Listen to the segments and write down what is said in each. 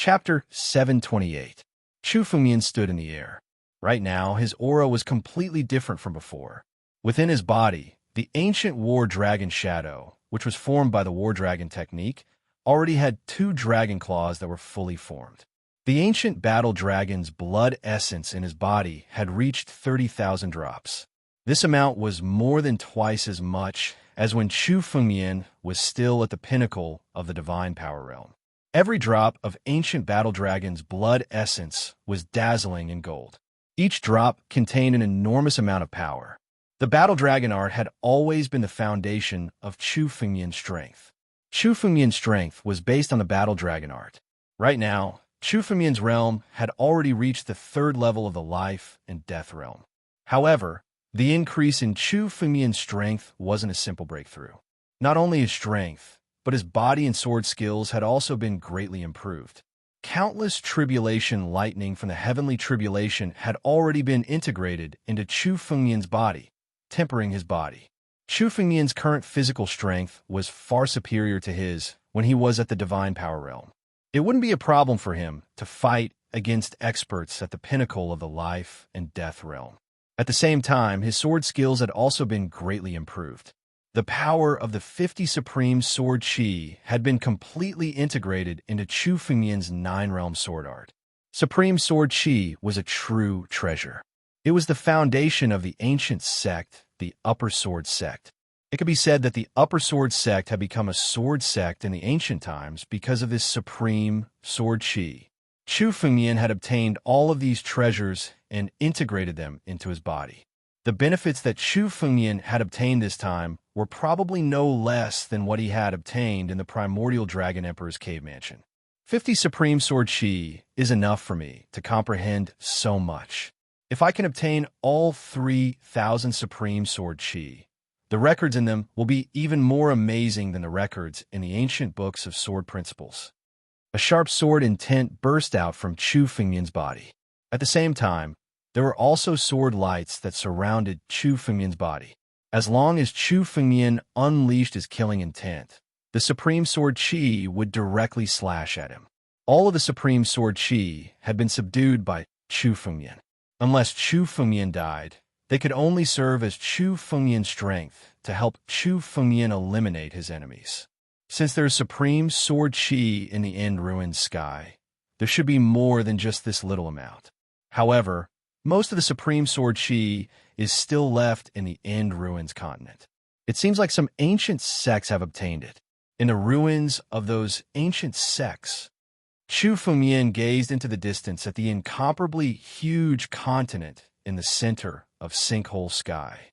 Chapter 728. Chu Fengmian stood in the air. Right now, his aura was completely different from before. Within his body, the ancient war dragon shadow, which was formed by the war dragon technique, already had 2 dragon claws that were fully formed. The ancient battle dragon's blood essence in his body had reached 30,000 drops. This amount was more than twice as much as when Chu Fengmian was still at the pinnacle of the divine power realm. Every drop of ancient battle dragon's blood essence was dazzling in gold. Each drop contained an enormous amount of power. The battle dragon art had always been the foundation of Chu Fengmian's strength. Chu Fengmian's strength was based on the battle dragon art. Right now, Chu Fengmian's realm had already reached the 3rd level of the life and death realm. However, the increase in Chu Fengmian's strength wasn't a simple breakthrough. Not only his strength, but his body and sword skills had also been greatly improved. Countless tribulation lightning from the heavenly tribulation had already been integrated into Chu Fengmian's body, tempering his body. Chu Fengmian's current physical strength was far superior to his when he was at the divine power realm. It wouldn't be a problem for him to fight against experts at the pinnacle of the life and death realm. At the same time, his sword skills had also been greatly improved. The power of the 50 Supreme Sword Chi had been completely integrated into Chu Fengmian's 9-realm sword art. Supreme Sword Chi was a true treasure. It was the foundation of the ancient sect, the Upper Sword Sect. It could be said that the Upper Sword Sect had become a sword sect in the ancient times because of this Supreme Sword Chi. Chu Fengmian had obtained all of these treasures and integrated them into his body. The benefits that Chu Fengmian had obtained this time were probably no less than what he had obtained in the primordial Dragon Emperor's cave mansion. 50 Supreme Sword Chi is enough for me to comprehend so much. If I can obtain all 3,000 Supreme Sword Chi, the records in them will be even more amazing than the records in the ancient books of sword principles. A sharp sword intent burst out from Chu Fengmian's body. At the same time, there were also sword lights that surrounded Chu Fengmian's body. As long as Chu Fengmian unleashed his killing intent, the Supreme Sword Chi would directly slash at him. All of the Supreme Sword Chi had been subdued by Chu Fengmian. Unless Chu Fengmian died, they could only serve as Chu Fengmian's strength to help Chu Fengmian eliminate his enemies. Since there is Supreme Sword Chi in the End Ruins sky, there should be more than just this little amount. However, most of the Supreme Sword Chi is still left in the End Ruins continent. It seems like some ancient sects have obtained it. In the ruins of those ancient sects, Chu Fengmian gazed into the distance at the incomparably huge continent in the center of Sinkhole Sky.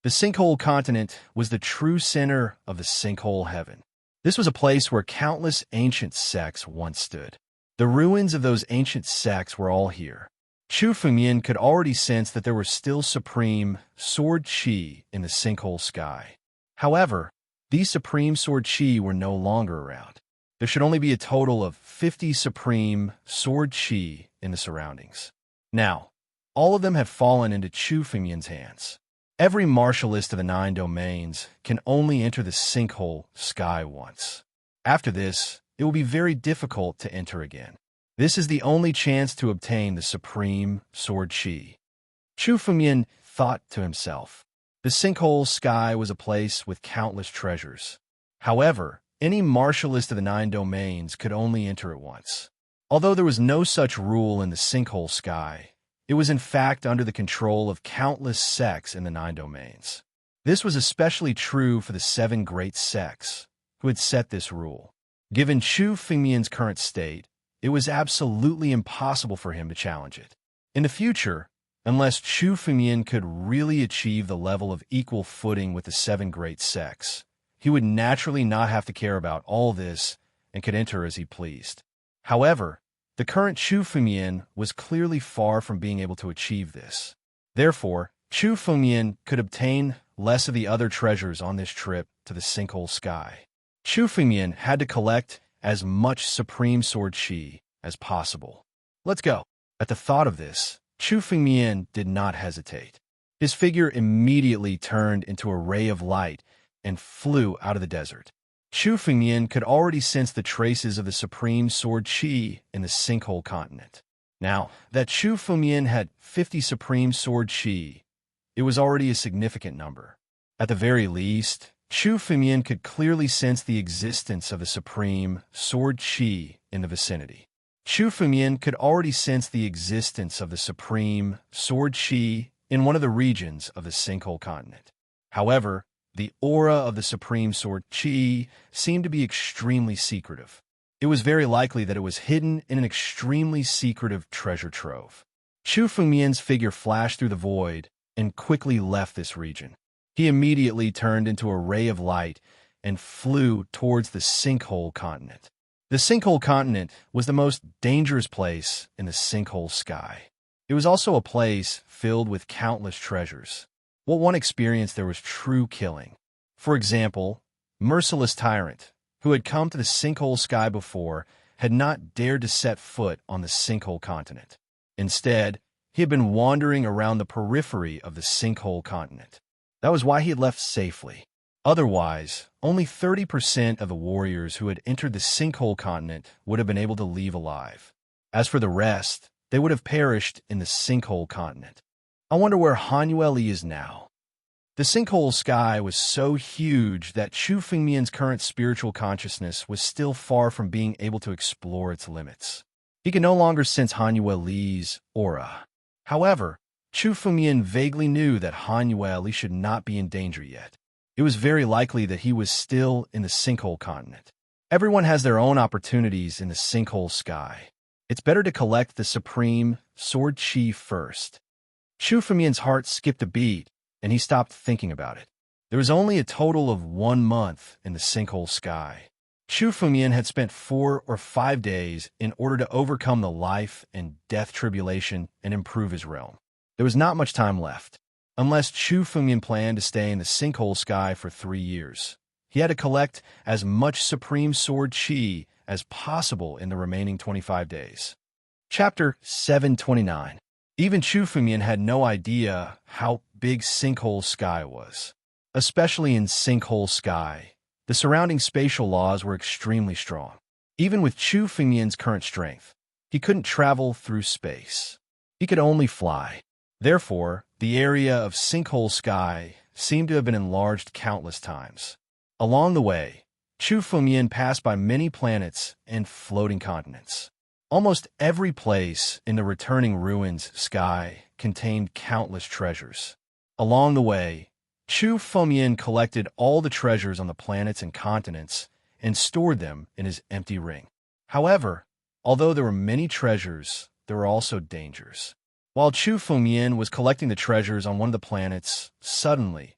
The Sinkhole continent was the true center of the Sinkhole Heaven. This was a place where countless ancient sects once stood. The ruins of those ancient sects were all here. Chu Fengmian could already sense that there was still Supreme Sword Chi in the Sinkhole Sky. However, these Supreme Sword Chi were no longer around. There should only be a total of 50 Supreme Sword Chi in the surroundings. Now, all of them have fallen into Chu Fengmian's hands. Every martialist of the 9 domains can only enter the Sinkhole Sky once. After this, it will be very difficult to enter again. This is the only chance to obtain the Supreme Sword Chi. Chu Fengmian thought to himself. The Sinkhole Sky was a place with countless treasures. However, any martialist of the 9 domains could only enter it once. Although there was no such rule in the Sinkhole Sky, it was in fact under the control of countless sects in the 9 domains. This was especially true for the 7 great sects, who had set this rule. Given Chu Fengmian's current state, it was absolutely impossible for him to challenge it. In the future, unless Chu Fengmian could really achieve the level of equal footing with the 7 great sects, he would naturally not have to care about all this and could enter as he pleased. However, the current Chu Fengmian was clearly far from being able to achieve this. Therefore, Chu Fengmian could obtain less of the other treasures on this trip to the Sinkhole Sky. Chu Fengmian had to collect as much Supreme Sword Chi as possible. Let's go. At the thought of this, Chu Fengmian did not hesitate. His figure immediately turned into a ray of light and flew out of the desert. Chu Fengmian could already sense the traces of the supreme sword qi in the sinkhole continent. Now, that Chu Fengmian had 50 supreme sword qi, it was already a significant number. At the very least, Chu Fengmian could clearly sense the existence of the supreme sword qi in the vicinity. Chu Fengmian could already sense the existence of the supreme sword qi in one of the regions of the sinkhole continent. However, the aura of the supreme sword qi seemed to be extremely secretive. It was very likely that it was hidden in an extremely secretive treasure trove. Chu Fengmian's figure flashed through the void and quickly left this region. He immediately turned into a ray of light and flew towards the sinkhole continent. The sinkhole continent was the most dangerous place in the sinkhole sky. It was also a place filled with countless treasures. What one experienced there was true killing. For example, Merciless Tyrant, who had come to the sinkhole sky before, had not dared to set foot on the sinkhole continent. Instead, he had been wandering around the periphery of the sinkhole continent. That was why he had left safely. Otherwise, only 30% of the warriors who had entered the sinkhole continent would have been able to leave alive. As for the rest, they would have perished in the sinkhole continent. I wonder where Hanuel is now. The sinkhole sky was so huge that Chu Fengmian's current spiritual consciousness was still far from being able to explore its limits. He could no longer sense Hanuel's aura. However, Chu Fengmian vaguely knew that Hanuel should not be in danger yet. It was very likely that he was still in the sinkhole continent. Everyone has their own opportunities in the sinkhole sky. It's better to collect the supreme sword qi first. Chu Fengmian's heart skipped a beat, and he stopped thinking about it. There was only a total of 1 month in the sinkhole sky. Chu Fengmian had spent 4 or 5 days in order to overcome the life and death tribulation and improve his realm. There was not much time left. Unless Chu Fengmian planned to stay in the sinkhole sky for 3 years, he had to collect as much supreme sword qi as possible in the remaining 25 days. Chapter 729. Even Chu Fengmian had no idea how big sinkhole sky was. Especially in sinkhole sky, the surrounding spatial laws were extremely strong. Even with Chu Fengmian's current strength, he couldn't travel through space. He could only fly. Therefore, the area of sinkhole sky seemed to have been enlarged countless times. Along the way, Chu Fengmian passed by many planets and floating continents. Almost every place in the returning ruins sky contained countless treasures. Along the way, Chu Fengmian collected all the treasures on the planets and continents and stored them in his empty ring. However, although there were many treasures, there were also dangers. While Chu Fengmian was collecting the treasures on one of the planets, suddenly,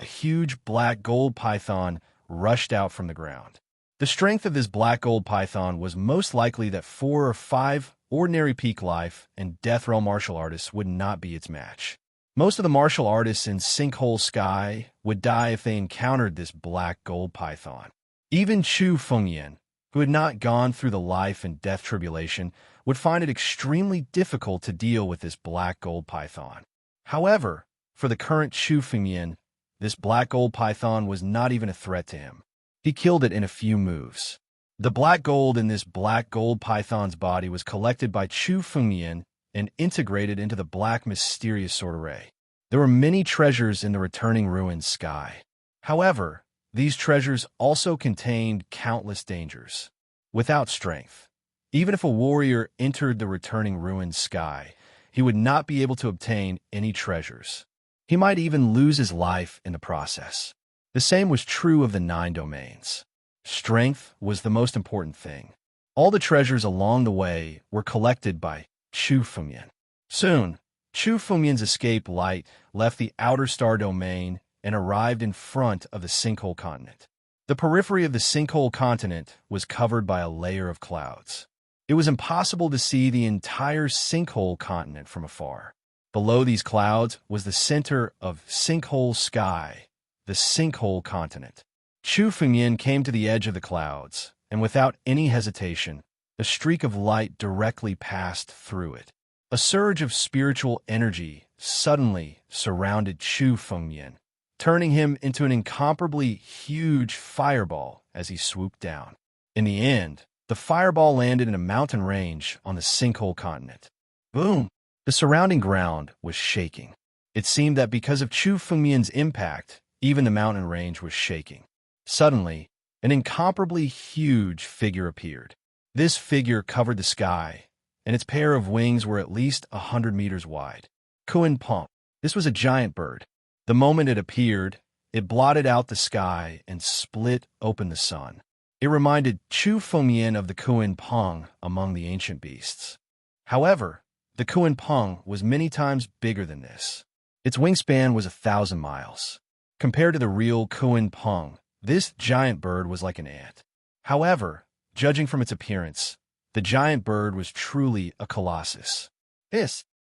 a huge black gold python rushed out from the ground. The strength of this black gold python was most likely that 4 or 5 ordinary peak life and death realm martial artists would not be its match. Most of the martial artists in Sinkhole Sky would die if they encountered this black gold python. Even Chu Fengmian, who had not gone through the life and death tribulation, would find it extremely difficult to deal with this black gold python. However, for the current Chu Fengmian, this black gold python was not even a threat to him. He killed it in a few moves. The black gold in this black gold python's body was collected by Chu Fengmian and integrated into the black mysterious sword array. There were many treasures in the returning ruins sky. However, these treasures also contained countless dangers. Without strength, even if a warrior entered the returning ruins sky, he would not be able to obtain any treasures. He might even lose his life in the process. The same was true of the 9 domains. Strength was the most important thing. All the treasures along the way were collected by Chu Fengmian. Soon, Chu Fengmian's escape light left the outer star domain and arrived in front of the sinkhole continent. The periphery of the sinkhole continent was covered by a layer of clouds. It was impossible to see the entire sinkhole continent from afar. Below these clouds was the center of Sinkhole Sky, the sinkhole continent. Chu Fengmian came to the edge of the clouds, and without any hesitation, a streak of light directly passed through it. A surge of spiritual energy suddenly surrounded Chu Fengmian, turning him into an incomparably huge fireball as he swooped down. In the end, the fireball landed in a mountain range on the sinkhole continent. Boom! The surrounding ground was shaking. It seemed that because of Chu Fengmian's impact, even the mountain range was shaking. Suddenly, an incomparably huge figure appeared. This figure covered the sky, and its pair of wings were at least 100 meters wide. Kuan Peng. This was a giant bird. The moment it appeared, it blotted out the sky and split open the sun. It reminded Chu Fengmian of the Kuan Peng among the ancient beasts. However, the Kuan Peng was many times bigger than this. Its wingspan was 1,000 miles. Compared to the real Kuan Peng, this giant bird was like an ant. However, judging from its appearance, the giant bird was truly a colossus.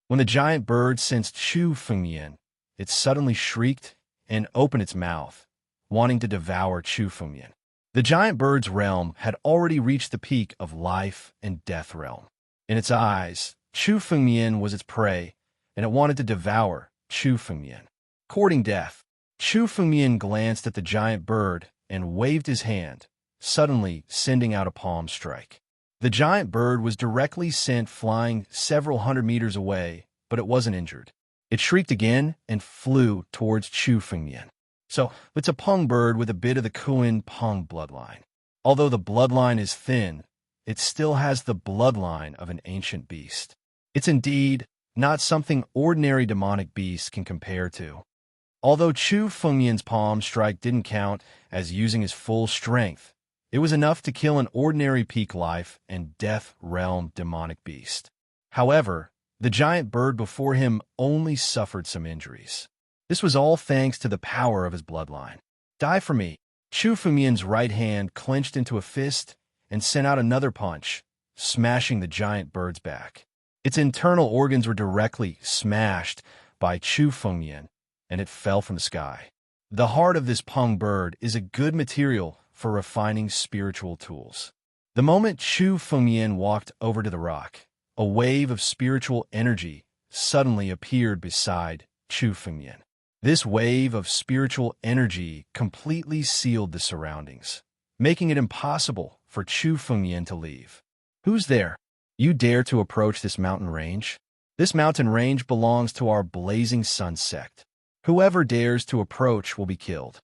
When the giant bird sensed Chu Fengmian, it suddenly shrieked and opened its mouth, wanting to devour Chu Fengmian. The giant bird's realm had already reached the peak of life and death realm. In its eyes, Chu Fengmian was its prey, and it wanted to devour Chu Fengmian. Courting death, Chu Fengmian glanced at the giant bird and waved his hand, suddenly sending out a palm strike. The giant bird was directly sent flying several hundred meters away, but it wasn't injured. It shrieked again and flew towards Chu Fengmian. So, it's a Peng bird with a bit of the Kuan Peng bloodline. Although the bloodline is thin, it still has the bloodline of an ancient beast. It's indeed not something ordinary demonic beasts can compare to. Although Chu Fengmian's palm strike didn't count as using his full strength, it was enough to kill an ordinary peak life and death realm demonic beast. However, the giant bird before him only suffered some injuries. This was all thanks to the power of his bloodline. Die for me! Chu Fengmian's right hand clenched into a fist and sent out another punch, smashing the giant bird's back. Its internal organs were directly smashed by Chu Fengmian, and it fell from the sky. The heart of this Peng bird is a good material for refining spiritual tools. The moment Chu Fengmian walked over to the rock, a wave of spiritual energy suddenly appeared beside Chu Fengmian. This wave of spiritual energy completely sealed the surroundings, making it impossible for Chu Fengmian to leave. Who's there? You dare to approach this mountain range? This mountain range belongs to our Blazing Sun sect. Whoever dares to approach will be killed.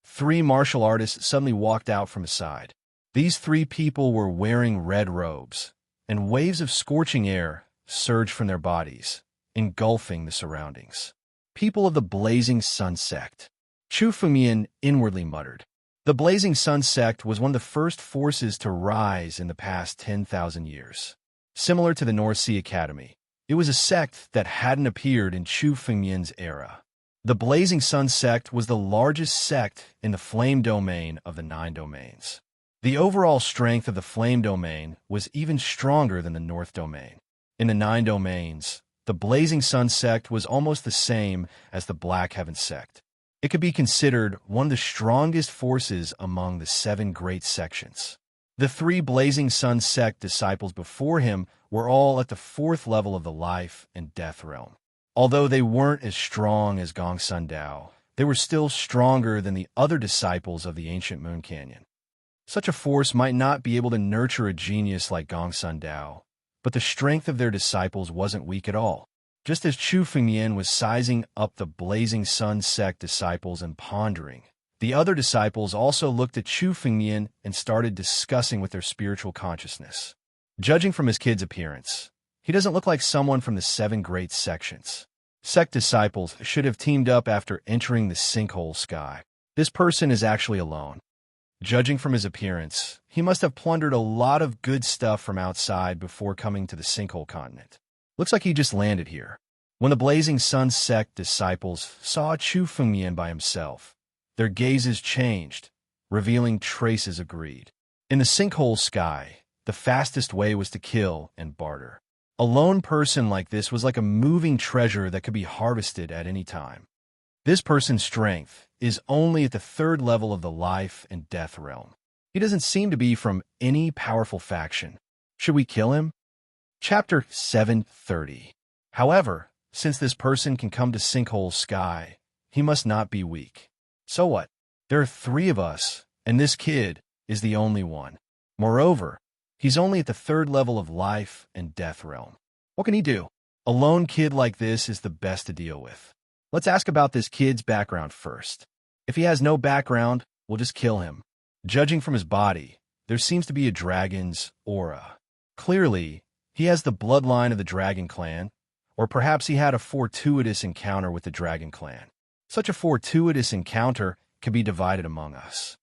3 martial artists suddenly walked out from his side. These 3 people were wearing red robes, and waves of scorching air surged from their bodies, engulfing the surroundings. People of the Blazing Sun sect. Chu Fengmian inwardly muttered. The Blazing Sun sect was one of the first forces to rise in the past 10,000 years. Similar to the North Sea Academy, it was a sect that hadn't appeared in Chu Fengmian's era. The Blazing Sun sect was the largest sect in the flame domain of the 9 domains. The overall strength of the flame domain was even stronger than the North domain. In the 9 domains, the Blazing Sun sect was almost the same as the Black Heaven sect. It could be considered one of the strongest forces among the 7 great sections. The 3 Blazing Sun sect disciples before him were all at the 4th level of the life and death realm. Although they weren't as strong as Gongsun Dao, they were still stronger than the other disciples of the ancient Moon Canyon. Such a force might not be able to nurture a genius like Gongsun Dao, but the strength of their disciples wasn't weak at all. Just as Chu Fengmian was sizing up the Blazing Sun sect disciples and pondering, the other disciples also looked at Chu Fengmian and started discussing with their spiritual consciousness. Judging from his kid's appearance, he doesn't look like someone from the 7 great sections. Sect disciples should have teamed up after entering the sinkhole sky. This person is actually alone. Judging from his appearance, he must have plundered a lot of good stuff from outside before coming to the sinkhole continent. Looks like he just landed here. When the Blazing Sun sect disciples saw Chu Fengmian by himself, their gazes changed, revealing traces of greed. In the sinkhole sky, the fastest way was to kill and barter. A lone person like this was like a moving treasure that could be harvested at any time. This person's strength is only at the 3rd level of the life and death realm. He doesn't seem to be from any powerful faction. Should we kill him? Chapter 730. However, since this person can come to Sinkhole Sky, he must not be weak. So what? There are 3 of us, and this kid, is the only one. Moreover, he's only at the third level of life and death realm. What can he do? A lone kid like this is the best to deal with. Let's ask about this kid's background first. If he has no background, we'll just kill him. Judging from his body, there seems to be a dragon's aura. Clearly, he has the bloodline of the dragon clan, or perhaps he had a fortuitous encounter with the dragon clan. Such a fortuitous encounter can be divided among us.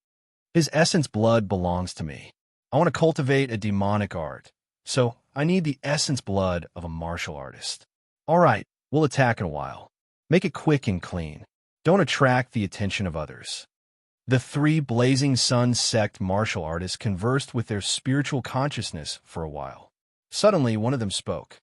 His essence blood belongs to me. I want to cultivate a demonic art, so I need the essence blood of a martial artist. All right, we'll attack in a while. Make it quick and clean. Don't attract the attention of others. The three Blazing Sun sect martial artists conversed with their spiritual consciousness for a while. Suddenly, one of them spoke.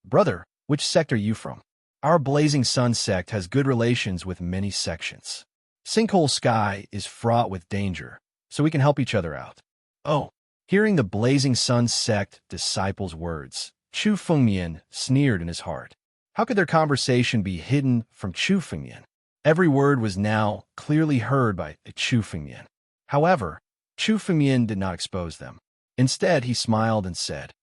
Brother, which sect are you from? Our Blazing Sun sect has good relations with many sections. Sinkhole Sky is fraught with danger, so we can help each other out. Oh, hearing the Blazing Sun sect disciples' words, Chu Fengmian sneered in his heart. How could their conversation be hidden from Chu Fengmian? Every word was now clearly heard by Chu Fengmian. However, Chu Fengmian did not expose them. Instead, he smiled and said,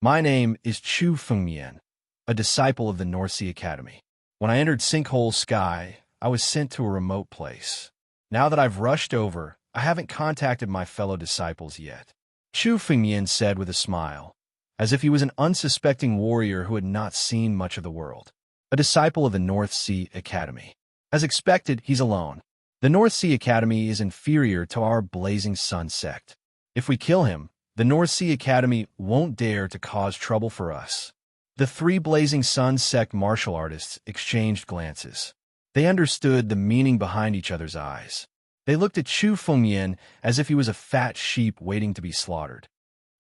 My name is Chu Fengmian, a disciple of the North Sea Academy. When I entered Sinkhole Sky, I was sent to a remote place. Now that I've rushed over, I haven't contacted my fellow disciples yet. Chu Fengmian said with a smile, as if he was an unsuspecting warrior who had not seen much of the world. A disciple of the North Sea Academy. As expected, he's alone. The North Sea Academy is inferior to our Blazing Sun sect. If we kill him, the North Sea Academy won't dare to cause trouble for us. The three Blazing Sun sect martial artists exchanged glances. They understood the meaning behind each other's eyes. They looked at Chu Fengmian as if he was a fat sheep waiting to be slaughtered.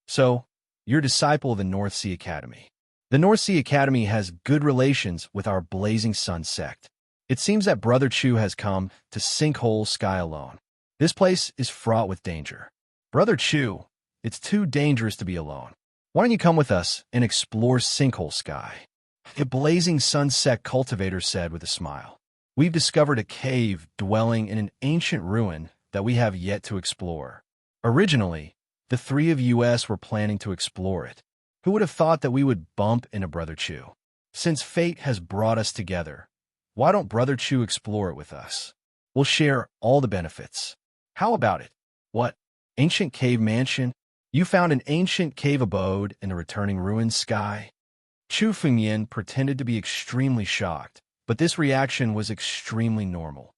So, you're a disciple of the North Sea Academy. The North Sea Academy has good relations with our Blazing Sun sect. It seems that Brother Chu has come to Sinkhole Sky alone. This place is fraught with danger. Brother Chu, it's too dangerous to be alone. Why don't you come with us and explore Sinkhole Sky? A Blazing Sun sect cultivator said with a smile. We've discovered a cave dwelling in an ancient ruin that we have yet to explore. Originally, the three of us were planning to explore it. Who would have thought that we would bump into Brother Chu? Since fate has brought us together, why don't Brother Chu explore it with us? We'll share all the benefits. How about it? What? Ancient cave mansion? You found an ancient cave abode in the returning ruins sky? Chu Fengmian pretended to be extremely shocked, but this reaction was extremely normal.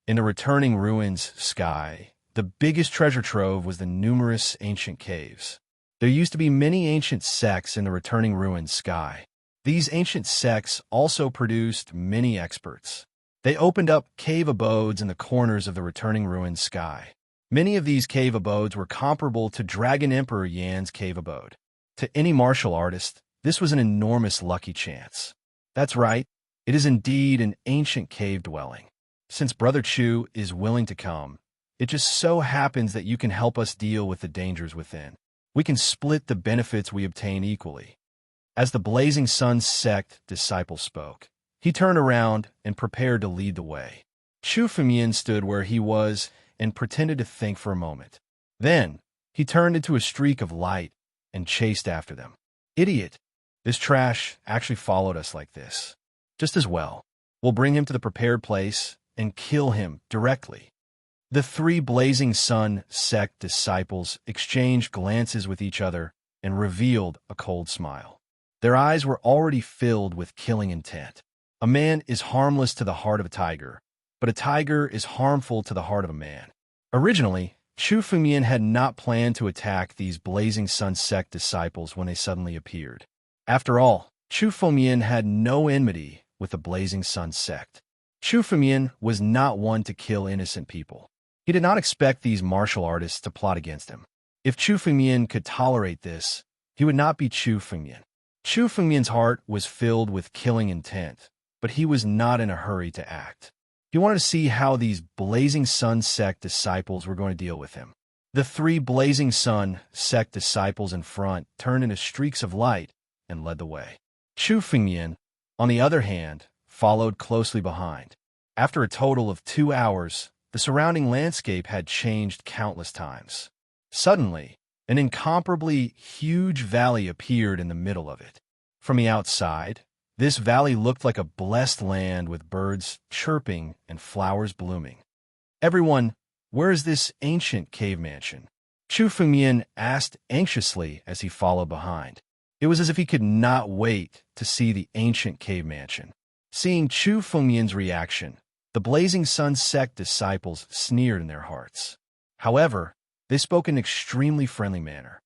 In the returning ruins sky, the biggest treasure trove was the numerous ancient caves. There used to be many ancient sects in the returning ruins sky. These ancient sects also produced many experts. They opened up cave abodes in the corners of the returning ruins sky. Many of these cave abodes were comparable to Dragon Emperor Yan's cave abode. To any martial artist, this was an enormous lucky chance. That's right, it is indeed an ancient cave dwelling. Since Brother Chu is willing to come, it just so happens that you can help us deal with the dangers within. We can split the benefits we obtain equally. As the Blazing Sun sect disciple spoke, he turned around and prepared to lead the way. Chu Fengmian stood where he was and pretended to think for a moment. Then, he turned into a streak of light and chased after them. Idiot! This trash actually followed us like this. Just as well. We'll bring him to the prepared place and kill him directly. The three Blazing Sun sect disciples exchanged glances with each other and revealed a cold smile. Their eyes were already filled with killing intent. A man is harmless to the heart of a tiger, but a tiger is harmful to the heart of a man. Originally, Chu Fengmian had not planned to attack these Blazing Sun sect disciples when they suddenly appeared. After all, Chu Fengmian had no enmity with the Blazing Sun sect. Chu Fengmian was not one to kill innocent people. He did not expect these martial artists to plot against him. If Chu Fengmian could tolerate this, he would not be Chu Fengmian. Chu Fengmian's heart was filled with killing intent, but he was not in a hurry to act. He wanted to see how these Blazing Sun sect disciples were going to deal with him. The three Blazing Sun sect disciples in front turned into streaks of light and led the way. Chu Fengmian, on the other hand, followed closely behind. After a total of 2 hours, the surrounding landscape had changed countless times. Suddenly, an incomparably huge valley appeared in the middle of it. From the outside, this valley looked like a blessed land with birds chirping and flowers blooming. "Everyone, where is this ancient cave mansion?" Chu Fengmian asked anxiously as he followed behind. It was as if he could not wait to see the ancient cave mansion. Seeing Chu Fengmian's reaction, the Blazing Sun sect disciples sneered in their hearts. However, they spoke in an extremely friendly manner.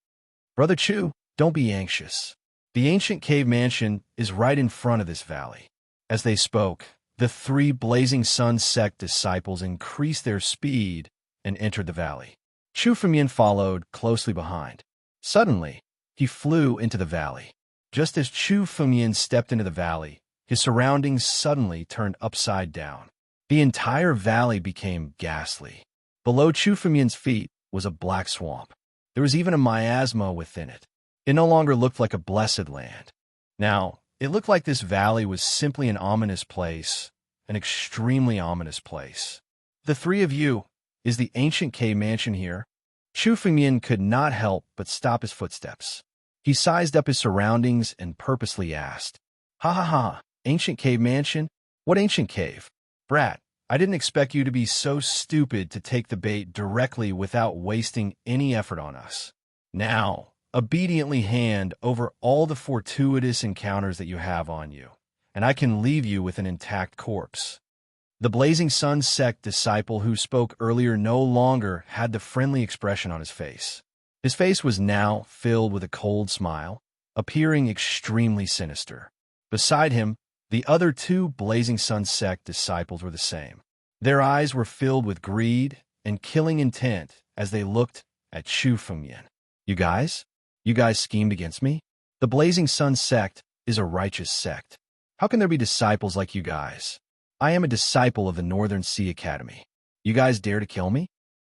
"Brother Chu, don't be anxious. The ancient cave mansion is right in front of this valley." As they spoke, the 3 Blazing Sun sect disciples increased their speed and entered the valley. Chu Fengmian followed closely behind. Suddenly, he flew into the valley. Just as Chu Fengmian stepped into the valley, his surroundings suddenly turned upside down. The entire valley became ghastly. Below Chu Fengmian's feet was a black swamp. There was even a miasma within it. It no longer looked like a blessed land. Now, it looked like this valley was simply an ominous place, an extremely ominous place. "The 3 of you, is the ancient cave mansion here?" Chu Fengmian could not help but stop his footsteps. He sized up his surroundings and purposely asked, "Ha ha ha, ancient cave mansion? What ancient cave? Brat, I didn't expect you to be so stupid to take the bait directly without wasting any effort on us. Now, obediently hand over all the fortuitous encounters that you have on you, and I can leave you with an intact corpse." The Blazing Sun sect disciple who spoke earlier no longer had the friendly expression on his face. His face was now filled with a cold smile, appearing extremely sinister. Beside him, the other 2 Blazing Sun sect disciples were the same. Their eyes were filled with greed and killing intent as they looked at Chu Fengmian. You guys schemed against me? The Blazing Sun sect is a righteous sect. How can there be disciples like you guys? I am a disciple of the Northern Sea Academy. You guys dare to kill me?"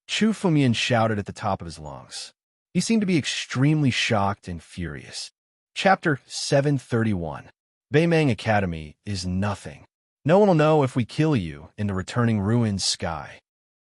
Chu Fengmian shouted at the top of his lungs. He seemed to be extremely shocked and furious. Chapter 731. Beimang Academy is nothing. No one will know if we kill you in the returning ruins sky.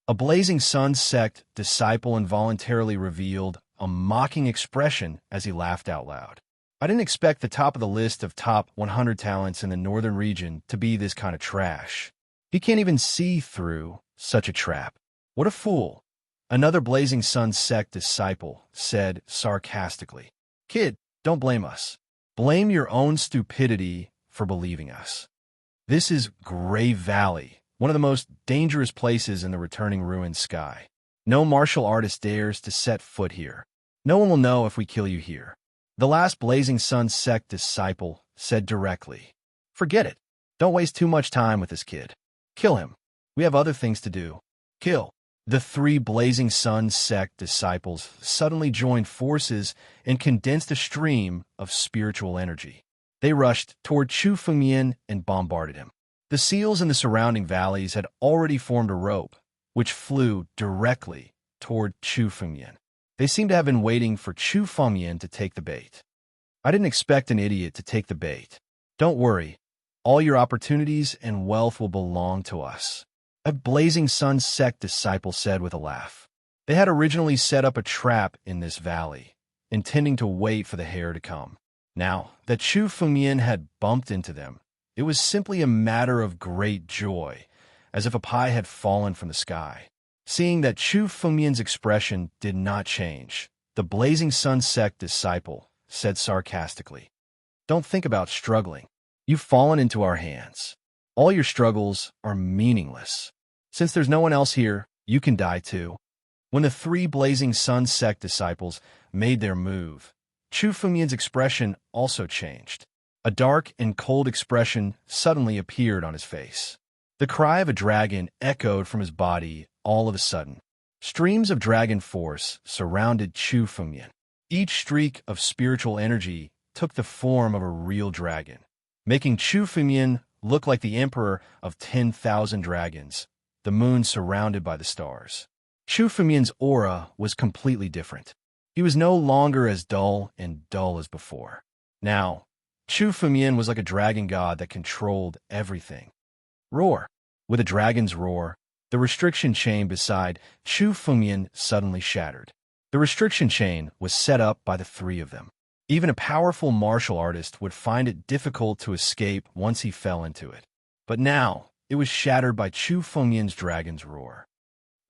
A Blazing Sun sect disciple involuntarily revealed a mocking expression as he laughed out loud. "I didn't expect the top of the list of top 100 talents in the northern region to be this kind of trash. He can't even see through such a trap. What a fool." Another Blazing Sun sect disciple said sarcastically, "Kid, don't blame us. Blame your own stupidity for believing us. This is Grave Valley, one of the most dangerous places in the returning ruined sky. No martial artist dares to set foot here. No one will know if we kill you here." The last Blazing Sun sect disciple said directly, "Forget it. Don't waste too much time with this kid. Kill him. We have other things to do. Kill." The 3 Blazing Sun sect disciples suddenly joined forces and condensed a stream of spiritual energy. They rushed toward Chu Fengmian and bombarded him. The seals in the surrounding valleys had already formed a rope, which flew directly toward Chu Fengmian. They seemed to have been waiting for Chu Fengmian to take the bait. "I didn't expect an idiot to take the bait. Don't worry. All your opportunities and wealth will belong to us," a Blazing Sun sect disciple said with a laugh. They had originally set up a trap in this valley, intending to wait for the hare to come. Now that Chu Fengmian had bumped into them, it was simply a matter of great joy, as if a pie had fallen from the sky. Seeing that Chu Fengmian's expression did not change, the Blazing Sun sect disciple said sarcastically, "Don't think about struggling. You've fallen into our hands. All your struggles are meaningless. Since there's no one else here, you can die too." When the 3 Blazing Sun sect disciples made their move, Chu Fengmian's expression also changed. A dark and cold expression suddenly appeared on his face. The cry of a dragon echoed from his body all of a sudden. Streams of dragon force surrounded Chu Fengmian. Each streak of spiritual energy took the form of a real dragon, making Chu Fengmian look like the emperor of 10,000 dragons, the moon surrounded by the stars. Chu Fengmian's aura was completely different. He was no longer as dull as before. Now, Chu Fengmian was like a dragon god that controlled everything. Roar. With a dragon's roar, the restriction chain beside Chu Fengmian suddenly shattered. The restriction chain was set up by the three of them. Even a powerful martial artist would find it difficult to escape once he fell into it. But now, it was shattered by Chu Fengyan's dragon's roar.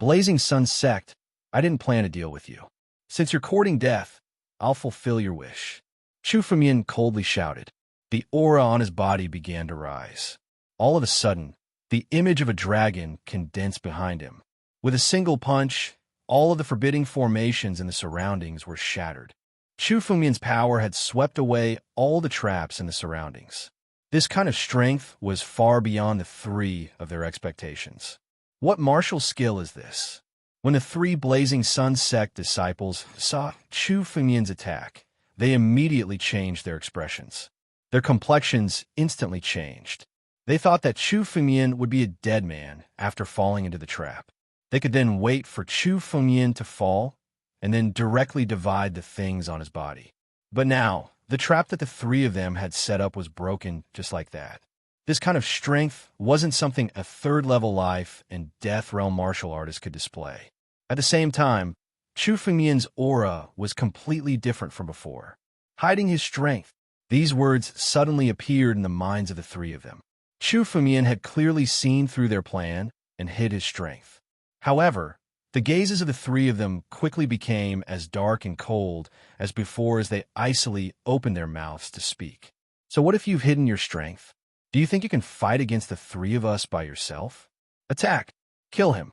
Blazing Sun Sect, I didn't plan to deal with you. Since you're courting death, I'll fulfill your wish. Chu Fengyan coldly shouted. The aura on his body began to rise. All of a sudden, the image of a dragon condensed behind him. With a single punch, all of the forbidding formations in the surroundings were shattered. Chu Fengyan's power had swept away all the traps in the surroundings. This kind of strength was far beyond the three of their expectations. What martial skill is this? When the three Blazing Sun Sect disciples saw Chu Fengyan's attack, they immediately changed their expressions. Their complexions instantly changed. They thought that Chu Fengyan would be a dead man after falling into the trap. They could then wait for Chu Fengyan to fall and then directly divide the things on his body. But now, the trap that the three of them had set up was broken just like that. This kind of strength wasn't something a third-level life and death realm martial artist could display. At the same time, Chu Fengyan's aura was completely different from before. Hiding his strength, these words suddenly appeared in the minds of the three of them. Chu Fengyan had clearly seen through their plan and hid his strength. However, the gazes of the three of them quickly became as dark and cold as before as they icily opened their mouths to speak. So what if you've hidden your strength? Do you think you can fight against the three of us by yourself? Attack! Kill him!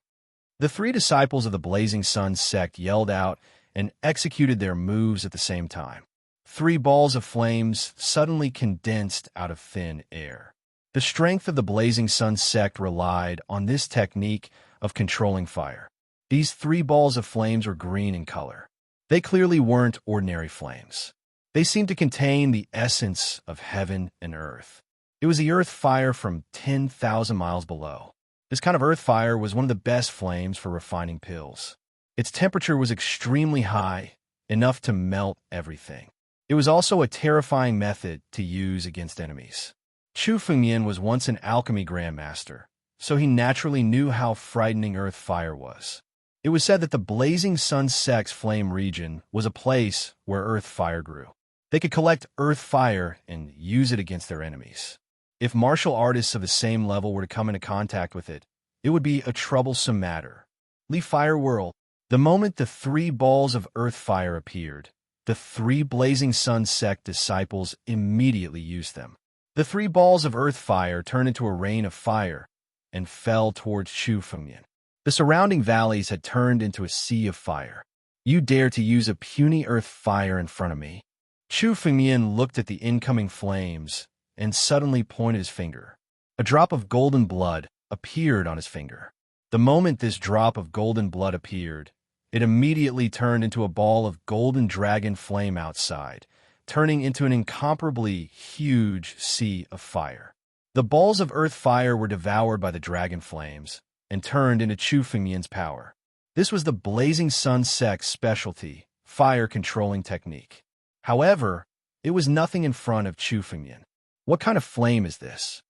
The three disciples of the Blazing Sun Sect yelled out and executed their moves at the same time. Three balls of flames suddenly condensed out of thin air. The strength of the Blazing Sun Sect relied on this technique of controlling fire. These three balls of flames were green in color. They clearly weren't ordinary flames. They seemed to contain the essence of heaven and earth. It was the earth fire from 10,000 miles below. This kind of earth fire was one of the best flames for refining pills. Its temperature was extremely high, enough to melt everything. It was also a terrifying method to use against enemies. Chu Fengyan was once an alchemy grandmaster, so he naturally knew how frightening earth fire was. It was said that the Blazing Sun Sect's flame region was a place where earth fire grew. They could collect earth fire and use it against their enemies. If martial artists of the same level were to come into contact with it, it would be a troublesome matter. Lee Fire Whirl. The moment the three balls of earth fire appeared, the three Blazing Sun Sect disciples immediately used them. The three balls of earth fire turned into a rain of fire and fell towards Chu Fengyan. The surrounding valleys had turned into a sea of fire. You dare to use a puny earth fire in front of me? Chu Fengyan looked at the incoming flames and suddenly pointed his finger. A drop of golden blood appeared on his finger. The moment this drop of golden blood appeared, it immediately turned into a ball of golden dragon flame outside, turning into an incomparably huge sea of fire. The balls of earth fire were devoured by the dragon flames and turned into Chu Fengyan's power. This was the Blazing Sun Sect's specialty, fire controlling technique. However, it was nothing in front of Chu Fengyan. What kind of flame is this?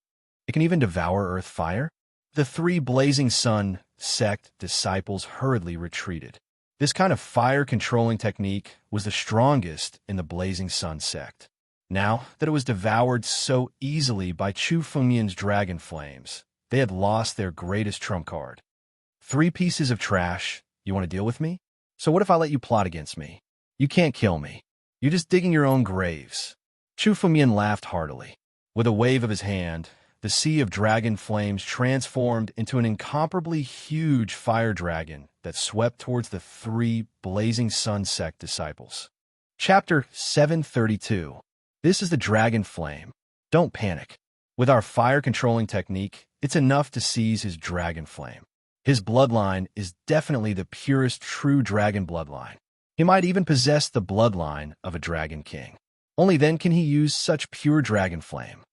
It can even devour earth fire? The three Blazing Sun Sect disciples hurriedly retreated. This kind of fire-controlling technique was the strongest in the Blazing Sun Sect. Now that it was devoured so easily by Chu Fengyan's dragon flames, they had lost their greatest trump card. Three pieces of trash. You want to deal with me? So what if I let you plot against me? You can't kill me. You're just digging your own graves. Chu Fengyan laughed heartily. With a wave of his hand, the sea of dragon flames transformed into an incomparably huge fire dragon that swept towards the three Blazing Sun Sect disciples. Chapter 732. This is the dragon flame. Don't panic. With our fire-controlling technique, it's enough to seize his dragon flame. His bloodline is definitely the purest true dragon bloodline. He might even possess the bloodline of a dragon king. Only then can he use such pure dragon flame.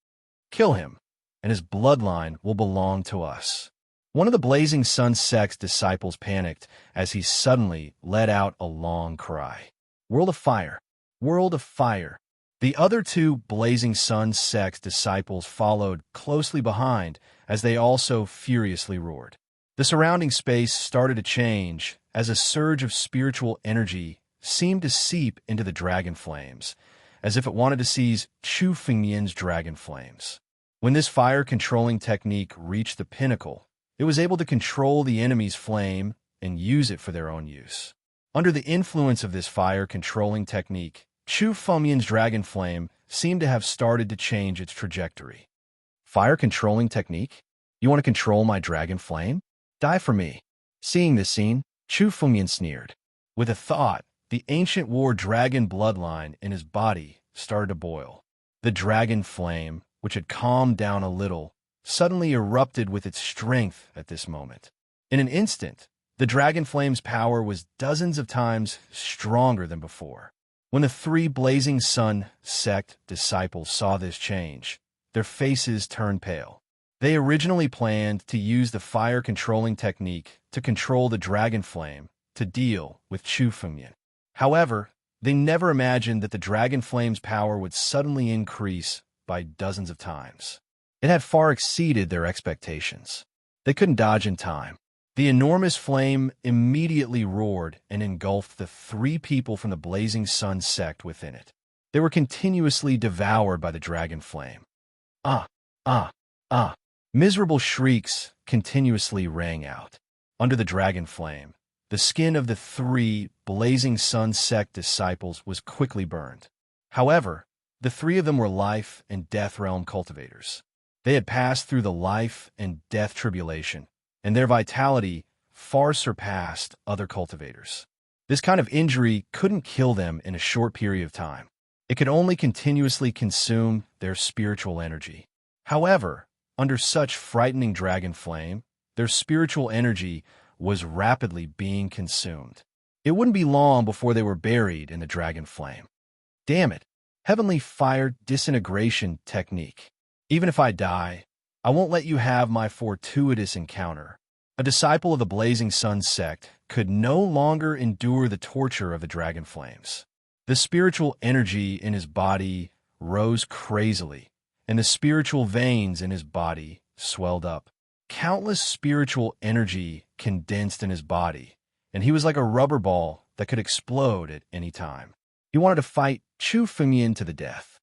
Kill him, and his bloodline will belong to us. One of the Blazing Sun Sect's disciples panicked as he suddenly let out a long cry. World of fire! World of fire! The other two Blazing Sun Sect's disciples followed closely behind as they also furiously roared. The surrounding space started to change as a surge of spiritual energy seemed to seep into the dragon flames, as if it wanted to seize Chu Fengmian's dragon flames. When this fire-controlling technique reached the pinnacle, it was able to control the enemy's flame and use it for their own use. Under the influence of this fire-controlling technique, Chu Fengmian's dragon flame seemed to have started to change its trajectory. Fire-controlling technique? You want to control my dragon flame? Die for me. Seeing this scene, Chu Fengmian sneered. With a thought, the ancient war dragon bloodline in his body started to boil. The dragon flame, which had calmed down a little, suddenly erupted with its strength at this moment. In an instant, the dragon flame's power was dozens of times stronger than before. When the three Blazing Sun sect disciples saw this change, their faces turned pale. They originally planned to use the fire-controlling technique to control the dragon flame to deal with Chu Fengmian. However, they never imagined that the dragon flame's power would suddenly increase by dozens of times. It had far exceeded their expectations. They couldn't dodge in time. The enormous flame immediately roared and engulfed the three people from the Blazing Sun sect within it. They were continuously devoured by the dragon flame. Ah, ah, ah. Miserable shrieks continuously rang out. Under the dragon flame, the skin of the three Blazing Sun sect disciples was quickly burned. However, the three of them were life and death realm cultivators. They had passed through the life and death tribulation, and their vitality far surpassed other cultivators. This kind of injury couldn't kill them in a short period of time. It could only continuously consume their spiritual energy. However, under such frightening dragon flame, their spiritual energy was rapidly being consumed. It wouldn't be long before they were buried in the dragon flame. Damn it! Heavenly fire disintegration technique. Even if I die, I won't let you have my fortuitous encounter. A disciple of the Blazing Sun sect could no longer endure the torture of the dragon flames. The spiritual energy in his body rose crazily, and the spiritual veins in his body swelled up. Countless spiritual energy condensed in his body, and he was like a rubber ball that could explode at any time. He wanted to fight Chu Fengmian to the death.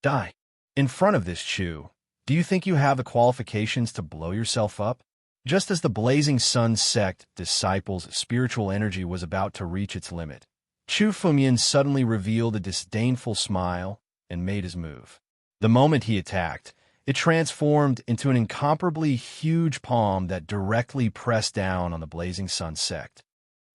Die. In front of this Chu, do you think you have the qualifications to blow yourself up? Just as the Blazing Sun sect disciples' spiritual energy was about to reach its limit, Chu Fengmian suddenly revealed a disdainful smile and made his move. The moment he attacked, it transformed into an incomparably huge palm that directly pressed down on the Blazing Sun sect.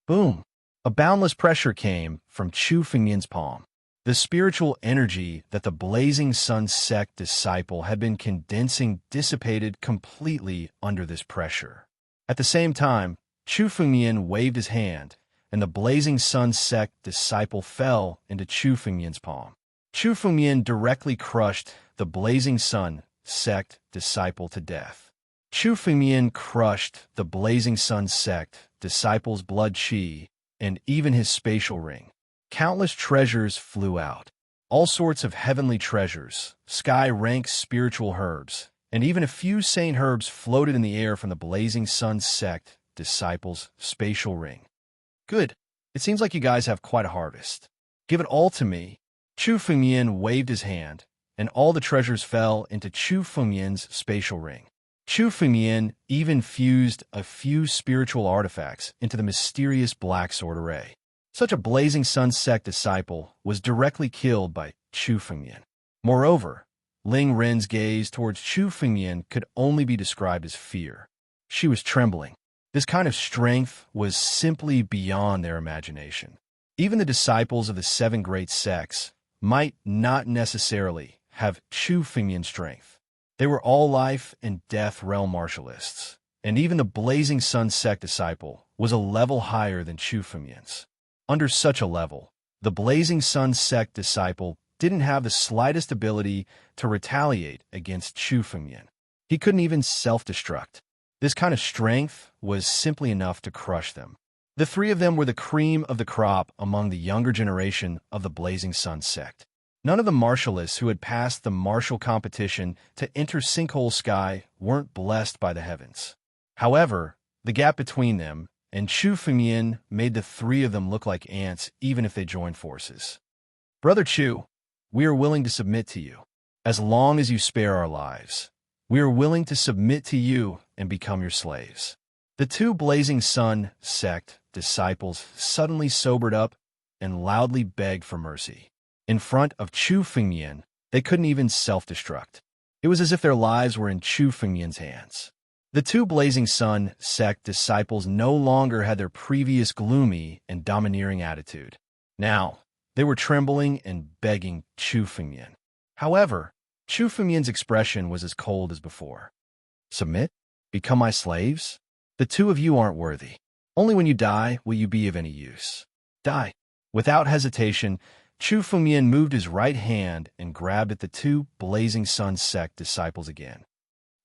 Boom! A boundless pressure came from Chu Fengmian's palm. The spiritual energy that the Blazing Sun sect disciple had been condensing dissipated completely under this pressure. At the same time, Chu Fengmian waved his hand, and the Blazing Sun sect disciple fell into Chu Fengmian's palm. Chu Fengmian directly crushed the Blazing Sun sect disciple to death. Chu Fengmian crushed the Blazing Sun sect disciple's blood chi and even his spatial ring. Countless treasures flew out. All sorts of heavenly treasures, sky-rank spiritual herbs, and even a few saint herbs floated in the air from the Blazing Sun sect disciple's spatial ring. Good. It seems like you guys have quite a harvest. Give it all to me. Chu Fengmian waved his hand, and all the treasures fell into Chu Fengmian's spatial ring. Chu Fengmian even fused a few spiritual artifacts into the mysterious Black Sword array. Such a Blazing Sun sect disciple was directly killed by Chu Fengmian. Moreover, Ling Ren's gaze towards Chu Fengmian could only be described as fear. She was trembling. This kind of strength was simply beyond their imagination. Even the disciples of the seven great sects might not necessarily have Chu Fengmian's strength. They were all life and death realm martialists, and even the Blazing Sun sect disciple was a level higher than Chu Fengmian's. Under such a level, the Blazing Sun sect disciple didn't have the slightest ability to retaliate against Chu Fengmian. He couldn't even self-destruct. This kind of strength was simply enough to crush them. The three of them were the cream of the crop among the younger generation of the Blazing Sun sect. None of the martialists who had passed the martial competition to enter Sinkhole Sky weren't blessed by the heavens. However, The gap between them and Chu Fengmian made the three of them look like ants even if they joined forces. Brother Chu, we are willing to submit to you. As long as you spare our lives, we are willing to submit to you and become your slaves. The two Blazing Sun sect disciples suddenly sobered up and loudly begged for mercy. In front of Chu Fengmian, they couldn't even self-destruct. It was as if their lives were in Chu Fengmian's hands. The two Blazing Sun sect disciples no longer had their previous gloomy and domineering attitude. Now, they were trembling and begging Chu Fengmian. However, Chu Fengmian's expression was as cold as before. Submit? Become my slaves? The two of you aren't worthy. Only when you die will you be of any use. Die. Without hesitation, Chu Fengmian moved his right hand and grabbed at the two Blazing Sun sect disciples again.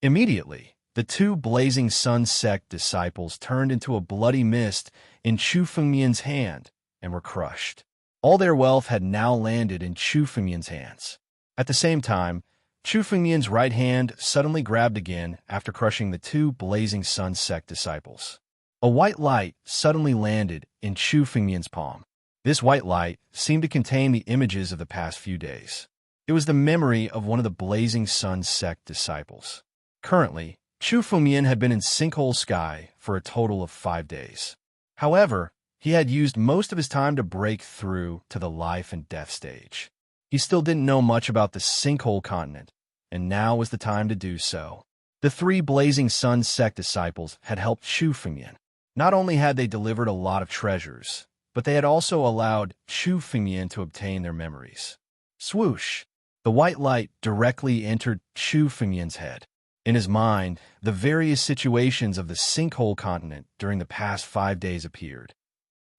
Immediately, the two Blazing Sun sect disciples turned into a bloody mist in Chu Fengmian's hand and were crushed. All their wealth had now landed in Chu Fengmian's hands. At the same time, Chu Fengmian's right hand suddenly grabbed again after crushing the two Blazing Sun sect disciples. A white light suddenly landed in Chu Fengmian's palm. This white light seemed to contain the images of the past few days. It was the memory of one of the Blazing Sun sect disciples. Currently, Chu Fengmian had been in Sinkhole Sky for a total of 5 days. However, he had used most of his time to break through to the life and death stage. He still didn't know much about the Sinkhole continent, and now was the time to do so. The three Blazing Sun sect disciples had helped Chu Fengmian. Not only had they delivered a lot of treasures, but they had also allowed Chu Fengmian to obtain their memories. Swoosh! The white light directly entered Chu Fengmian's head. In his mind, the various situations of the Sinkhole continent during the past 5 days appeared.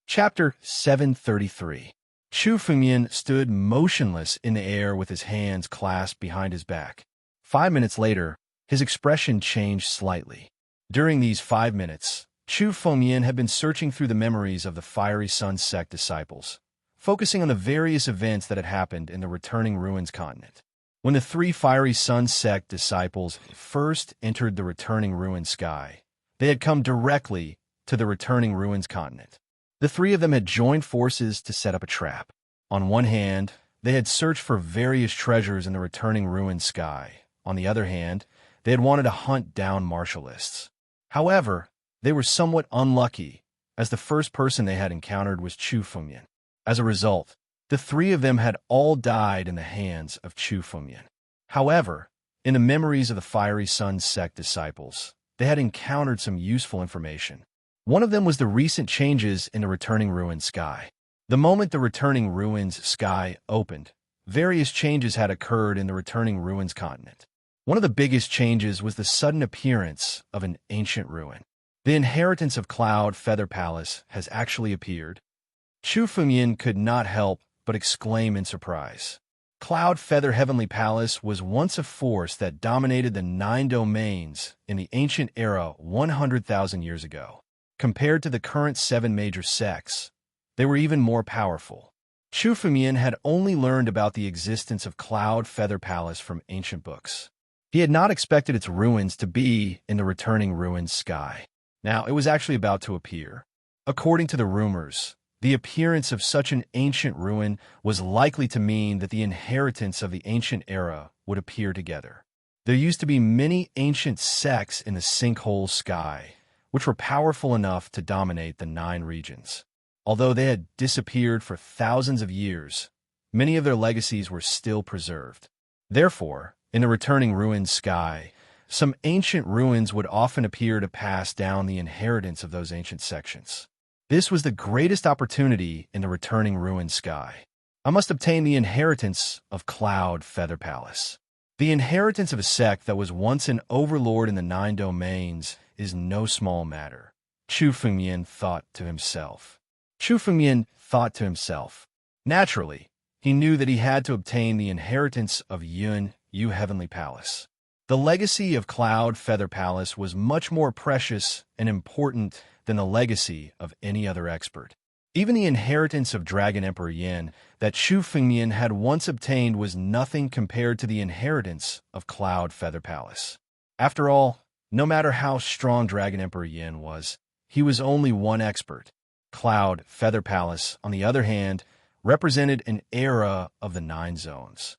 Chapter 733. Chu Fengmian stood motionless in the air with his hands clasped behind his back. 5 minutes later, his expression changed slightly. During these 5 minutes, Chu Fengmian had been searching through the memories of the Fiery Sun sect disciples, focusing on the various events that had happened in the Returning Ruins continent. When the three Fiery Sun sect disciples first entered the Returning Ruins sky, they had come directly to the Returning Ruins continent. The three of them had joined forces to set up a trap. On one hand, they had searched for various treasures in the Returning Ruins sky. On the other hand, they had wanted to hunt down martialists. However, they were somewhat unlucky, as the first person they had encountered was Chu Fengmian. As a result, the three of them had all died in the hands of Chu Fengmian. However, in the memories of the Fiery Sun sect disciples, they had encountered some useful information. One of them was the recent changes in the Returning Ruins sky. The moment the Returning Ruins sky opened, various changes had occurred in the Returning Ruins continent. One of the biggest changes was the sudden appearance of an ancient ruin. The inheritance of Cloud Feather Palace has actually appeared. Chu Fengmian could not help but exclaim in surprise. Cloud Feather Heavenly Palace was once a force that dominated the 9 domains in the ancient era 100,000 years ago. Compared to the current 7 major sects, they were even more powerful. Chu Fengmian had only learned about the existence of Cloud Feather Palace from ancient books. He had not expected its ruins to be in the Returning Ruins sky. Now, it was actually about to appear. According to the rumors, the appearance of such an ancient ruin was likely to mean that the inheritance of the ancient era would appear together. There used to be many ancient sects in the Sinkhole sky, which were powerful enough to dominate the 9 regions. Although they had disappeared for thousands of years, many of their legacies were still preserved. Therefore, in the Returning Ruins sky, some ancient ruins would often appear to pass down the inheritance of those ancient sections. This was the greatest opportunity in the Returning Ruins sky. I must obtain the inheritance of Cloud Feather Palace. The inheritance of a sect that was once an overlord in the 9 domains is no small matter, Chu Fengmian thought to himself. Naturally, he knew that he had to obtain the inheritance of Yu Heavenly Palace. The legacy of Cloud Feather Palace was much more precious and important than the legacy of any other expert. Even the inheritance of Dragon Emperor Yin that Chu Fengmian had once obtained was nothing compared to the inheritance of Cloud Feather Palace. After all, No matter how strong Dragon Emperor Yin was, he was only one expert. Cloud Feather Palace, on the other hand, represented an era of the 9 zones.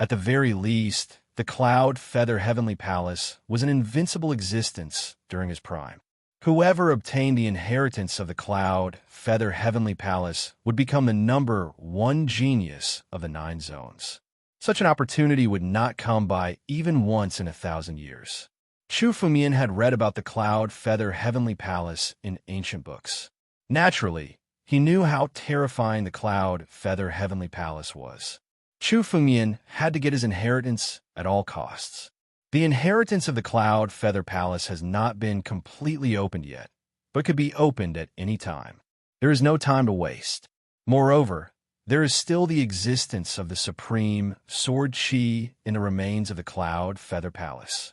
At the very least, the Cloud Feather Heavenly Palace was an invincible existence during his prime. Whoever obtained the inheritance of the Cloud Feather Heavenly Palace would become the number 1 genius of the 9 zones. Such an opportunity would not come by even once in 1,000 years. Chu Fumian had read about the Cloud Feather Heavenly Palace in ancient books. Naturally, he knew how terrifying the Cloud Feather Heavenly Palace was. Chu Fumian had to get his inheritance at all costs. The inheritance of the Cloud Feather Palace has not been completely opened yet, but could be opened at any time. There is no time to waste. Moreover, there is still the existence of the supreme sword chi in the remains of the Cloud Feather Palace.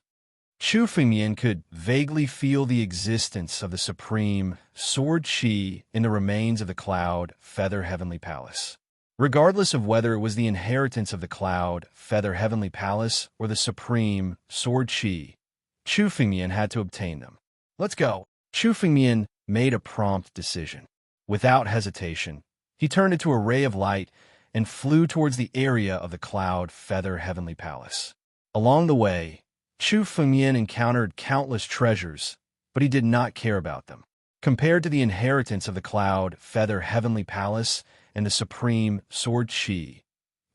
Chu Fumian could vaguely feel the existence of the supreme sword chi in the remains of the Cloud Feather Heavenly Palace. Regardless of whether it was the inheritance of the Cloud Feather Heavenly Palace or the supreme sword chi, Chu Fumian had to obtain them. Let's go. Chu Fumian made a prompt decision. Without hesitation, he turned into a ray of light and flew towards the area of the Cloud Feather Heavenly Palace. Along the way, Chu Fumian encountered countless treasures, but he did not care about them. Compared to the inheritance of the Cloud Feather Heavenly Palace and the supreme sword chi,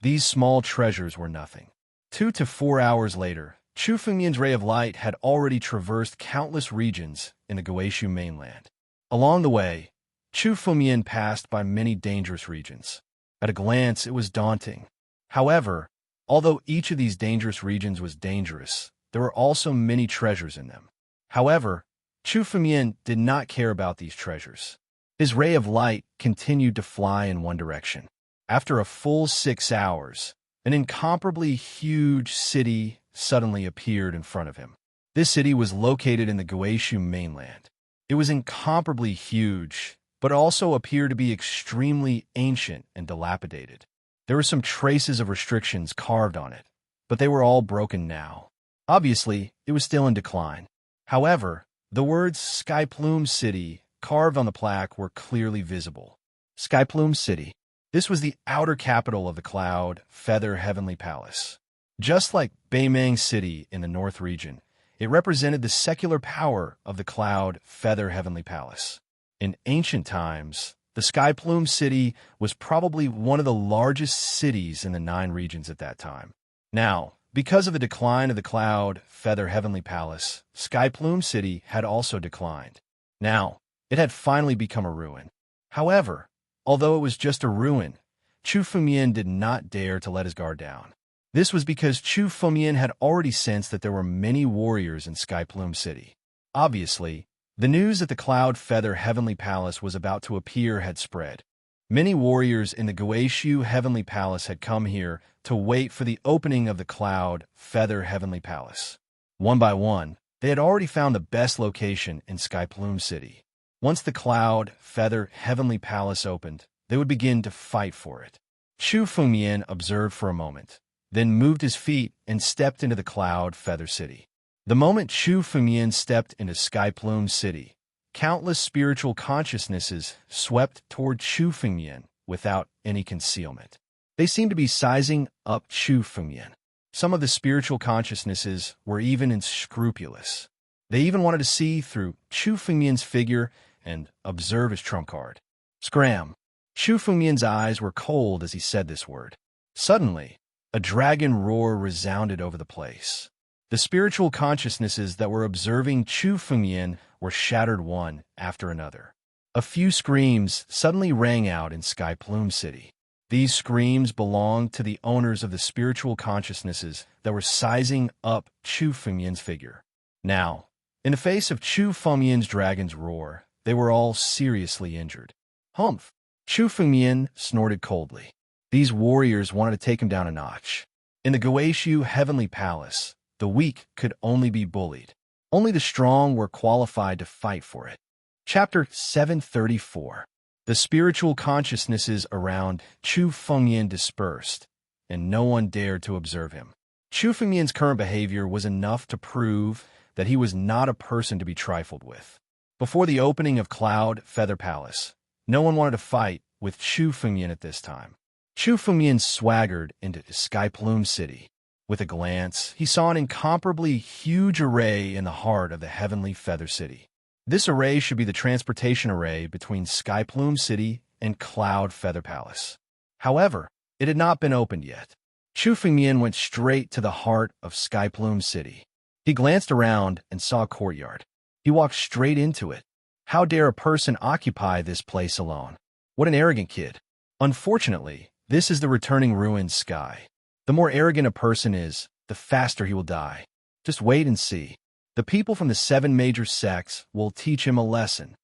these small treasures were nothing. 2 to 4 hours later, Chu Fumian's ray of light had already traversed countless regions in the Guishu mainland. Along the way, Chu Fumian passed by many dangerous regions. At a glance, it was daunting. However, although each of these dangerous regions was dangerous, there were also many treasures in them. However, Chu Fumian did not care about these treasures. His ray of light continued to fly in one direction. After a full 6 hours, an incomparably huge city suddenly appeared in front of him. This city was located in the Guishu mainland. It was incomparably huge, but also appeared to be extremely ancient and dilapidated. There were some traces of restrictions carved on it, but they were all broken now. Obviously, it was still in decline. However, the words Skyplume City carved on the plaque were clearly visible. Skyplume City. This was the outer capital of the Cloud Feather Heavenly Palace. Just like Beimang City in the North region, it represented the secular power of the Cloud Feather Heavenly Palace. In ancient times, the Skyplume City was probably one of the largest cities in the 9 regions at that time. Now, because of the decline of the Cloud Feather Heavenly Palace, Skyplume City had also declined. Now, it had finally become a ruin. However, although it was just a ruin, Chu Fumian did not dare to let his guard down. This was because Chu Fumian had already sensed that there were many warriors in Skyplume City. Obviously, the news that the Cloud Feather Heavenly Palace was about to appear had spread. Many warriors in the Guishu Heavenly Palace had come here to wait for the opening of the Cloud Feather Heavenly Palace. One by one, they had already found the best location in Skyplume City. Once the Cloud Feather Heavenly Palace opened, they would begin to fight for it. Chu Fumian observed for a moment, then moved his feet and stepped into the Cloud Feather City. The moment Chu Fumian stepped into Skyplume City, countless spiritual consciousnesses swept toward Chu Fumian without any concealment. They seemed to be sizing up Chu Fumian. Some of the spiritual consciousnesses were even unscrupulous. They even wanted to see through Chu Fumian's figure and observe his trump card. Scram! Chu Fumian's eyes were cold as he said this word. Suddenly, a dragon roar resounded over the place. The spiritual consciousnesses that were observing Chu Fumian were shattered one after another. A few screams suddenly rang out in Skyplume City. These screams belonged to the owners of the spiritual consciousnesses that were sizing up Chu Fumian's figure. Now, in the face of Chu Fumian's dragon's roar, they were all seriously injured. Humph! Chu Fumian snorted coldly. These warriors wanted to take him down a notch. In the Guishu Heavenly Palace, the weak could only be bullied. Only the strong were qualified to fight for it. Chapter 734. The spiritual consciousnesses around Chu Fumian dispersed, and no one dared to observe him. Chu Fumian's current behavior was enough to prove that he was not a person to be trifled with. Before the opening of Cloud Feather Palace, no one wanted to fight with Chu Fengyan at this time. Chu Fengyan swaggered into Sky Plume City. With a glance, he saw an incomparably huge array in the heart of the heavenly Feather City. This array should be the transportation array between Sky Plume City and Cloud Feather Palace. However, it had not been opened yet. Chu Fengyan went straight to the heart of Sky Plume City. He glanced around and saw a courtyard. He walked straight into it. How dare a person occupy this place alone? What an arrogant kid. Unfortunately, this is the returning ruined sky. The more arrogant a person is, the faster he will die. Just wait and see. The people from the 7 major sects will teach him a lesson.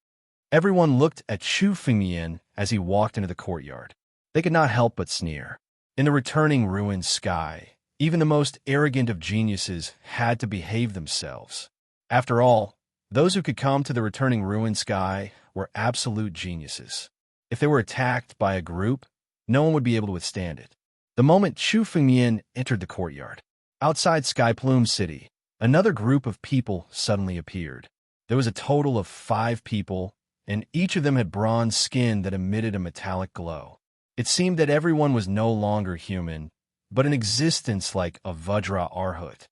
Everyone looked at Chu Fengyan as he walked into the courtyard. They could not help but sneer. In the returning ruined sky, even the most arrogant of geniuses had to behave themselves. After all, those who could come to the returning ruined sky were absolute geniuses. If they were attacked by a group, no one would be able to withstand it. The moment Chu Fengyan entered the courtyard, outside Sky Plume City, another group of people suddenly appeared. There was a total of 5 people, and each of them had bronze skin that emitted a metallic glow. It seemed that everyone was no longer human, but in existence like a Vajra Arhut.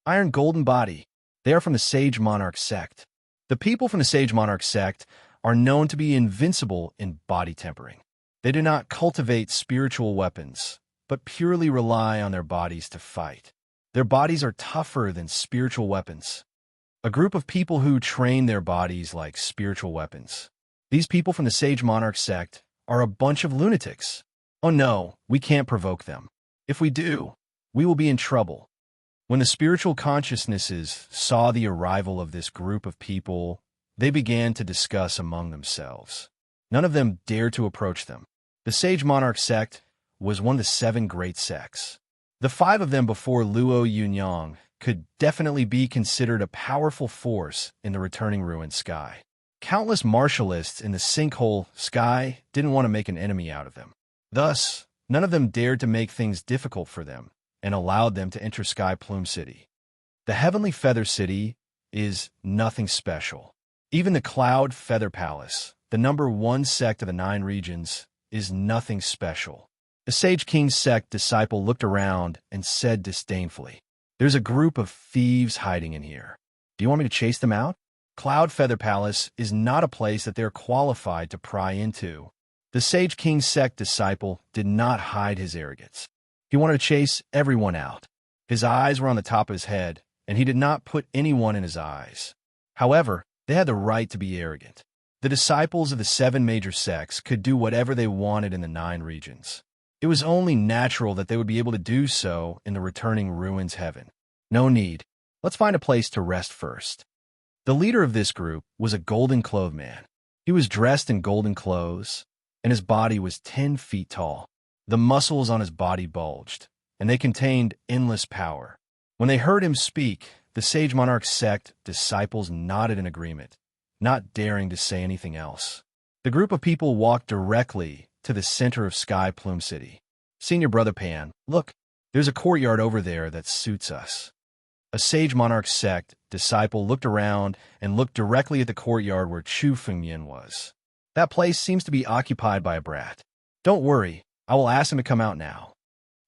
Iron Golden Body. They are from the Sage Monarch sect. The people from the Sage Monarch sect are known to be invincible in body tempering. They do not cultivate spiritual weapons, but purely rely on their bodies to fight. Their bodies are tougher than spiritual weapons. A group of people who train their bodies like spiritual weapons. These people from the Sage Monarch sect are a bunch of lunatics. Oh no, we can't provoke them. If we do, we will be in trouble. When the spiritual consciousnesses saw the arrival of this group of people, they began to discuss among themselves. None of them dared to approach them. The Sage Monarch sect was one of the 7 great sects. The 5 of them before Luo Yunyang could definitely be considered a powerful force in the returning ruined sky. Countless martialists in the sinkhole sky didn't want to make an enemy out of them. Thus, none of them dared to make things difficult for them and allowed them to enter Sky Plume City. The Heavenly Feather City is nothing special. Even the Cloud Feather Palace, the number 1 sect of the 9 regions, is nothing special. The Sage King's sect disciple looked around and said disdainfully, "There's a group of thieves hiding in here. Do you want me to chase them out?" Cloud Feather Palace is not a place that they're qualified to pry into. The Sage King's sect disciple did not hide his arrogance. He wanted to chase everyone out. His eyes were on the top of his head, and he did not put anyone in his eyes. However, they had the right to be arrogant. The disciples of the 7 major sects could do whatever they wanted in the 9 regions. It was only natural that they would be able to do so in the returning ruins heaven. No need. Let's find a place to rest first. The leader of this group was a golden-clothed man. He was dressed in golden clothes, and his body was 10 feet tall. The muscles on his body bulged, and they contained endless power. When they heard him speak, the Sage Monarch sect disciples nodded in agreement, not daring to say anything else. The group of people walked directly to the center of Sky Plume City. "Senior Brother Pan, look, there's a courtyard over there that suits us." A Sage Monarch sect disciple looked around and looked directly at the courtyard where Chu Fengyan was. "That place seems to be occupied by a brat. Don't worry, I will ask him to come out now,"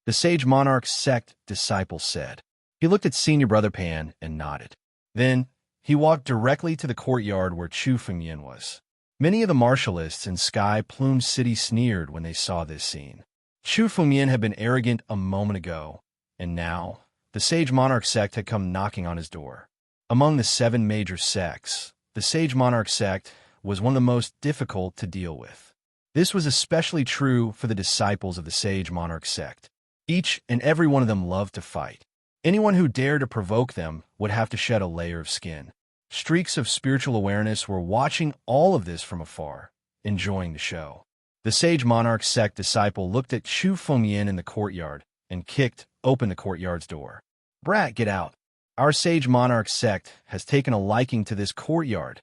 the Sage Monarch sect disciple said. He looked at Senior Brother Pan and nodded. Then, he walked directly to the courtyard where Chu Fengyan was. Many of the martialists in Sky Plume City sneered when they saw this scene. Chu Fengyan had been arrogant a moment ago, and now, the Sage Monarch sect had come knocking on his door. Among the 7 major sects, the Sage Monarch sect was one of the most difficult to deal with. This was especially true for the disciples of the Sage Monarch sect. Each and every one of them loved to fight. Anyone who dared to provoke them would have to shed a layer of skin. Streaks of spiritual awareness were watching all of this from afar, enjoying the show. The Sage Monarch sect disciple looked at Chu Fengyan in the courtyard and kicked open the courtyard's door. "Brat, get out. Our Sage Monarch sect has taken a liking to this courtyard."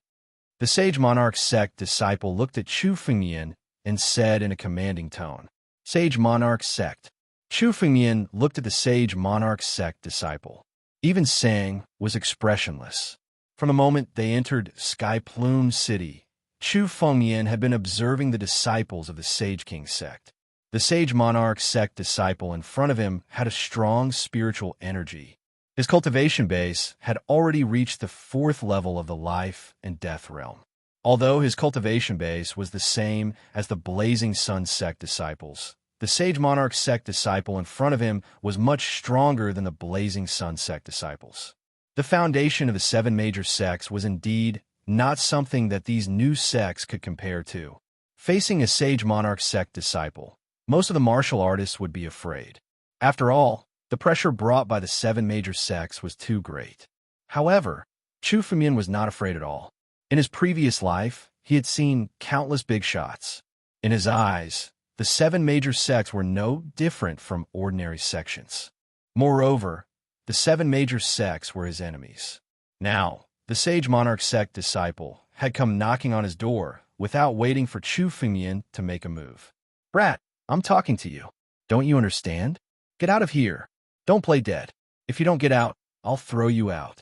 The Sage Monarch sect disciple looked at Chu Fengyan and said in a commanding tone, "Sage Monarch sect." Chu Fengyan looked at the Sage Monarch sect disciple. Even Sang was expressionless. From the moment they entered Sky Plume City, Chu Fengyan had been observing the disciples of the Sage King sect. The Sage Monarch sect disciple in front of him had a strong spiritual energy. His cultivation base had already reached the 4th level of the life and death realm. Although his cultivation base was the same as the Blazing Sun sect disciples, the Sage Monarch sect disciple in front of him was much stronger than the Blazing Sun sect disciples. The foundation of the 7 major sects was indeed not something that these new sects could compare to. Facing a Sage Monarch sect disciple, most of the martial artists would be afraid. After all, the pressure brought by the 7 major sects was too great. However, Chu Fengyan was not afraid at all. In his previous life, he had seen countless big shots. In his eyes, the 7 major sects were no different from ordinary sections. Moreover, the 7 major sects were his enemies. Now, the Sage Monarch sect disciple had come knocking on his door without waiting for Chu Fengyan to make a move. "Brat, I'm talking to you. Don't you understand? Get out of here. Don't play dead. If you don't get out, I'll throw you out."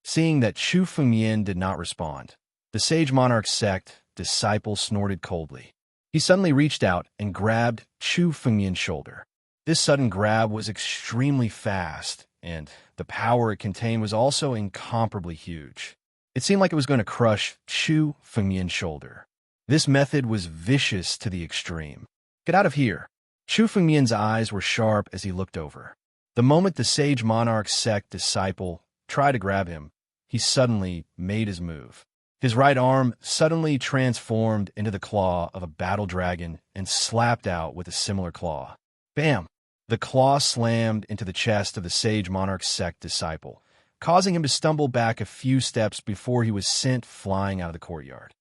Seeing that Chu Fengyan did not respond, the Sage Monarch sect disciple snorted coldly. He suddenly reached out and grabbed Chu Fengyan's shoulder. This sudden grab was extremely fast, and the power it contained was also incomparably huge. It seemed like it was going to crush Chu Fengyan's shoulder. This method was vicious to the extreme. "Get out of here." Chu Fengyan's eyes were sharp as he looked over. The moment the Sage Monarch sect disciple tried to grab him, he suddenly made his move. His right arm suddenly transformed into the claw of a battle dragon and slapped out with a similar claw. Bam! The claw slammed into the chest of the Sage Monarch sect disciple, causing him to stumble back a few steps before he was sent flying out of the courtyard.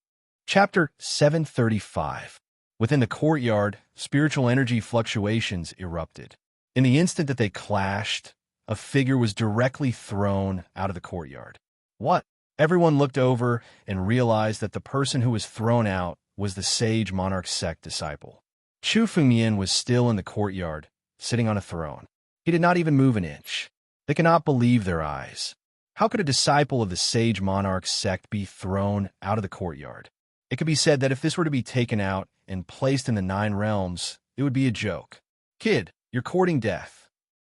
Chapter 735. Within the courtyard, spiritual energy fluctuations erupted. In the instant that they clashed, a figure was directly thrown out of the courtyard. What? Everyone looked over and realized that the person who was thrown out was the Sage Monarch sect disciple. Chu Fengyan was still in the courtyard, sitting on a throne. He did not even move an inch. They could not believe their eyes. How could a disciple of the Sage Monarch sect be thrown out of the courtyard? It could be said that if this were to be taken out and placed in the 9 realms, it would be a joke. "Kid, you're courting death."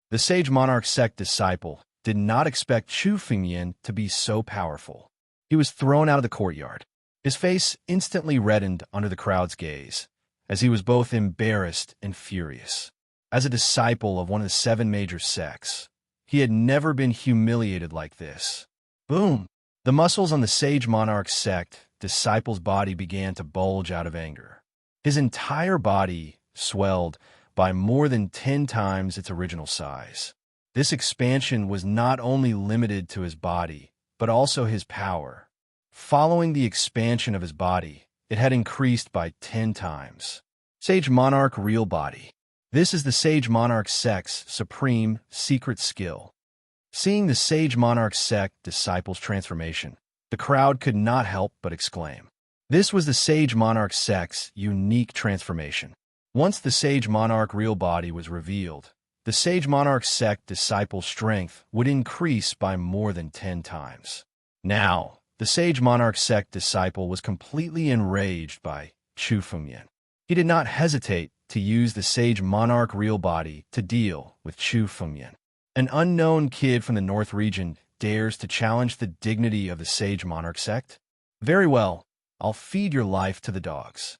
The Sage Monarch sect disciple did not expect Chu Fengyan to be so powerful. He was thrown out of the courtyard. His face instantly reddened under the crowd's gaze, as he was both embarrassed and furious. As a disciple of one of the 7 major sects, he had never been humiliated like this. Boom! The muscles on the Sage Monarch sect disciple's body began to bulge out of anger. His entire body swelled by more than 10 times its original size. This expansion was not only limited to his body, but also his power. Following the expansion of his body, it had increased by 10 times. Sage Monarch Real Body. This is the Sage Monarch sect's supreme secret skill. Seeing the Sage Monarch sect disciple's transformation, the crowd could not help but exclaim. This was the Sage Monarch sect's unique transformation. Once the Sage Monarch Real Body was revealed, the Sage Monarch sect disciple's strength would increase by more than 10 times. Now, the Sage Monarch sect disciple was completely enraged by Chu Fengyan. He did not hesitate to use the Sage Monarch Real Body to deal with Chu Fengyan. An unknown kid from the North region dares to challenge the dignity of the Sage Monarch sect? Very well, I'll feed your life to the dogs.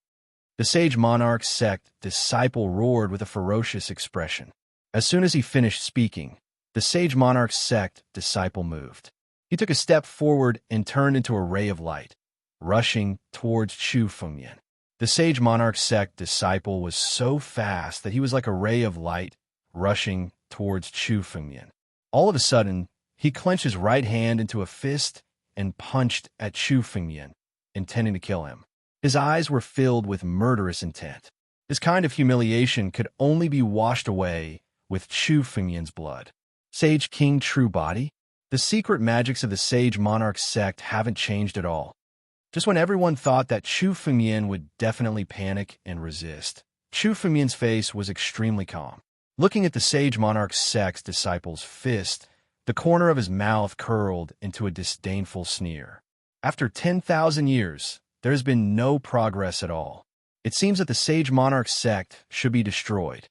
The Sage Monarch sect disciple roared with a ferocious expression. As soon as he finished speaking, the Sage Monarch sect disciple moved. He took a step forward and turned into a ray of light, rushing towards Chu Fengyan. The Sage Monarch sect disciple was so fast that he was like a ray of light, rushing towards Chu Fengyan. All of a sudden, he clenched his right hand into a fist and punched at Chu Fengyan, intending to kill him. His eyes were filled with murderous intent. This kind of humiliation could only be washed away with Chu Fengyan's blood. Sage King True Body? The secret magics of the Sage Monarch sect haven't changed at all. Just when everyone thought that Chu Fengyan would definitely panic and resist, Chu Fengyan's face was extremely calm. Looking at the Sage Monarch sect's disciple's fist The corner of his mouth curled into a disdainful sneer. After 10,000 years, there has been no progress at all. It seems that the Sage Monarch sect should be destroyed.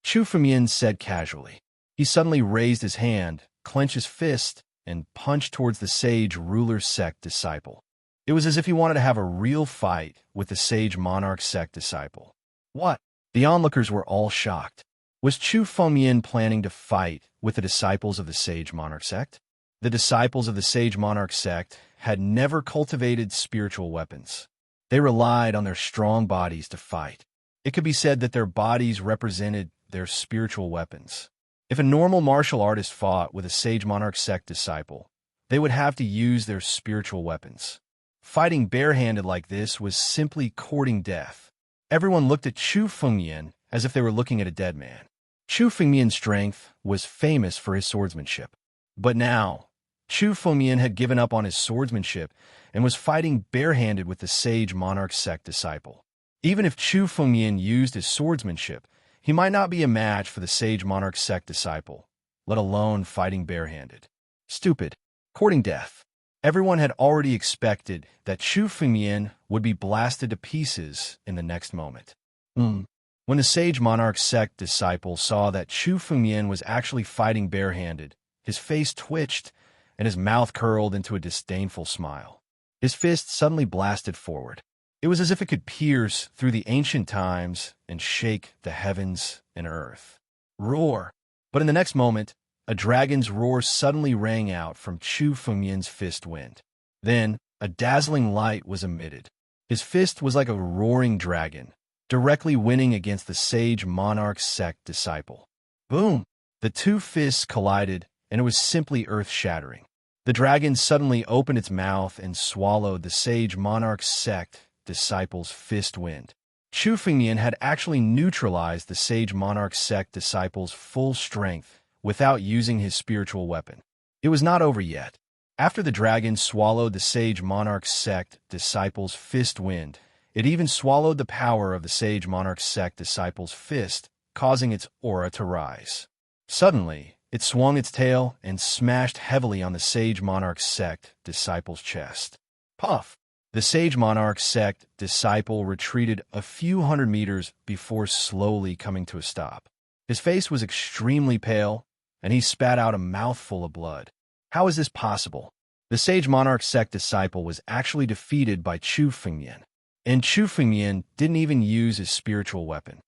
Chu Fengmian said casually. He suddenly raised his hand, clenched his fist, and punched towards the Sage Ruler sect disciple. It was as if he wanted to have a real fight with the Sage Monarch sect disciple. What? The onlookers were all shocked. Was Chu Fengmian planning to fight with the disciples of the Sage Monarch sect? The disciples of the Sage Monarch sect had never cultivated spiritual weapons. They relied on their strong bodies to fight. It could be said that their bodies represented their spiritual weapons. If a normal martial artist fought with a Sage Monarch sect disciple, they would have to use their spiritual weapons. Fighting barehanded like this was simply courting death. Everyone looked at Chu Fengmian as if they were looking at a dead man. Chu Fengmian's strength was famous for his swordsmanship. But now, Chu Fengmian had given up on his swordsmanship and was fighting barehanded with the Sage Monarch sect disciple. Even if Chu Fengmian used his swordsmanship, he might not be a match for the Sage Monarch sect disciple, let alone fighting barehanded. Stupid. Courting death. Everyone had already expected that Chu Fengmian would be blasted to pieces in the next moment. When the Sage Monarch sect disciple saw that Chu Fengmian was actually fighting barehanded, his face twitched and his mouth curled into a disdainful smile. His fist suddenly blasted forward. It was as if it could pierce through the ancient times and shake the heavens and earth. Roar! But in the next moment, a dragon's roar suddenly rang out from Chu Fengmian's fist wind. Then, a dazzling light was emitted. His fist was like a roaring dragon, directly winning against the Sage Monarch sect disciple. Boom! The two fists collided, and it was simply earth-shattering. The dragon suddenly opened its mouth and swallowed the Sage Monarch sect disciple's fist wind. Chu Fengmian had actually neutralized the Sage Monarch sect disciple's full strength without using his spiritual weapon. It was not over yet. After the dragon swallowed the Sage Monarch sect disciple's fist wind, it even swallowed the power of the Sage Monarch sect disciple's fist, causing its aura to rise. Suddenly, it swung its tail and smashed heavily on the Sage Monarch sect disciple's chest. Puff! The Sage Monarch sect disciple retreated a few hundred meters before slowly coming to a stop. His face was extremely pale, and he spat out a mouthful of blood. How is this possible? The Sage Monarch sect disciple was actually defeated by Chu Fengmian, and Chu Fengmian didn't even use his spiritual weapon.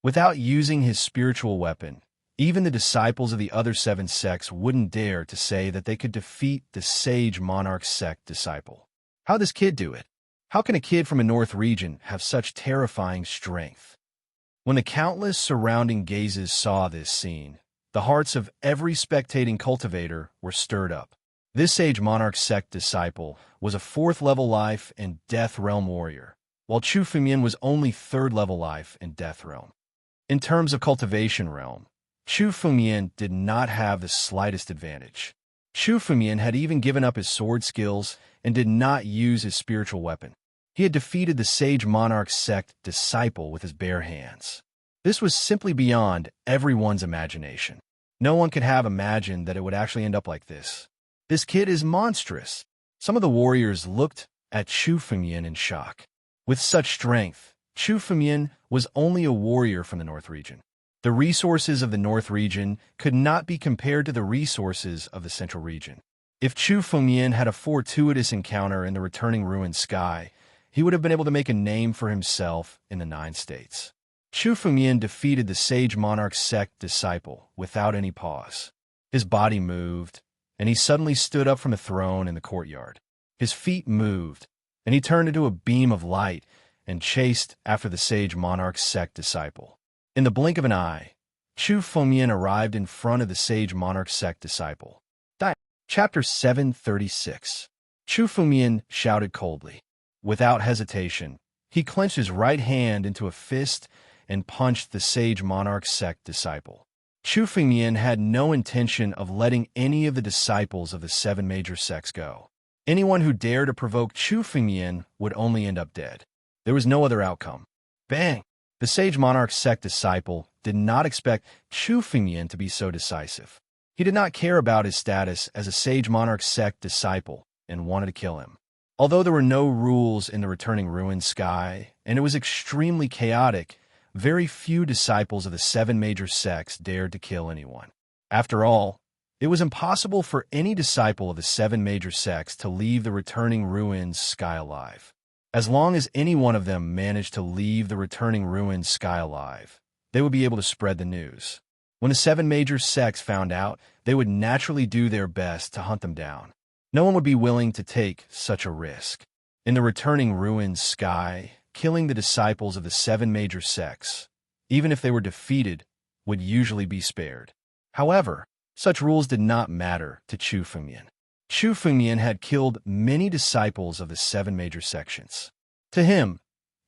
Without using his spiritual weapon, even the disciples of the other 7 sects wouldn't dare to say that they could defeat the Sage Monarch sect disciple. How'd this kid do it? How can a kid from a north region have such terrifying strength? When the countless surrounding gazes saw this scene, the hearts of every spectating cultivator were stirred up. This Sage Monarch sect disciple was a 4th-level life and Death Realm warrior, while Chu Fengmian was only 3rd-level life and Death Realm. In terms of cultivation realm, Chu Fengmian did not have the slightest advantage. Chu Fengmian had even given up his sword skills and did not use his spiritual weapon. He had defeated the Sage Monarch sect disciple with his bare hands. This was simply beyond everyone's imagination. No one could have imagined that it would actually end up like this. This kid is monstrous. Some of the warriors looked at Chu Fengmian in shock. With such strength, Chu Fengmian was only a warrior from the North region. The resources of the North region could not be compared to the resources of the Central region. If Chu Fengmian had a fortuitous encounter in the returning ruined sky, he would have been able to make a name for himself in the 9 states. Chu Fengmian defeated the Sage Monarch sect disciple without any pause. His body moved, and he suddenly stood up from a throne in the courtyard. His feet moved, and he turned into a beam of light and chased after the Sage Monarch sect disciple. In the blink of an eye, Chu Fengmian arrived in front of the Sage Monarch sect disciple. Chapter 736. Chu Fengmian shouted coldly. Without hesitation, he clenched his right hand into a fist and punched the Sage Monarch sect disciple. Chu Fengmian had no intention of letting any of the disciples of the 7 major sects go. Anyone who dared to provoke Chu Fengmian would only end up dead. There was no other outcome. Bang! The Sage Monarch sect disciple did not expect Chu Fengmian to be so decisive. He did not care about his status as a Sage Monarch sect disciple and wanted to kill him. Although there were no rules in the returning ruined sky, and it was extremely chaotic, very few disciples of the seven major sects dared to kill anyone. After all, it was impossible for any disciple of the seven major sects to leave the returning ruined sky alive. As long as any one of them managed to leave the returning ruined sky alive, they would be able to spread the news. When the seven major sects found out, they would naturally do their best to hunt them down. No one would be willing to take such a risk. In the returning ruined sky, killing the disciples of the seven major sects, even if they were defeated, would usually be spared. However, such rules did not matter to Chu Fengmian. Chu Fengmian had killed many disciples of the seven major sections. To him,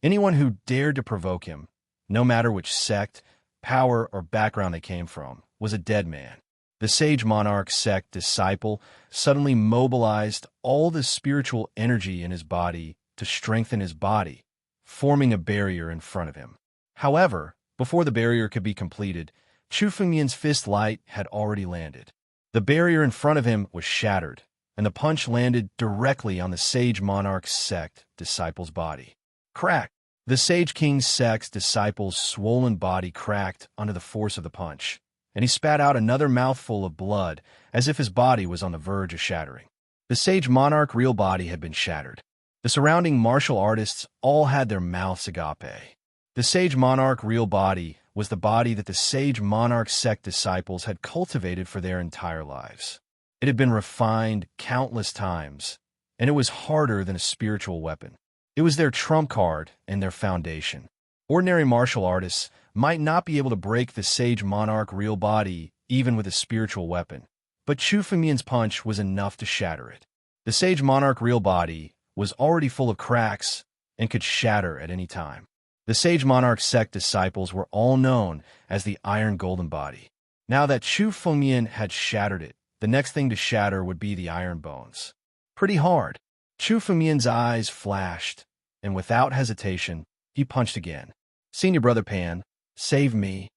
anyone who dared to provoke him, no matter which sect, power, or background they came from, was a dead man. The Sage Monarch sect disciple suddenly mobilized all the spiritual energy in his body to strengthen his body, forming a barrier in front of him. However, before the barrier could be completed, Chu Fengmian's fist light had already landed. The barrier in front of him was shattered, and the punch landed directly on the Sage Monarch sect disciple's body. Crack! The Sage King sect's disciple's swollen body cracked under the force of the punch, and he spat out another mouthful of blood as if his body was on the verge of shattering. The Sage Monarch real body had been shattered. The surrounding martial artists all had their mouths agape. The Sage Monarch real body was the body that the Sage Monarch sect disciples had cultivated for their entire lives. It had been refined countless times, and it was harder than a spiritual weapon. It was their trump card and their foundation. Ordinary martial artists might not be able to break the Sage Monarch real body even with a spiritual weapon, but Chu Fengmian's punch was enough to shatter it. The Sage Monarch real body was already full of cracks and could shatter at any time. The Sage Monarch sect disciples were all known as the Iron Golden Body. Now that Chu Fengmian had shattered it, the next thing to shatter would be the iron bones. Pretty hard. Chu Fengmian's eyes flashed, and without hesitation, he punched again. "Senior Brother Pan, save me."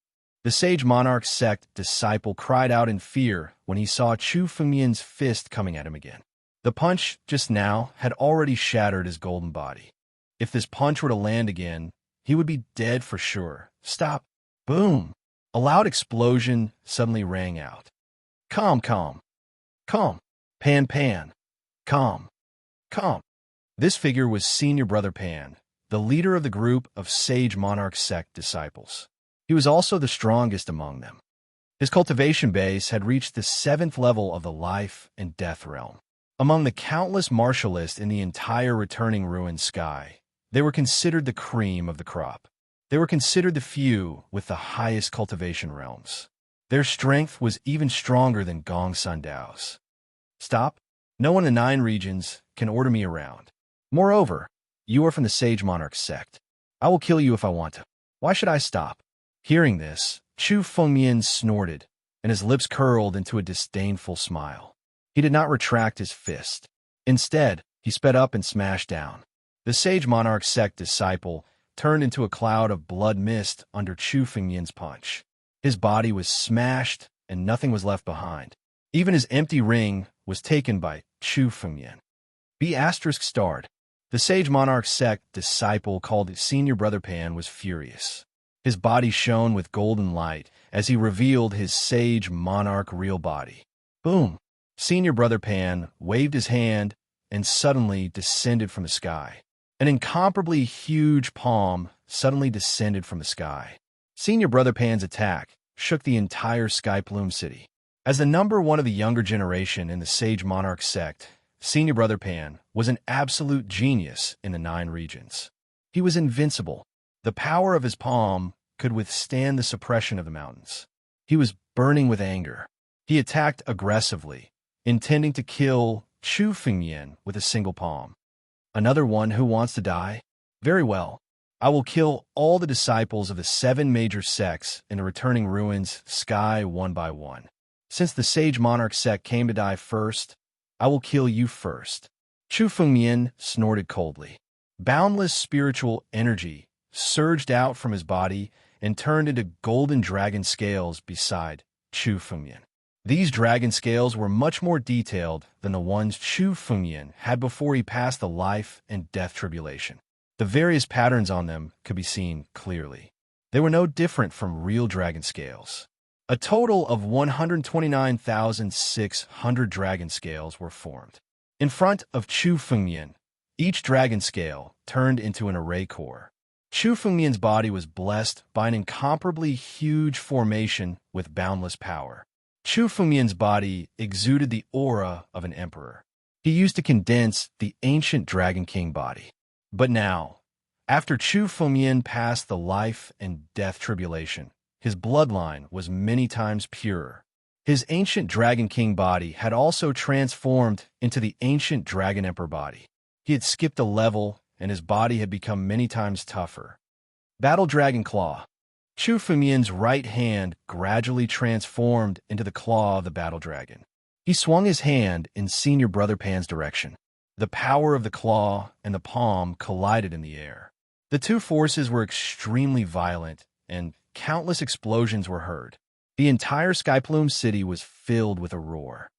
The Sage Monarch sect disciple cried out in fear when he saw Chu Fengmian's fist coming at him again. The punch just now had already shattered his golden body. If this punch were to land again, he would be dead for sure. Stop. Boom. A loud explosion suddenly rang out. Calm, calm. Calm. Pan, pan. Calm. Calm. This figure was Senior Brother Pan, the leader of the group of Sage Monarch sect disciples. He was also the strongest among them. His cultivation base had reached the 7th level of the life and death realm. Among the countless martialists in the entire returning ruined sky, they were considered the cream of the crop. They were considered the few with the highest cultivation realms. Their strength was even stronger than Gong Sundao's. Stop. No one in the 9 regions can order me around. Moreover, you are from the Sage Monarch sect. I will kill you if I want to. Why should I stop? Hearing this, Chu Fengmian snorted, and his lips curled into a disdainful smile. He did not retract his fist. Instead, he sped up and smashed down. The Sage Monarch sect disciple turned into a cloud of blood mist under Chu Fengmian's punch. His body was smashed, and nothing was left behind. Even his empty ring was taken by Chu Fengmian. B*****. The Sage Monarch sect disciple called Senior Brother Pan was furious. His body shone with golden light as he revealed his Sage Monarch real body. Boom! Senior Brother Pan waved his hand and suddenly descended from the sky. An incomparably huge palm suddenly descended from the sky. Senior Brother Pan's attack shook the entire Sky Plume City. As the number one of the younger generation in the Sage Monarch sect, Senior Brother Pan was an absolute genius in the 9 regions. He was invincible. The power of his palm could withstand the suppression of the mountains. He was burning with anger. He attacked aggressively, intending to kill Chu Fengmian with a single palm. Another one who wants to die? Very well. I will kill all the disciples of the 7 major sects in the returning ruins sky one by one. Since the Sage Monarch sect came to die first, I will kill you first. Chu Fengmian snorted coldly. Boundless spiritual energy surged out from his body and turned into golden dragon scales beside Chu Fengmian. These dragon scales were much more detailed than the ones Chu Fengyan had before he passed the life and death tribulation. The various patterns on them could be seen clearly. They were no different from real dragon scales. A total of 129,600 dragon scales were formed. In front of Chu Fengyan, each dragon scale turned into an array core. Chu Fengyan's body was blessed by an incomparably huge formation with boundless power. Chu Fengyan's body exuded the aura of an emperor. He used to condense the ancient Dragon King body. But now, after Chu Fengyan passed the life and death tribulation, his bloodline was many times purer. His ancient Dragon King body had also transformed into the ancient Dragon Emperor body. He had skipped a level, and his body had become many times tougher. Battle Dragon Claw. Chu Fengyan's right hand gradually transformed into the claw of the battle dragon. He swung his hand in Senior Brother Pan's direction. The power of the claw and the palm collided in the air. The two forces were extremely violent, and countless explosions were heard. The entire Skyplume city was filled with a roar.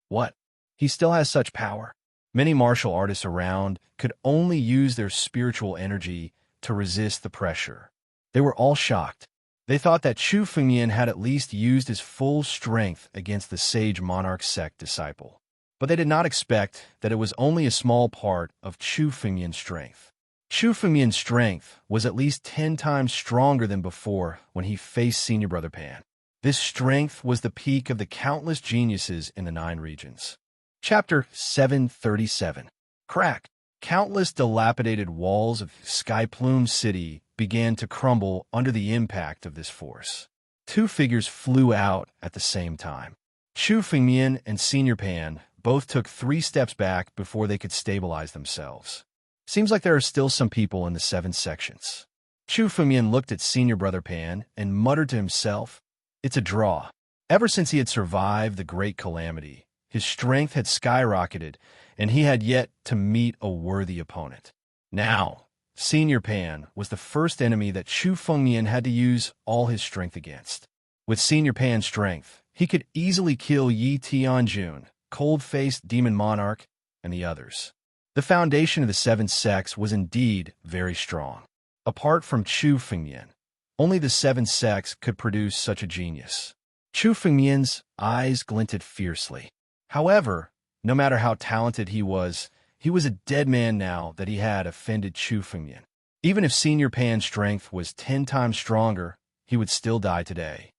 What? He still has such power? Many martial artists around could only use their spiritual energy to resist the pressure. They were all shocked. They thought that Chu Fengyan had at least used his full strength against the Sage Monarch sect disciple. But they did not expect that it was only a small part of Chu Fengyan's strength. Chu Fengyan's strength was at least 10 times stronger than before when he faced Senior Brother Pan. This strength was the peak of the countless geniuses in the 9 regions. Chapter 737. Crack. Countless dilapidated walls of Skyplume City began to crumble under the impact of this force. 2 figures flew out at the same time. Chu Fengyan and Senior Pan both took 3 steps back before they could stabilize themselves. Seems like there are still some people in the 7 sections. Chu Fengyan looked at Senior Brother Pan and muttered to himself, "It's a draw." Ever since he had survived the Great Calamity, his strength had skyrocketed, and he had yet to meet a worthy opponent. Now, Senior Pan was the first enemy that Chu Fengyan had to use all his strength against. With Senior Pan's strength, he could easily kill Yi Tianjun, Cold-Faced Demon Monarch, and the others. The foundation of the 7 sects was indeed very strong. Apart from Chu Fengyan, only the 7 sects could produce such a genius. Chu Fengyan's eyes glinted fiercely. However, no matter how talented he was a dead man now that he had offended Chu Fengyan. Even if Senior Pan's strength was 10 times stronger, he would still die today.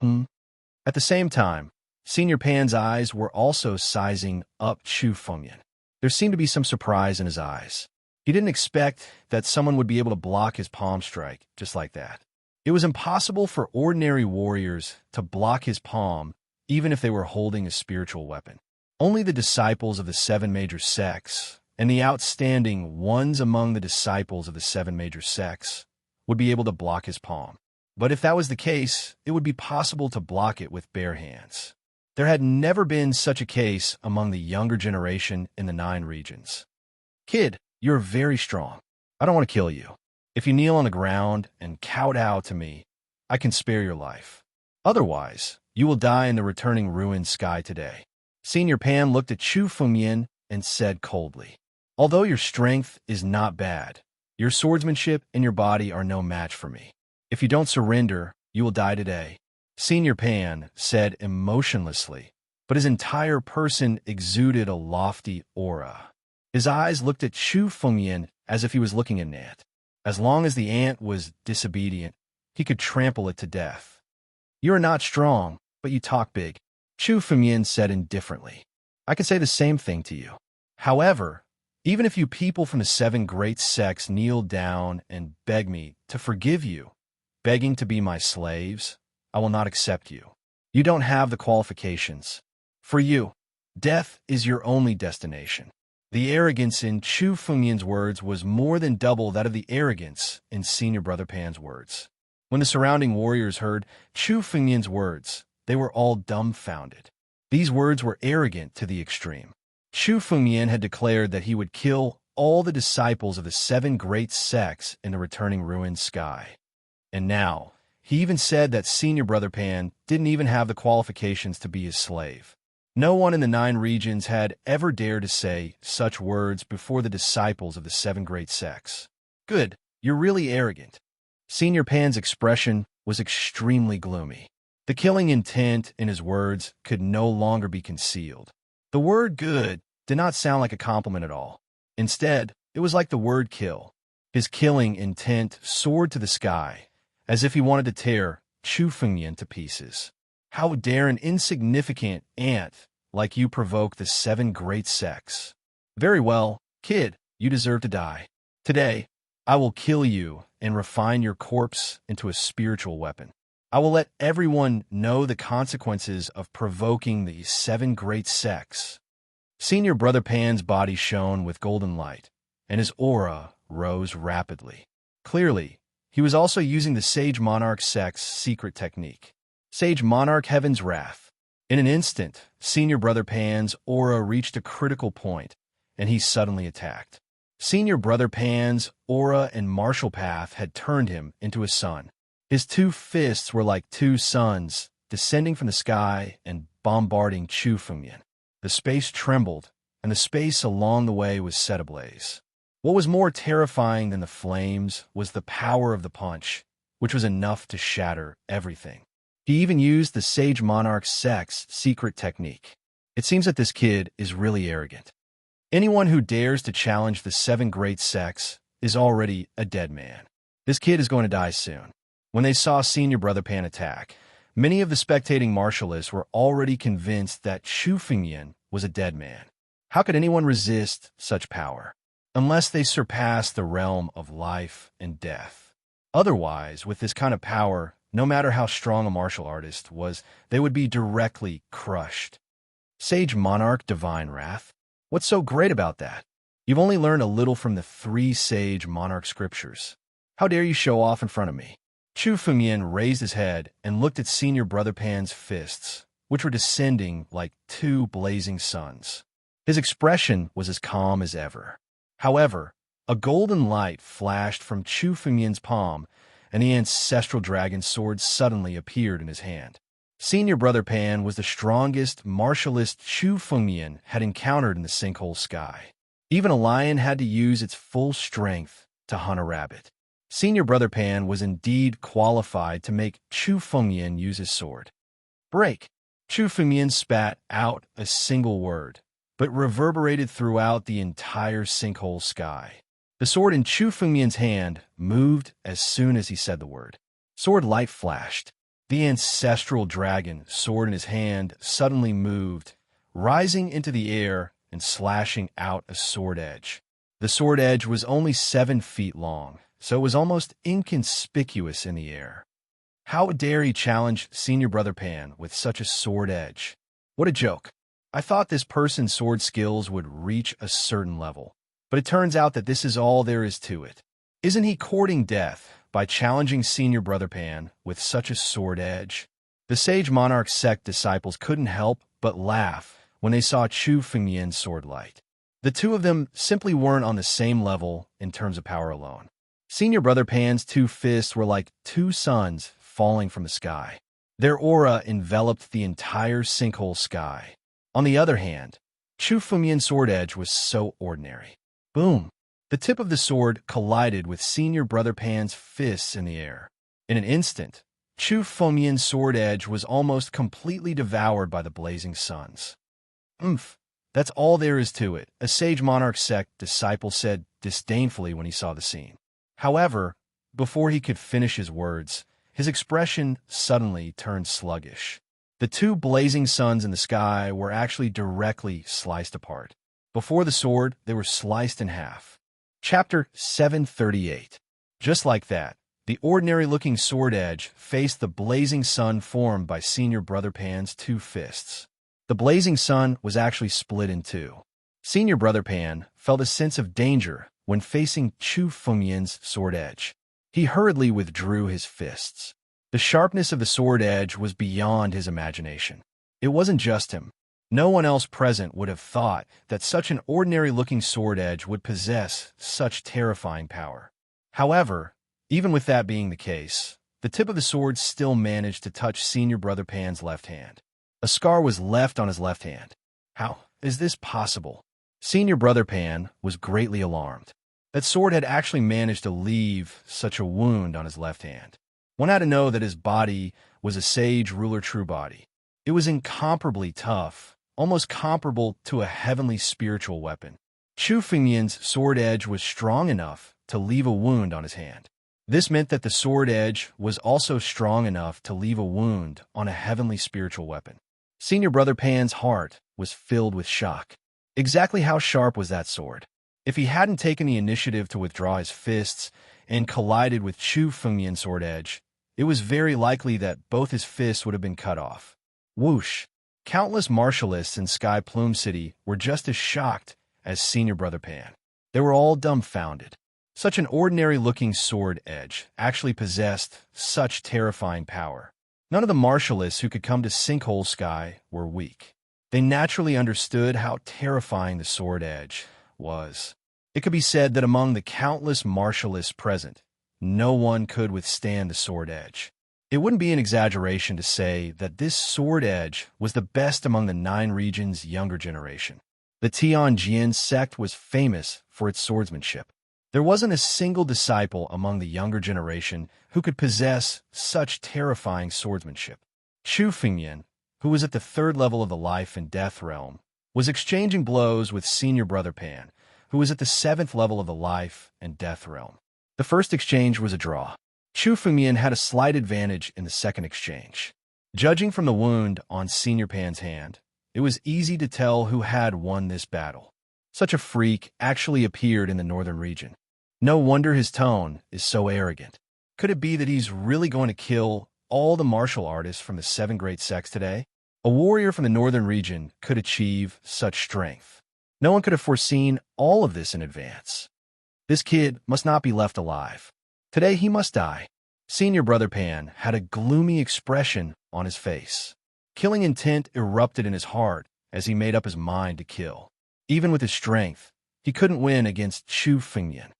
At the same time, Senior Pan's eyes were also sizing up Chu Fengyan. There seemed to be some surprise in his eyes. He didn't expect that someone would be able to block his palm strike just like that. It was impossible for ordinary warriors to block his palm, even if they were holding a spiritual weapon. Only the disciples of the 7 major sects, and the outstanding ones among the disciples of the 7 major sects, would be able to block his palm. But if that was the case, it would be possible to block it with bare hands. There had never been such a case among the younger generation in the 9 regions. "Kid, you're very strong. I don't want to kill you. If you kneel on the ground and kowtow to me, I can spare your life. Otherwise, you will die in the returning ruined sky today." Senior Pan looked at Chu Fengyan and said coldly, "Although your strength is not bad, your swordsmanship and your body are no match for me. If you don't surrender, you will die today." Senior Pan said emotionlessly, but his entire person exuded a lofty aura. His eyes looked at Chu Fengyan as if he was looking at an ant. As long as the ant was disobedient, he could trample it to death. "You are not strong, but you talk big," Chu Fengyan said indifferently. "I could say the same thing to you. However, even if you people from the 7 great sects kneel down and beg me to forgive you, begging to be my slaves, I will not accept you. You don't have the qualifications. For you, death is your only destination." The arrogance in Chu Fengyan's words was more than double that of the arrogance in Senior Brother Pan's words. When the surrounding warriors heard Chu Fengyan's words, they were all dumbfounded. These words were arrogant to the extreme. Chu Fengyan had declared that he would kill all the disciples of the 7 great sects in the returning ruined sky. And now, He even said that Senior Brother Pan didn't even have the qualifications to be his slave. No one in the 9 regions had ever dared to say such words before the disciples of the 7 great sects. Good, you're really arrogant. Senior Pan's expression was extremely gloomy. The killing intent in his words could no longer be concealed. The word good did not sound like a compliment at all. Instead, it was like the word kill. His killing intent soared to the sky, as if he wanted to tear Chu Fengyan to pieces. How dare an insignificant ant like you provoke the 7 great sects? Very well, kid, you deserve to die. Today, I will kill you and refine your corpse into a spiritual weapon. I will let everyone know the consequences of provoking the 7 great sects. Senior Brother Pan's body shone with golden light, and his aura rose rapidly. Clearly, he was also using the Sage Monarch sect's secret technique. Sage Monarch Heaven's Wrath. In an instant, Senior Brother Pan's aura reached a critical point, and he suddenly attacked. Senior Brother Pan's aura and martial path had turned him into a sun. His 2 fists were like 2 suns, descending from the sky and bombarding Chu Fengyan. The space trembled, and the space along the way was set ablaze. What was more terrifying than the flames was the power of the punch, which was enough to shatter everything. He even used the Sage Monarch sect's secret technique. It seems that this kid is really arrogant. Anyone who dares to challenge the 7 great sects is already a dead man. This kid is going to die soon. When they saw Senior Brother Pan attack, many of the spectating martialists were already convinced that Chu Fengyan was a dead man. How could anyone resist such power? Unless they surpassed the realm of life and death. Otherwise, with this kind of power, no matter how strong a martial artist was, they would be directly crushed. Sage Monarch Divine Wrath? What's so great about that? You've only learned a little from the 3 Sage Monarch scriptures. How dare you show off in front of me? Chu Fengyan raised his head and looked at Senior Brother Pan's fists, which were descending like 2 blazing suns. His expression was as calm as ever. However, a golden light flashed from Chu Fengyan's palm, and the ancestral dragon sword suddenly appeared in his hand. Senior Brother Pan was the strongest martialist Chu Fengyan had encountered in the sinkhole sky. Even a lion had to use its full strength to hunt a rabbit. Senior Brother Pan was indeed qualified to make Chu Fengyan use his sword. Break! Chu Fengyan spat out a single word, but reverberated throughout the entire sinkhole sky. The sword in Chu Fengyan's hand moved as soon as he said the word. Sword light flashed. The ancestral dragon sword in his hand suddenly moved, rising into the air and slashing out a sword edge. The sword edge was only 7 feet long, so it was almost inconspicuous in the air. How dare he challenge Senior Brother Pan with such a sword edge? What a joke. I thought this person's sword skills would reach a certain level, but it turns out that this is all there is to it. Isn't he courting death by challenging Senior Brother Pan with such a sword edge? The Sage Monarch sect disciples couldn't help but laugh when they saw Chu Fengyan's sword light. The 2 of them simply weren't on the same level in terms of power alone. Senior Brother Pan's 2 fists were like 2 suns falling from the sky. Their aura enveloped the entire sinkhole sky. On the other hand, Chu Fengyan's sword edge was so ordinary. Boom! The tip of the sword collided with Senior Brother Pan's fists in the air. In an instant, Chu Fengyan's sword edge was almost completely devoured by the blazing suns. That's all there is to it, a Sage Monarch sect disciple said disdainfully when he saw the scene. However, before he could finish his words, his expression suddenly turned sluggish. The 2 blazing suns in the sky were actually directly sliced apart. Before the sword, they were sliced in half. Chapter 738. Just like that, the ordinary-looking sword edge faced the blazing sun formed by Senior Brother Pan's 2 fists. The blazing sun was actually split in 2. Senior Brother Pan felt a sense of danger when facing Chu Fengyan's sword edge. He hurriedly withdrew his fists. The sharpness of the sword edge was beyond his imagination. It wasn't just him. No one else present would have thought that such an ordinary-looking sword edge would possess such terrifying power. However, even with that being the case, The tip of the sword still managed to touch Senior Brother Pan's left hand. A scar was left on his left hand. How is this possible? Senior Brother Pan was greatly alarmed. That sword had actually managed to leave such a wound on his left hand. One had to know that his body was a sage ruler true body. It was incomparably tough, almost comparable to a heavenly spiritual weapon. Chu Fengmian's sword edge was strong enough to leave a wound on his hand. This meant that the sword edge was also strong enough to leave a wound on a heavenly spiritual weapon. Senior Brother Pan's heart was filled with shock. Exactly how sharp was that sword? If he hadn't taken the initiative to withdraw his fists and collided with Chu Fengmian's sword edge, it was very likely that both his fists would have been cut off. Whoosh! Countless martialists in Sky Plume City were just as shocked as Senior Brother Pan. They were all dumbfounded. Such an ordinary-looking sword edge actually possessed such terrifying power. None of the martialists who could come to Sinkhole Sky were weak. They naturally understood how terrifying the sword edge was. It could be said that among the countless martialists present, no one could withstand the sword edge. It wouldn't be an exaggeration to say that this sword edge was the best among the 9 regions' younger generation. The Tianjin sect was famous for its swordsmanship. There wasn't a single disciple among the younger generation who could possess such terrifying swordsmanship. Chu Fengmian, who was at the 3rd level of the life and death realm, was exchanging blows with Senior Brother Pan, who was at the 7th level of the life and death realm. The first exchange was a draw. Chu Fengmian had a slight advantage in the second exchange. Judging from the wound on Senior Pan's hand, it was easy to tell who had won this battle. Such a freak actually appeared in the northern region. No wonder his tone is so arrogant. Could it be that he's really going to kill all the martial artists from the 7 great sects today? A warrior from the northern region could achieve such strength. No one could have foreseen all of this in advance. This kid must not be left alive. Today he must die. Senior Brother Pan had a gloomy expression on his face. Killing intent erupted in his heart as he made up his mind to kill. Even with his strength, he couldn't win against Chu Fengmian.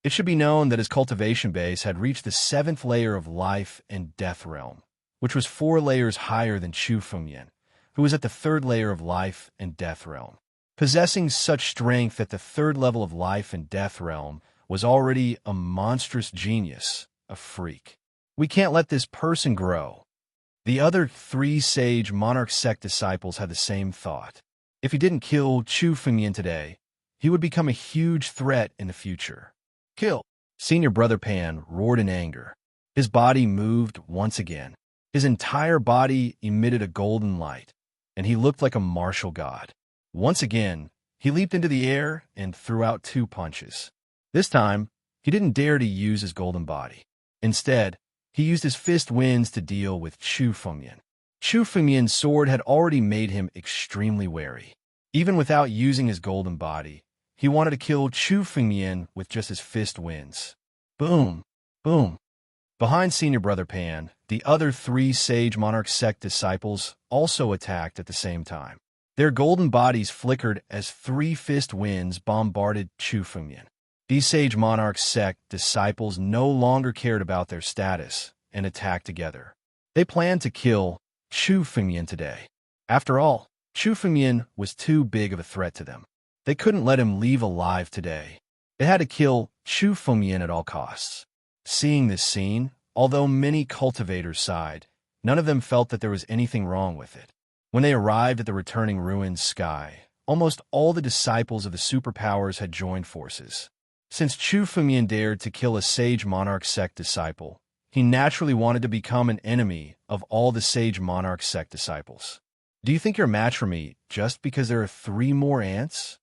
It should be known that his cultivation base had reached the 7th layer of life and death realm, which was 4 layers higher than Chu Fengmian, who was at the 3rd layer of life and death realm. Possessing such strength at the 3rd level of life and death realm was already a monstrous genius, a freak. We can't let this person grow. The other 3 sage monarch sect disciples had the same thought. If he didn't kill Chu Fengmian today, he would become a huge threat in the future. Kill! Senior Brother Pan roared in anger. His body moved once again. His entire body emitted a golden light, and he looked like a martial god. Once again, he leaped into the air and threw out 2 punches. This time, he didn't dare to use his golden body. Instead, he used his fist winds to deal with Chu Fengmian. Chu Fengmian's sword had already made him extremely wary. Even without using his golden body, he wanted to kill Chu Fengmian with just his fist winds. Boom! Boom! Behind Senior Brother Pan, the other 3 Sage Monarch Sect disciples also attacked at the same time. Their golden bodies flickered as 3 fist winds bombarded Chu Fengmian. These Sage Monarch Sect disciples no longer cared about their status and attacked together. They planned to kill Chu Fengmian today. After all, Chu Fengmian was too big of a threat to them. They couldn't let him leave alive today. They had to kill Chu Fengmian at all costs. Seeing this scene, although many cultivators sighed, none of them felt that there was anything wrong with it. When they arrived at the returning ruined sky, almost all the disciples of the superpowers had joined forces. Since Chu Fengmian dared to kill a Sage Monarch Sect disciple, he naturally wanted to become an enemy of all the Sage Monarch Sect disciples. Do you think you're a match for me just because there are 3 more ants?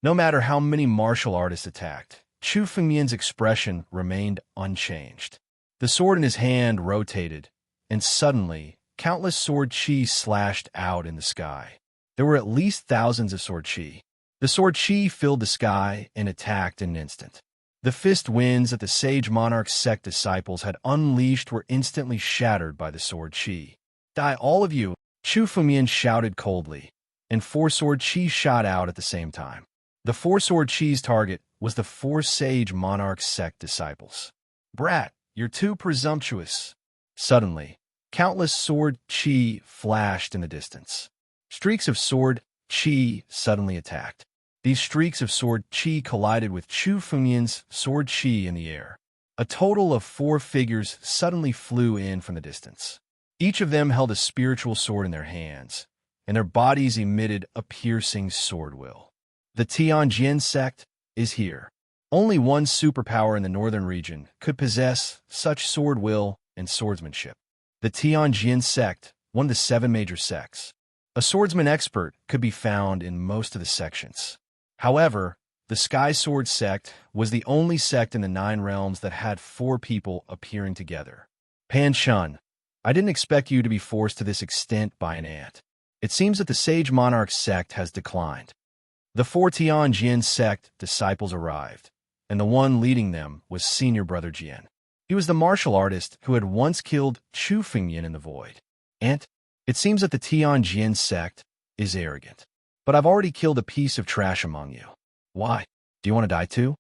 No matter how many martial artists attacked, Chu Fengmian's expression remained unchanged. The sword in his hand rotated, and suddenly, countless sword chi slashed out in the sky. There were at least thousands of sword chi. The sword chi filled the sky and attacked in an instant. The fist winds that the Sage Monarch Sect disciples had unleashed were instantly shattered by the sword chi. Die, all of you! Chu Fengmian shouted coldly, and 4 sword chi shot out at the same time. The 4 sword chi's target was the 4 Sage Monarch Sect disciples. Brat, you're too presumptuous. Suddenly, countless sword chi flashed in the distance. Streaks of sword chi suddenly attacked. These streaks of sword chi collided with Chu Fengmian's sword chi in the air. A total of 4 figures suddenly flew in from the distance. Each of them held a spiritual sword in their hands, and their bodies emitted a piercing sword will. The Tianjin sect is here. Only one superpower in the northern region could possess such sword will and swordsmanship. The Tianjin sect, one of the 7 major sects. A swordsman expert could be found in most of the sections. However, the Sky Sword sect was the only sect in the 9 realms that had 4 people appearing together. Pan Shun, I didn't expect you to be forced to this extent by an ant. It seems that the Sage Monarch sect has declined. The 4 Tianjin sect disciples arrived, and the one leading them was Senior Brother Jian. He was the martial artist who had once killed Chu Fengmian in the void. Ant, it seems that the Tianjin sect is arrogant. But I've already killed a piece of trash among you. Why? Do you want to die too?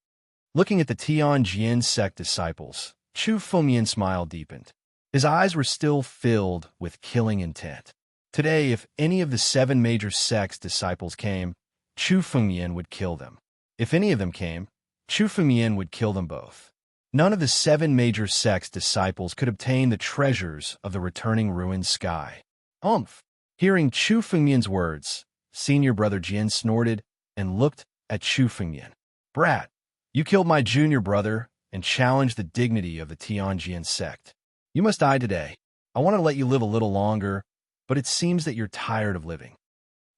Looking at the Tianjin sect disciples, Chu Fengmian smile deepened. His eyes were still filled with killing intent. Today, if any of the 7 major sects disciples came, Chu Fengmian would kill them. If any of them came, Chu Fengmian would kill them both. None of the 7 major sects disciples could obtain the treasures of the returning ruined sky. Hearing Chu Fengmian's words, Senior Brother Jian snorted and looked at Chu Fengmian. Brat, you killed my junior brother and challenged the dignity of the Tianjin sect. You must die today. I want to let you live a little longer, but it seems that you're tired of living.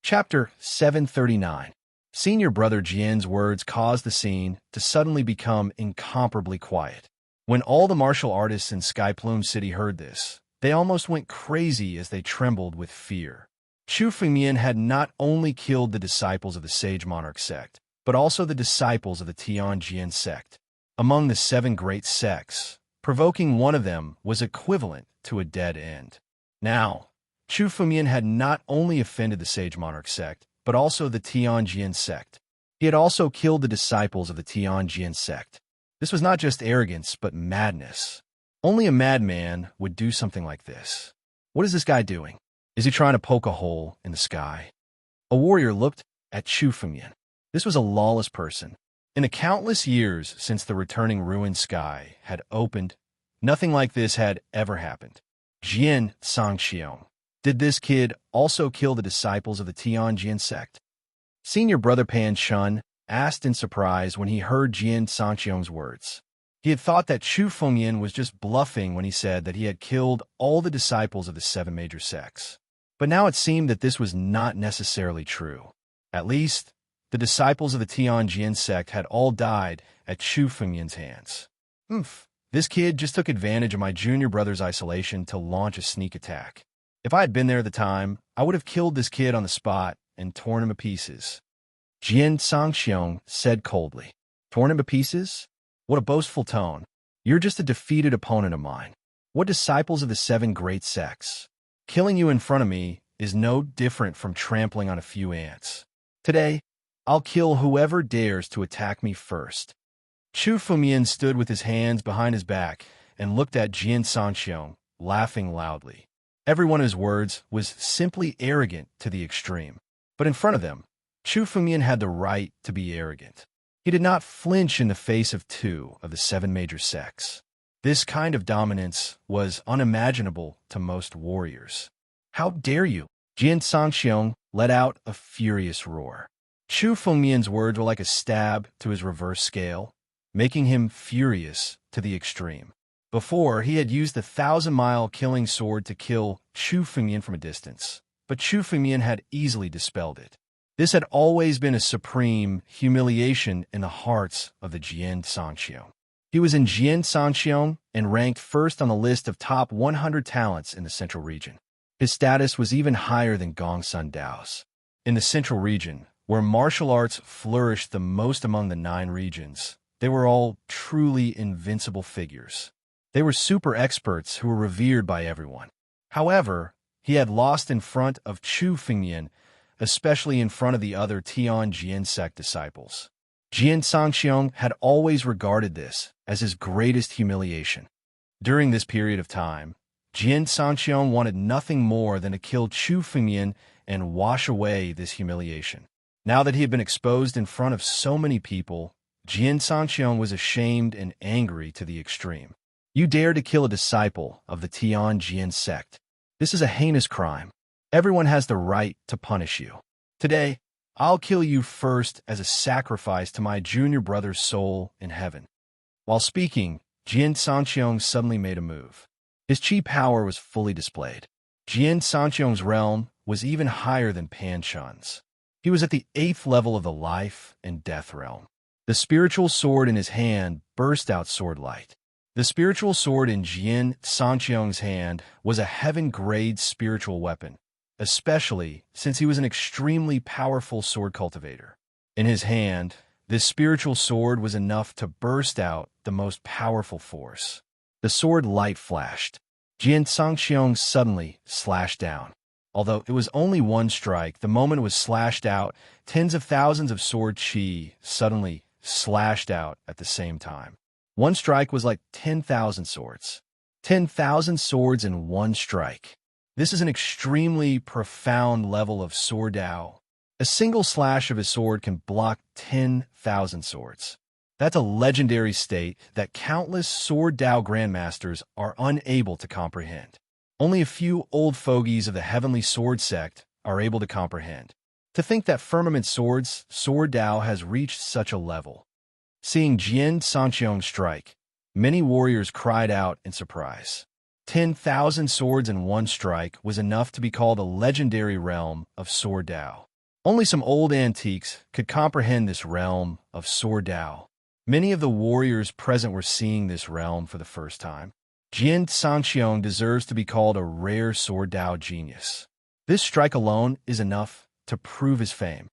Chapter 739. Senior Brother Jian's words caused the scene to suddenly become incomparably quiet. When all the martial artists in Sky Plume City heard this, they almost went crazy as they trembled with fear. Chu Fengmian had not only killed the disciples of the Sage Monarch sect, but also the disciples of the Tianjin sect. Among the 7 great sects, provoking one of them was equivalent to a dead end. Now, Chu Fengmian had not only offended the Sage Monarch sect, but also the Tianjin sect. He had also killed the disciples of the Tianjin sect. This was not just arrogance, but madness. Only a madman would do something like this. What is this guy doing? Is he trying to poke a hole in the sky? A warrior looked at Chu Fengmian. This was a lawless person. In the countless years since the returning ruined sky had opened, nothing like this had ever happened. Jian Sangxiong. Did this kid also kill the disciples of the Tianjin sect? Senior Brother Pan Shun asked in surprise when he heard Jian Sangxiong's words. He had thought that Chu Fengmian was just bluffing when he said that he had killed all the disciples of the 7 major sects. But now it seemed that this was not necessarily true. At least, the disciples of the Tianjin sect had all died at Chu Fengmian's hands. This kid just took advantage of my junior brother's isolation to launch a sneak attack. If I had been there at the time, I would have killed this kid on the spot and torn him to pieces. Jian Sangxiong said coldly. Torn him to pieces? What a boastful tone. You're just a defeated opponent of mine. What disciples of the 7 great sects? Killing you in front of me is no different from trampling on a few ants. Today, I'll kill whoever dares to attack me first. Chu Fengmian stood with his hands behind his back and looked at Jian Sangxiong, laughing loudly. Every one of his words was simply arrogant to the extreme. But in front of them, Chu Fengmian had the right to be arrogant. He did not flinch in the face of 2 of the 7 major sects. This kind of dominance was unimaginable to most warriors. How dare you? Jian Sangxiong let out a furious roar. Chu Fengmian's words were like a stab to his reverse scale, making him furious to the extreme. Before, he had used the 1,000-mile killing sword to kill Chu Fengmian from a distance, but Chu Fengmian had easily dispelled it. This had always been a supreme humiliation in the hearts of the Jian Sangxiong. He was in Jian Sangxiong and ranked first on the list of top 100 talents in the Central Region. His status was even higher than Gongsun Dao's. In the Central Region, where martial arts flourished the most among the 9 regions, they were all truly invincible figures. They were super experts who were revered by everyone. However, he had lost in front of Chu Fengmian, especially in front of the other Tianjin sect disciples. Jian Sangxiong had always regarded this as his greatest humiliation. During this period of time, Jian Sanqiong wanted nothing more than to kill Chu Fengmian and wash away this humiliation. Now that he had been exposed in front of so many people, Jian Sanqiong was ashamed and angry to the extreme. You dare to kill a disciple of the Tianjin sect. This is a heinous crime. Everyone has the right to punish you. Today, I'll kill you first as a sacrifice to my junior brother's soul in heaven. While speaking, Jian Sanqiong suddenly made a move. His chi power was fully displayed. Jian Sanqiong's realm was even higher than Pan Chun's. He was at the 8th level of the life and death realm. The spiritual sword in his hand burst out sword light. The spiritual sword in Jian Sanqiong's hand was a heaven-grade spiritual weapon, especially since he was an extremely powerful sword cultivator. In his hand, this spiritual sword was enough to burst out the most powerful force. The sword light flashed. Jian Sanqiong suddenly slashed down. Although it was only one strike, the moment it was slashed out, tens of thousands of sword chi suddenly slashed out at the same time. One strike was like 10,000 swords. 10,000 swords in one strike. This is an extremely profound level of sword Dao. A single slash of his sword can block 10,000 swords. That's a legendary state that countless sword Dao grandmasters are unable to comprehend. Only a few old fogies of the heavenly sword sect are able to comprehend. To think that Firmament Sword's sword Dao has reached such a level. Seeing Jian Sanqiong strike, many warriors cried out in surprise. 10,000 swords in one strike was enough to be called a legendary realm of sword Dao. Only some old antiques could comprehend this realm of sword Dao. Many of the warriors present were seeing this realm for the first time. Jian Sanqiong deserves to be called a rare sword Dao genius. This strike alone is enough to prove his fame.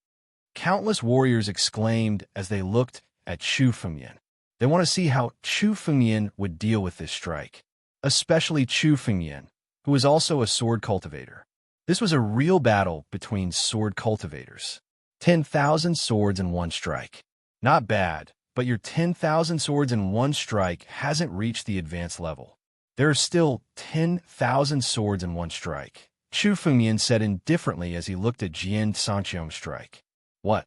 Countless warriors exclaimed as they looked at Chu Fengmian. They want to see how Chu Fengmian would deal with this strike, especially Chu Fengmian, who was also a sword cultivator. This was a real battle between sword cultivators. 10,000 swords in one strike. Not bad, but your 10,000 swords in one strike hasn't reached the advanced level. There are still 10,000 swords in one strike, Chu Fengmian said indifferently as he looked at Jian Sanqiong's strike. What?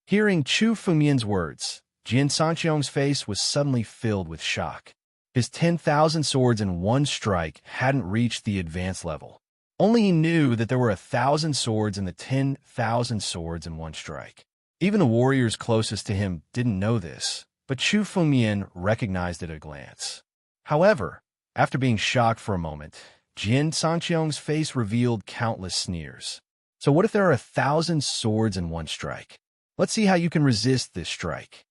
Hearing Chu Fengmian's words, Jian Sanqiong's face was suddenly filled with shock. His 10,000 swords in one strike hadn't reached the advanced level. Only he knew that there were 1,000 swords in the 10,000 swords in one strike. Even the warriors closest to him didn't know this, but Chu Fengmian recognized it at a glance. However, after being shocked for a moment, Jian Sanqiong's face revealed countless sneers. So what if there are 1,000 swords in one strike? Let's see how you can resist this strike.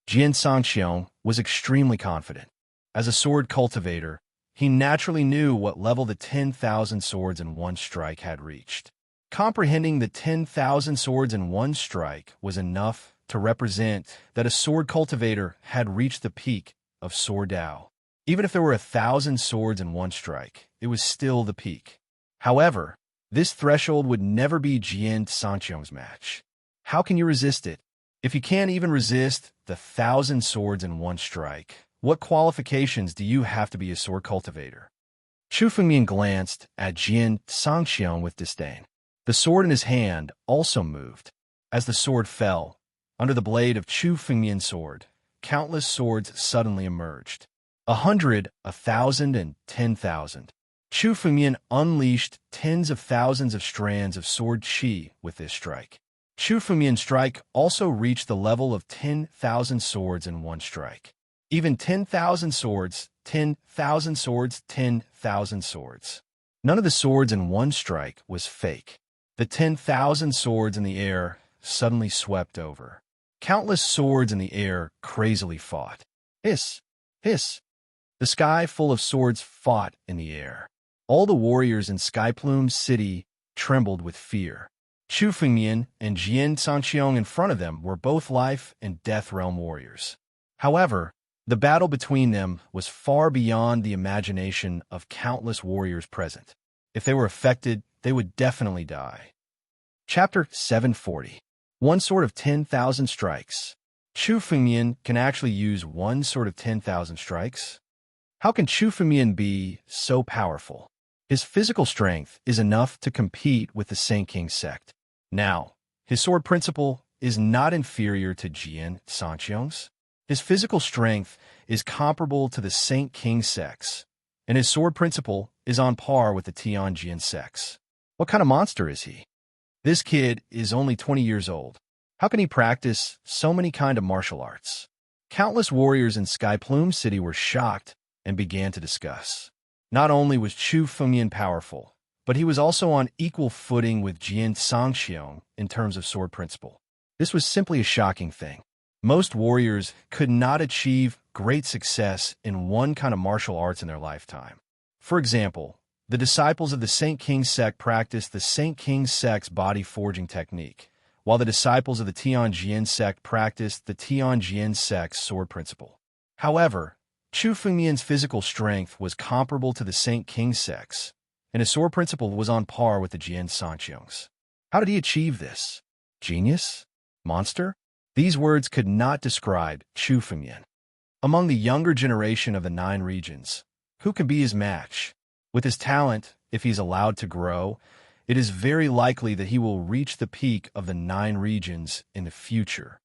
Jian Sanqiong was extremely confident. As a sword cultivator, he naturally knew what level the 10,000 swords in one strike had reached. Comprehending the 10,000 swords in one strike was enough to represent that a sword cultivator had reached the peak of sword Dao. Even if there were 1,000 swords in one strike, it was still the peak. However, this threshold would never be Jian Sanqiong's match. How can you resist it? If you can't even resist the 1,000 swords in one strike, what qualifications do you have to be a sword cultivator? Chu Fengmian glanced at Jian Sanqiong with disdain. The sword in his hand also moved. As the sword fell, under the blade of Chu Fengmian's sword, countless swords suddenly emerged. 100, 1,000, and 10,000. Chu Fengmian unleashed tens of thousands of strands of sword chi with this strike. Chu Fengmian's strike also reached the level of 10,000 swords in one strike. Even 10,000 swords, 10,000 swords, 10,000 swords. None of the swords in one strike was fake. The 10,000 swords in the air suddenly swept over. Countless swords in the air crazily fought. Hiss! Hiss! The sky full of swords fought in the air. All the warriors in Skyplume City trembled with fear. Chu Fengmian and Jian Sanqiong in front of them were both life and death realm warriors. However, the battle between them was far beyond the imagination of countless warriors present. If they were affected, they would definitely die. Chapter 740. One sword of 10,000 strikes. Chu Fengmian can actually use one sword of 10,000 strikes? How can Chu Fumian be so powerful? His physical strength is enough to compete with the Saint King sect. Now, his sword principle is not inferior to Jian Sanqiong's. His physical strength is comparable to the Saint King sects, and his sword principle is on par with the Tianjin sects. What kind of monster is he? This kid is only 20 years old. How can he practice so many kind of martial arts? Countless warriors in Sky Plume City were shocked and began to discuss. Not only was Chu Fumian powerful, but he was also on equal footing with Jian Sangxiong in terms of sword principle. This was simply a shocking thing. Most warriors could not achieve great success in one kind of martial arts in their lifetime. For example, the disciples of the Saint King sect practiced the Saint King sect's body forging technique, while the disciples of the Tianjin sect practiced the Tianjin sect's sword principle. However, Chu Fumian's physical strength was comparable to the Saint King sect's, and his sword principle was on par with the Jian Sanqiong's. How did he achieve this? Genius? Monster? These words could not describe Chu Fumian. Among the younger generation of the 9 regions, who can be his match? With his talent, if he's allowed to grow, it is very likely that he will reach the peak of the 9 regions in the future.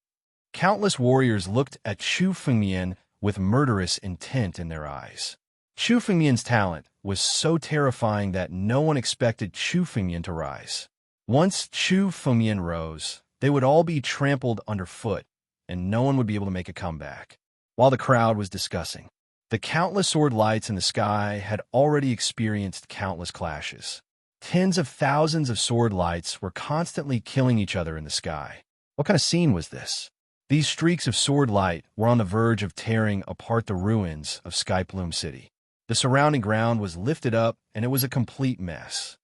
Countless warriors looked at Chu Fumian with murderous intent in their eyes. Chu Fumian's talent was so terrifying that no one expected Chu Fumian to rise. Once Chu Fumian rose, they would all be trampled underfoot, and no one would be able to make a comeback. While the crowd was discussing, the countless sword lights in the sky had already experienced countless clashes. Tens of thousands of sword lights were constantly killing each other in the sky. What kind of scene was this? These streaks of sword light were on the verge of tearing apart the ruins of Sky Plume City. The surrounding ground was lifted up, and it was a complete mess.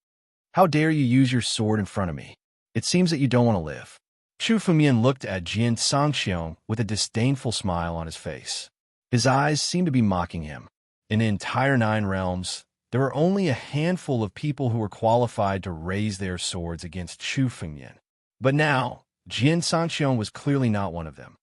How dare you use your sword in front of me? It seems that you don't want to live. Chu Fumian looked at Jian Sangxiong with a disdainful smile on his face. His eyes seemed to be mocking him. In the entire 9 realms, there were only a handful of people who were qualified to raise their swords against Chu Fumian. But now, Jian Sangxiong was clearly not one of them.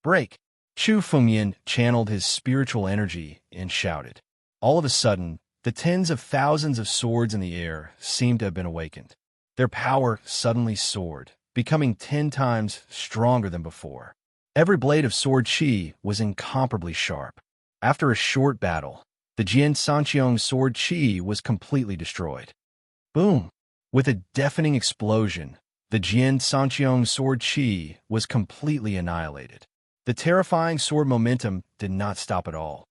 Break! Chu Fumian channeled his spiritual energy and shouted. All of a sudden, the tens of thousands of swords in the air seemed to have been awakened. Their power suddenly soared, becoming 10 times stronger than before. Every blade of sword chi was incomparably sharp. After a short battle, the Jian Sanqiong sword chi was completely destroyed. Boom! With a deafening explosion, the Jian Sanqiong sword chi was completely annihilated. The terrifying sword momentum did not stop at all.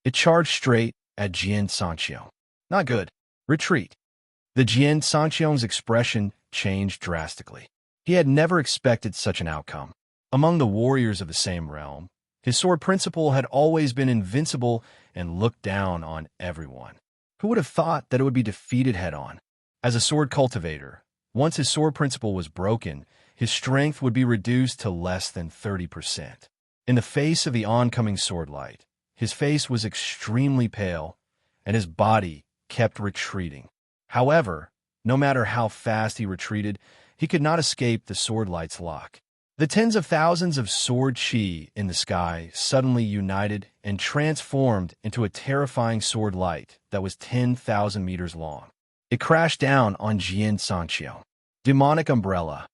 It charged straight at Jian Sanqiong. Not good. Retreat. The Jian Sanqiong's expression changed drastically. He had never expected such an outcome. Among the warriors of the same realm, his sword principle had always been invincible and looked down on everyone. Who would have thought that it would be defeated head-on? As a sword cultivator, once his sword principle was broken, his strength would be reduced to less than 30%. In the face of the oncoming sword light, his face was extremely pale, and his body kept retreating. However, no matter how fast he retreated, he could not escape the sword light's lock. The tens of thousands of sword chi in the sky suddenly united and transformed into a terrifying sword light that was 10,000 meters long. It crashed down on Jian Sangxiong. Demonic umbrella.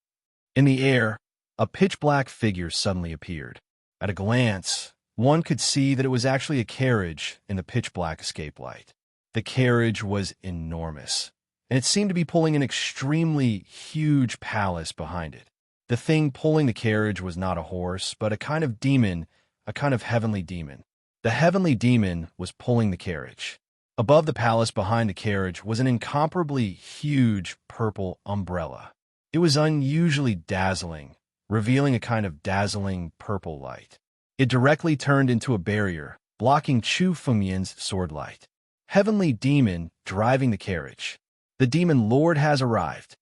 In the air, a pitch-black figure suddenly appeared. At a glance, one could see that it was actually a carriage in the pitch-black escape light. The carriage was enormous, and it seemed to be pulling an extremely huge palace behind it. The thing pulling the carriage was not a horse, but a kind of demon, a kind of heavenly demon. The heavenly demon was pulling the carriage. Above the palace behind the carriage was an incomparably huge purple umbrella. It was unusually dazzling, revealing a kind of dazzling purple light. It directly turned into a barrier, blocking Chu Fumian's sword light. Heavenly demon driving the carriage. The demon lord has arrived.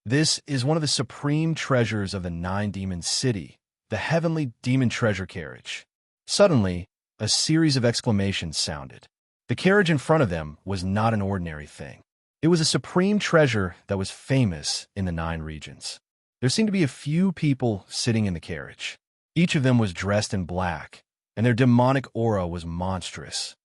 This is one of the supreme treasures of the 9 Demon City, the heavenly demon treasure carriage. Suddenly, a series of exclamations sounded. The carriage in front of them was not an ordinary thing. It was a supreme treasure that was famous in the 9 regions. There seemed to be a few people sitting in the carriage. Each of them was dressed in black, and their demonic aura was monstrous.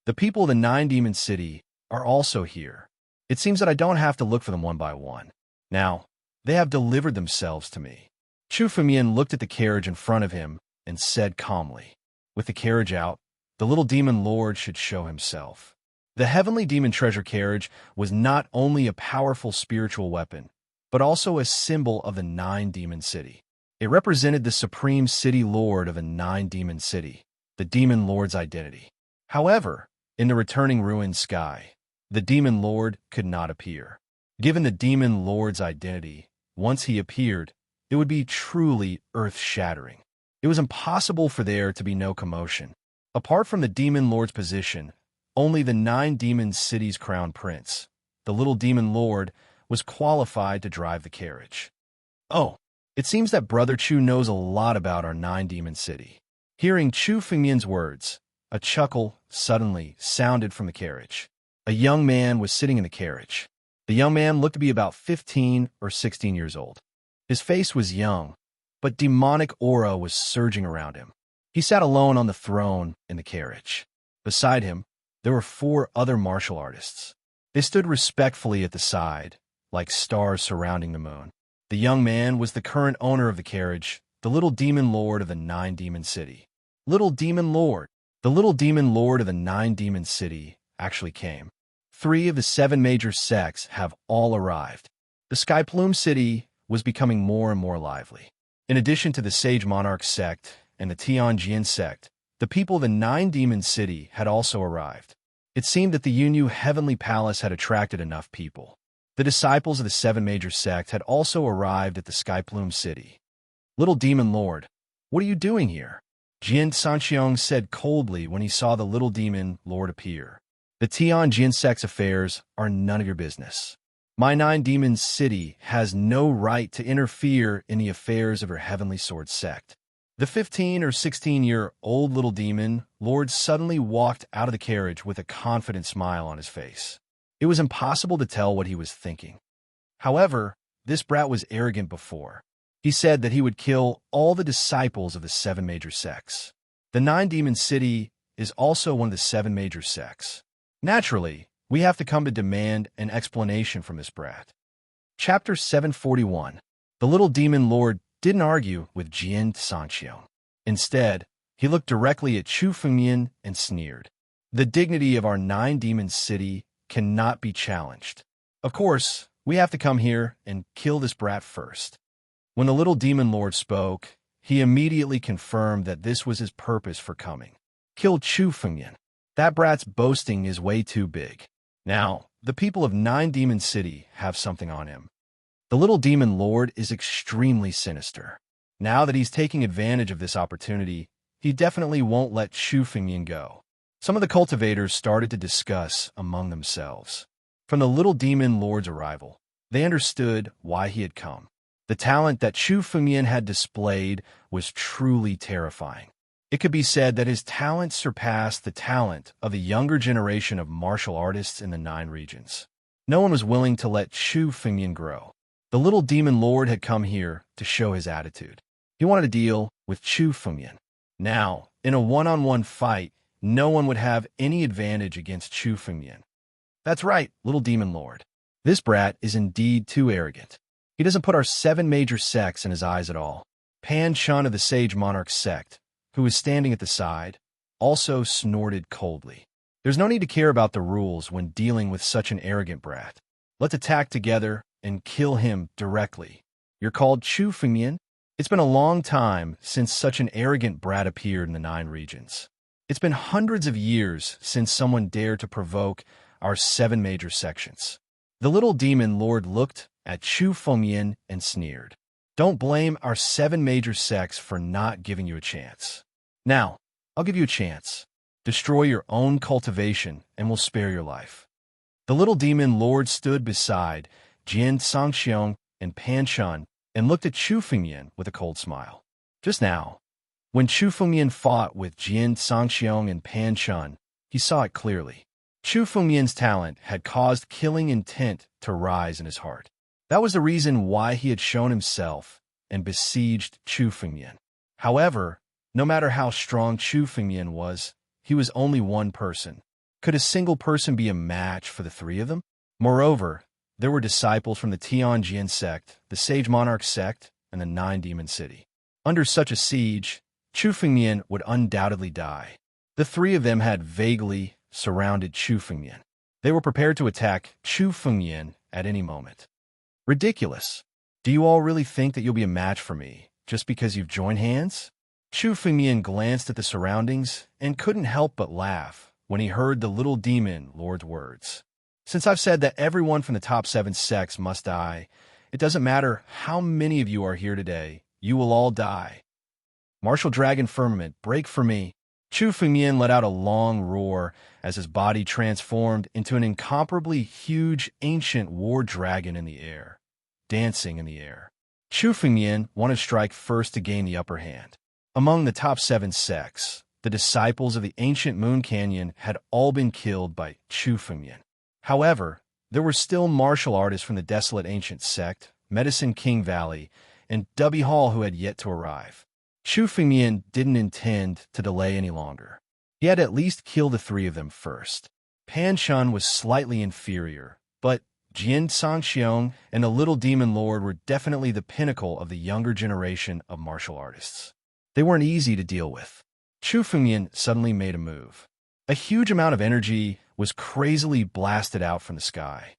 The people of the Nine-Demon City are also here. It seems that I don't have to look for them one by one. Now, they have delivered themselves to me. Chu Fengmian looked at the carriage in front of him and said calmly, with the carriage out, the little demon lord should show himself. The heavenly demon treasure carriage was not only a powerful spiritual weapon, but also a symbol of the Nine-Demon City. It represented the supreme city lord of a Nine-Demon City, the demon lord's identity. However, in the returning ruined sky, the demon lord could not appear. Given the demon lord's identity, once he appeared, it would be truly earth-shattering. It was impossible for there to be no commotion. Apart from the demon lord's position, only the Nine-Demon City's crown prince, the little demon lord, was qualified to drive the carriage. Oh, it seems that Brother Chu knows a lot about our Nine-Demon City. Hearing Chu Fengmian's words, a chuckle suddenly sounded from the carriage. A young man was sitting in the carriage. The young man looked to be about 15 or 16 years old. His face was young, but demonic aura was surging around him. He sat alone on the throne in the carriage. Beside him, there were 4 other martial artists. They stood respectfully at the side, like stars surrounding the moon. The young man was the current owner of the carriage, the little demon lord of the Nine-Demon City. Little demon lord. The little demon lord of the Nine-Demon City actually came. 3 of the 7 major sects have all arrived. The Sky Plume City was becoming more and more lively. In addition to the Sage Monarch sect and the Tianjin sect, the people of the Nine-Demon City had also arrived. It seemed that the Yunyu Heavenly Palace had attracted enough people. The disciples of the 7 major sects had also arrived at the Sky Plume City. Little demon lord, what are you doing here? Jian Sanxiong said coldly when he saw the little demon lord appear. The Tianjin sect's affairs are none of your business. My Nine-Demon City has no right to interfere in the affairs of your Heavenly Sword sect. The 15 or 16-year-old little demon lord suddenly walked out of the carriage with a confident smile on his face. It was impossible to tell what he was thinking. However, this brat was arrogant before. He said that he would kill all the disciples of the 7 major sects. The Nine-Demon City is also one of the 7 major sects. Naturally, we have to come to demand an explanation from this brat. Chapter 741. The little demon lord didn't argue with Jian Sanxiong. Instead, he looked directly at Chu Fengmian and sneered. The dignity of our Nine-Demon City cannot be challenged. Of course, we have to come here and kill this brat first. When the little demon lord spoke, he immediately confirmed that this was his purpose for coming. Kill Chu Fengmian. That brat's boasting is way too big. Now, the people of Nine-Demon City have something on him. The little demon lord is extremely sinister. Now that he's taking advantage of this opportunity, he definitely won't let Chu Fengmian go. Some of the cultivators started to discuss among themselves. From the little demon lord's arrival, they understood why he had come. The talent that Chu Fengmian had displayed was truly terrifying. It could be said that his talent surpassed the talent of the younger generation of martial artists in the 9 regions. No one was willing to let Chu Fengmian grow. The little demon lord had come here to show his attitude. He wanted to deal with Chu Fengmian. Now, in a one-on-one fight, no one would have any advantage against Chu Fengmian. That's right, little demon lord. This brat is indeed too arrogant. He doesn't put our 7 major sects in his eyes at all. Pan Chun of the Sage Monarch sect, who was standing at the side, also snorted coldly. There's no need to care about the rules when dealing with such an arrogant brat. Let's attack together and kill him directly. You're called Chu Fengmian? It's been a long time since such an arrogant brat appeared in the 9 regions. It's been hundreds of years since someone dared to provoke our 7 major sections. The little demon lord looked at Chu Fengmian and sneered. Don't blame our 7 major sects for not giving you a chance. Now, I'll give you a chance. Destroy your own cultivation and we'll spare your life. The little demon lord stood beside Jian Sanxiong and Pan Chun and looked at Chu Fengmian with a cold smile. Just now, when Chu Fengmian fought with Jian Sanxiong and Pan Chun, he saw it clearly. Chu Fengmian's talent had caused killing intent to rise in his heart. That was the reason why he had shown himself and besieged Chu Fengmian. However, no matter how strong Chu Fengmian was, he was only one person. Could a single person be a match for the three of them? Moreover, there were disciples from the Tianjin sect, the Sage Monarch sect, and the Nine Demon City. Under such a siege, Chu Fengmian would undoubtedly die. The three of them had vaguely surrounded Chu Fengmian. They were prepared to attack Chu Fengmian at any moment. Ridiculous. Do you all really think that you'll be a match for me, just because you've joined hands? Chu Fengmian glanced at the surroundings and couldn't help but laugh when he heard the little demon lord's words. Since I've said that everyone from the top 7 sects must die, it doesn't matter how many of you are here today, you will all die. Martial Dragon Firmament, break for me. Chu Fengmian let out a long roar as his body transformed into an incomparably huge ancient war dragon in the air, dancing in the air. Chu Fengmian wanted to strike first to gain the upper hand. Among the top 7 sects, the disciples of the ancient Moon Canyon had all been killed by Chu Fengmian. However, there were still martial artists from the desolate ancient sect, Medicine King Valley, and Dubby Hall who had yet to arrive. Chu Fengmian didn't intend to delay any longer. He had at least killed the three of them first. Pan Chun was slightly inferior, but Jian Sangxiong and the Little Demon Lord were definitely the pinnacle of the younger generation of martial artists. They weren't easy to deal with. Chu Fengmian suddenly made a move. A huge amount of energy was crazily blasted out from the sky.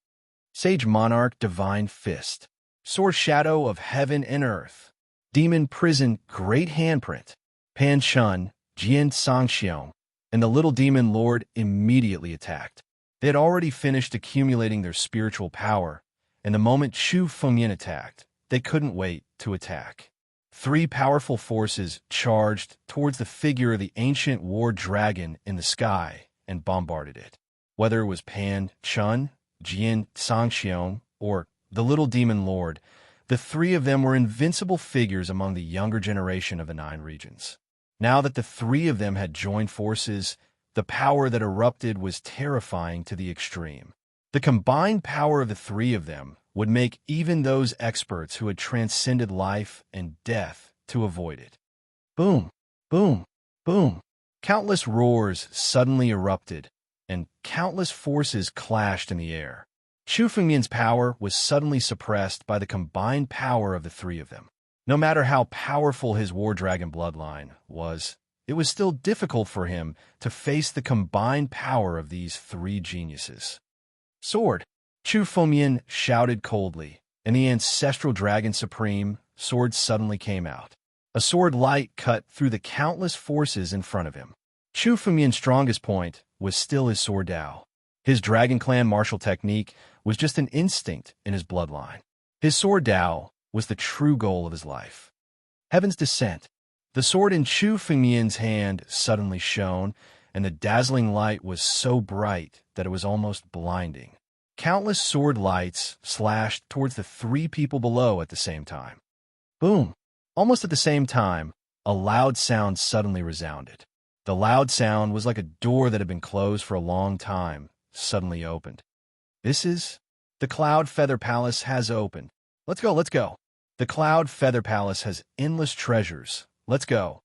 Sage Monarch Divine Fist, Sword Shadow of Heaven and Earth, Demon Prison Great Handprint. Pan Chun, Jian Sangxiong, and the Little Demon Lord immediately attacked. They had already finished accumulating their spiritual power, and the moment Chu Fengmian attacked, they couldn't wait to attack. 3 powerful forces charged towards the figure of the ancient war dragon in the sky and bombarded it. Whether it was Pan Chun, Jian Sangxiong, or the Little Demon Lord, the 3 of them were invincible figures among the younger generation of the 9 regions. Now that the 3 of them had joined forces, the power that erupted was terrifying to the extreme. The combined power of the 3 of them would make even those experts who had transcended life and death to avoid it. Boom, boom, boom. Countless roars suddenly erupted, and countless forces clashed in the air. Chu Fengmian's power was suddenly suppressed by the combined power of the 3 of them. No matter how powerful his War Dragon bloodline was, it was still difficult for him to face the combined power of these 3 geniuses. Sword! Chu Fengmian shouted coldly, and the ancestral Dragon Supreme sword suddenly came out. A sword light cut through the countless forces in front of him. Chu Fengmian's strongest point was still his sword Dao. His Dragon Clan martial technique was just an instinct in his bloodline. His sword Dao was the true goal of his life. Heaven's Descent. The sword in Chu Fengmian's hand suddenly shone, and the dazzling light was so bright that it was almost blinding. Countless sword lights slashed towards the 3 people below at the same time. Boom! Almost at the same time, a loud sound suddenly resounded. The loud sound was like a door that had been closed for a long time, suddenly opened. This is... The Cloud Feather Palace has opened. Let's go, let's go. The Cloud Feather Palace has endless treasures. Let's go.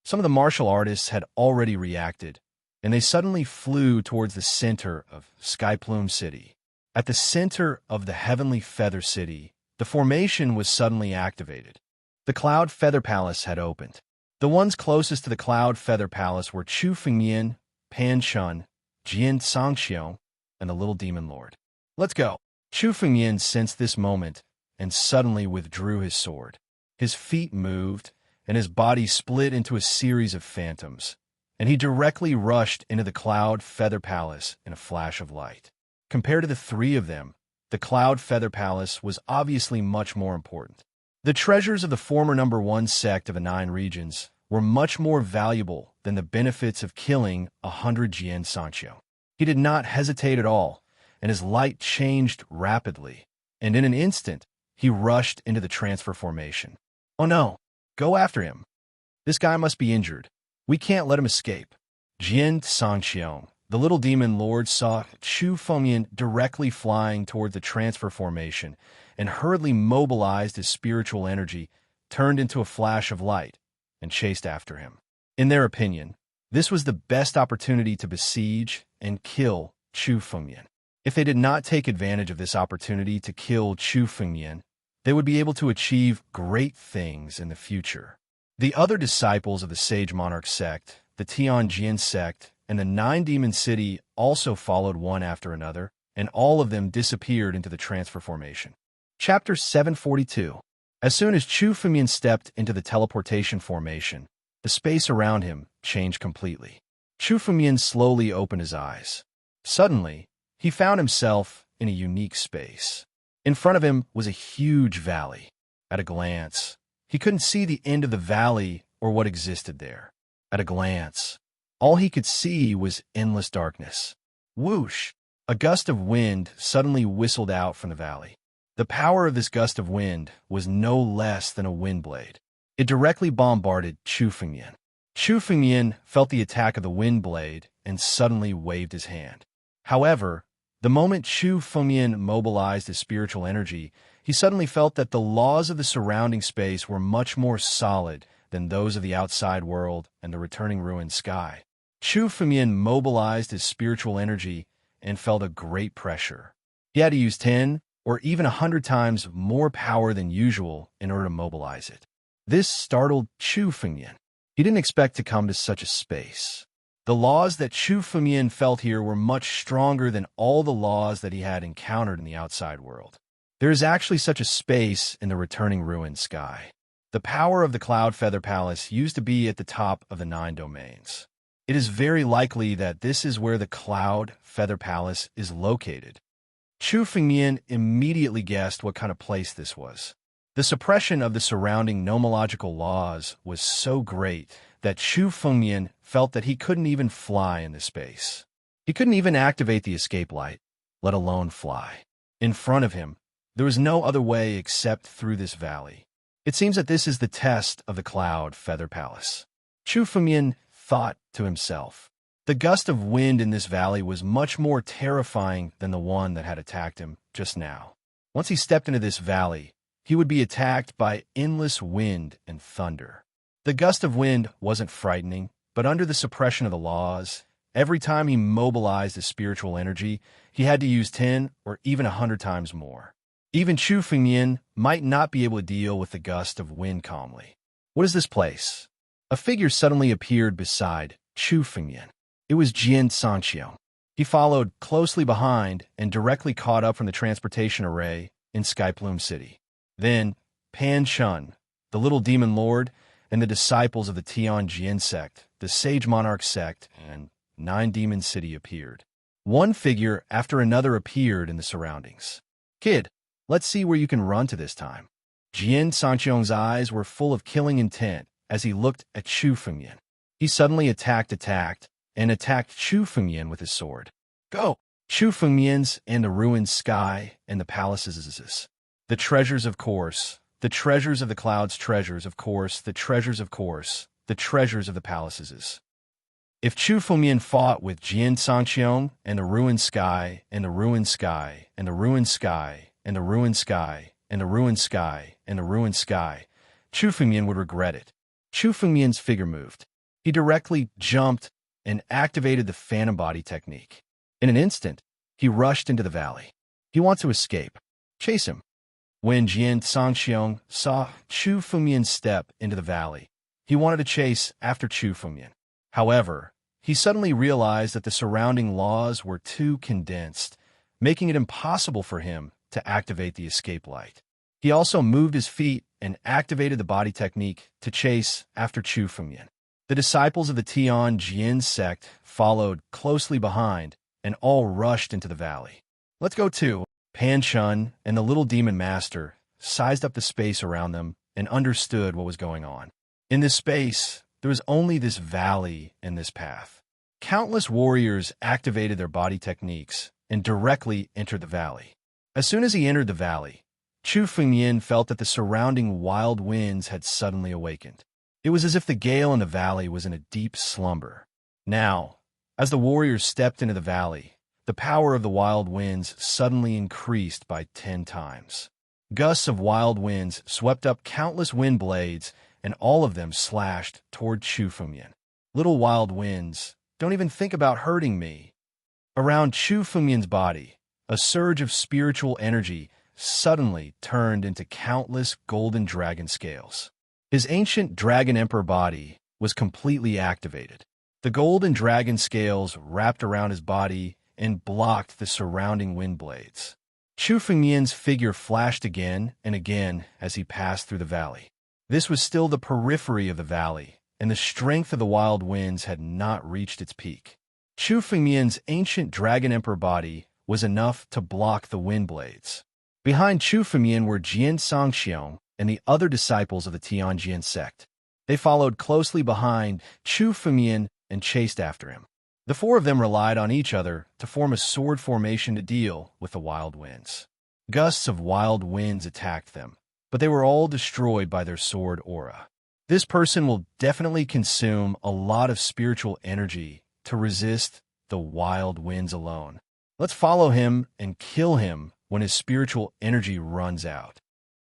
Some of the martial artists had already reacted, and they suddenly flew towards the center of Skyplume City. At the center of the Heavenly Feather City, the formation was suddenly activated. The Cloud Feather Palace had opened. The ones closest to the Cloud Feather Palace were Chu Fengmian, Pan Chun, Jian Sangxiong, and the Little Demon Lord. Let's go. Chu Fengmian sensed this moment and suddenly withdrew his sword. His feet moved, and his body split into a series of phantoms, and he directly rushed into the Cloud Feather Palace in a flash of light. Compared to the 3 of them, the Cloud Feather Palace was obviously much more important. The treasures of the former number 1 sect of the 9 regions were much more valuable than the benefits of killing 100 Jian Sangxiong. He did not hesitate at all, and his light changed rapidly, and in an instant, he rushed into the transfer formation. Oh no, go after him. This guy must be injured. We can't let him escape. Jian Sangxiong, the Little Demon Lord, saw Chu Fengmian directly flying toward the transfer formation and hurriedly mobilized his spiritual energy, turned into a flash of light, and chased after him. In their opinion, This was the best opportunity to besiege and kill Chu Fengmian. If they did not take advantage of this opportunity to kill Chu Fengmian, they would be able to achieve great things in the future. The other disciples of the Sage Monarch sect, the Tianjin sect, and the Nine Demon City also followed one after another, and all of them disappeared into the transfer formation. Chapter 742. As soon as Chu Fengmian stepped into the teleportation formation, the space around him changed completely. Chu Fengmian slowly opened his eyes. Suddenly, he found himself in a unique space. In front of him was a huge valley. At a glance, he couldn't see the end of the valley or what existed there. At a glance, all he could see was endless darkness. Whoosh! A gust of wind suddenly whistled out from the valley. The power of this gust of wind was no less than a wind blade. It directly bombarded Chu Fengmian. Chu Fengmian felt the attack of the wind blade and suddenly waved his hand. However, the moment Chu Fengmian mobilized his spiritual energy, he suddenly felt that the laws of the surrounding space were much more solid than those of the outside world and the returning ruined sky. Chu Fengmian mobilized his spiritual energy and felt a great pressure. He had to use 10 or even 100 times more power than usual in order to mobilize it. This startled Chu Fengmian. He didn't expect to come to such a space. The laws that Chu Fengmian felt here were much stronger than all the laws that he had encountered in the outside world. There is actually such a space in the returning ruined sky. The power of the Cloud Feather Palace used to be at the top of the 9 domains. It is very likely that this is where the Cloud Feather Palace is located. Chu Fengmian immediately guessed what kind of place this was. The suppression of the surrounding nomological laws was so great that Chu Fengmian felt that he couldn't even fly in this space. He couldn't even activate the escape light, let alone fly. In front of him, there was no other way except through this valley. It seems that this is the test of the Cloud Feather Palace. Chu Fengmian thought to himself. The gust of wind in this valley was much more terrifying than the one that had attacked him just now. Once he stepped into this valley, he would be attacked by endless wind and thunder. The gust of wind wasn't frightening, but under the suppression of the laws, every time he mobilized his spiritual energy, he had to use 10 or even 100 times more. Even Chu Fengmian might not be able to deal with the gust of wind calmly. What is this place? A figure suddenly appeared beside Chu Fengmian. It was Jian Sanqiong. He followed closely behind and directly caught up from the transportation array in Skyplume City. Then, Pan Chun, the little demon lord, and the disciples of the Tianjin sect, the Sage Monarch sect, and 9 Demon City appeared. One figure after another appeared in the surroundings. Kid, let's see where you can run to this time. Jian Sanqiong's eyes were full of killing intent as he looked at Chu Fengmian. He suddenly attacked Chu Fengmian with his sword. Go! Chu Fengmian's and the ruined sky and the palaces. The treasures, of course. The treasures of the clouds, treasures, of course. The treasures, of course. The treasures of the palaces. If Chu Fengmian fought with Jian Sanqiong and the ruined sky and the ruined sky and the ruined sky and the ruined sky and the ruined sky and the ruined sky, Chu Fengmian would regret it. Chu Fengmian's figure moved. He directly jumped and activated the phantom body technique. In an instant, he rushed into the valley. He wanted to escape. Chase him. When Jian Sanqiong saw Chu Fengmian step into the valley, he wanted to chase after Chu Fengmian. However, he suddenly realized that the surrounding laws were too condensed, making it impossible for him to activate the escape light. He also moved his feet and activated the body technique to chase after Chu Fengmian. The disciples of the Tianjin sect followed closely behind and all rushed into the valley. Let's go too. Pan Chun and the little demon master sized up the space around them and understood what was going on. In this space, there was only this valley and this path. Countless warriors activated their body techniques and directly entered the valley. As soon as he entered the valley, Chu Fengmian felt that the surrounding wild winds had suddenly awakened. It was as if the gale in the valley was in a deep slumber. Now, as the warriors stepped into the valley, the power of the wild winds suddenly increased by 10 times. Gusts of wild winds swept up countless wind blades, and all of them slashed toward Chu Fengmian. Little wild winds, don't even think about hurting me. Around Chu Fengmian's body, a surge of spiritual energy suddenly turned into countless golden dragon scales. His ancient dragon emperor body was completely activated. The golden dragon scales wrapped around his body and blocked the surrounding wind blades. Chu Fengmian's figure flashed again and again as he passed through the valley. This was still the periphery of the valley, and the strength of the wild winds had not reached its peak. Chu Fengmian's ancient dragon emperor body was enough to block the wind blades. Behind Chu Fengmian were Jian Sangxiong and the other disciples of the Tianjian sect. They followed closely behind Chu Fengmian and chased after him. The four of them relied on each other to form a sword formation to deal with the wild winds. Gusts of wild winds attacked them, but they were all destroyed by their sword aura. This person will definitely consume a lot of spiritual energy to resist the wild winds alone. Let's follow him and kill him when his spiritual energy runs out.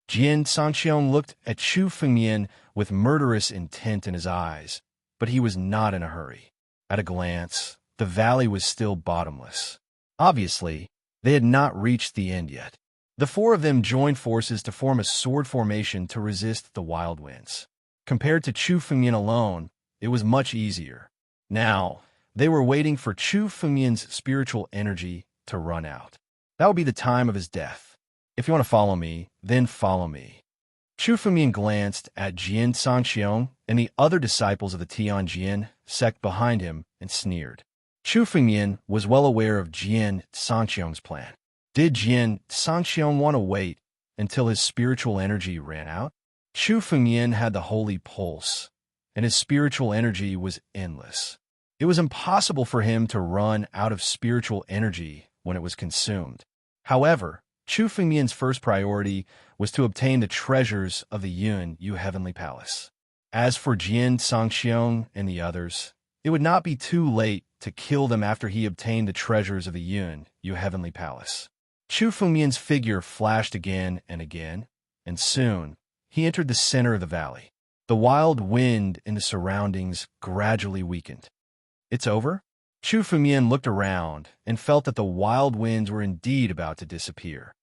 Jian Sangxiong looked at Chu Fengmian with murderous intent in his eyes, but he was not in a hurry. At a glance, the valley was still bottomless. Obviously, they had not reached the end yet. The four of them joined forces to form a sword formation to resist the wild winds. Compared to Chu Fengmian alone, it was much easier. Now, they were waiting for Chu Fengmian's spiritual energy to run out. That would be the time of his death. If you want to follow me, then follow me. Chu Fengmian glanced at Jian Sangxiong and the other disciples of the Tianjian sect behind him and sneered. Chu Fengmian was well aware of Jian Sangxiong's plan. Did Jian Sangxiong want to wait until his spiritual energy ran out? Chu Fengmian had the holy pulse, and his spiritual energy was endless. It was impossible for him to run out of spiritual energy when it was consumed. However, Chu Fengmian's first priority was to obtain the treasures of the Yu Heavenly Palace. As for Jian Sangxiong and the others, it would not be too late to kill them after he obtained the treasures of the Yu Heavenly Palace. Chu Fengmian's figure flashed again, and soon he entered the center of the valley. The wild wind in the surroundings gradually weakened. It's over? Chu Fengmian looked around and felt that the wild winds were indeed about to disappear.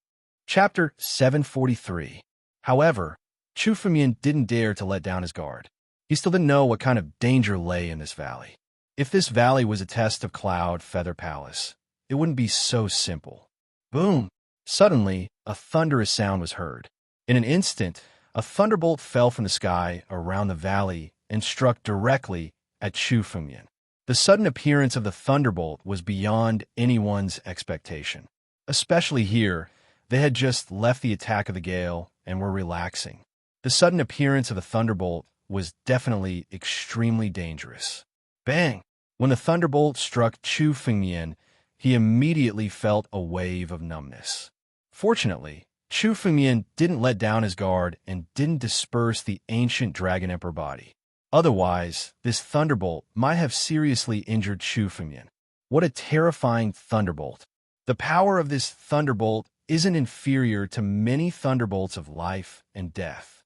Chapter 743. However, Chu Fengmian didn't dare to let down his guard. He still didn't know what kind of danger lay in this valley. If this valley was a test of Cloud Feather Palace, it wouldn't be so simple. Boom! Suddenly, a thunderous sound was heard. In an instant, a thunderbolt fell from the sky around the valley and struck directly at Chu Fengmian. The sudden appearance of the thunderbolt was beyond anyone's expectation. Especially here, they had just left the attack of the gale and were relaxing. The sudden appearance of the thunderbolt was definitely extremely dangerous. Bang! When the thunderbolt struck Chu Fengmian, he immediately felt a wave of numbness. Fortunately, Chu Fengmian didn't let down his guard and didn't disperse the ancient Dragon Emperor body. Otherwise, this thunderbolt might have seriously injured Chu Fengmian. What a terrifying thunderbolt. The power of this thunderbolt isn't inferior to many thunderbolts of life and death.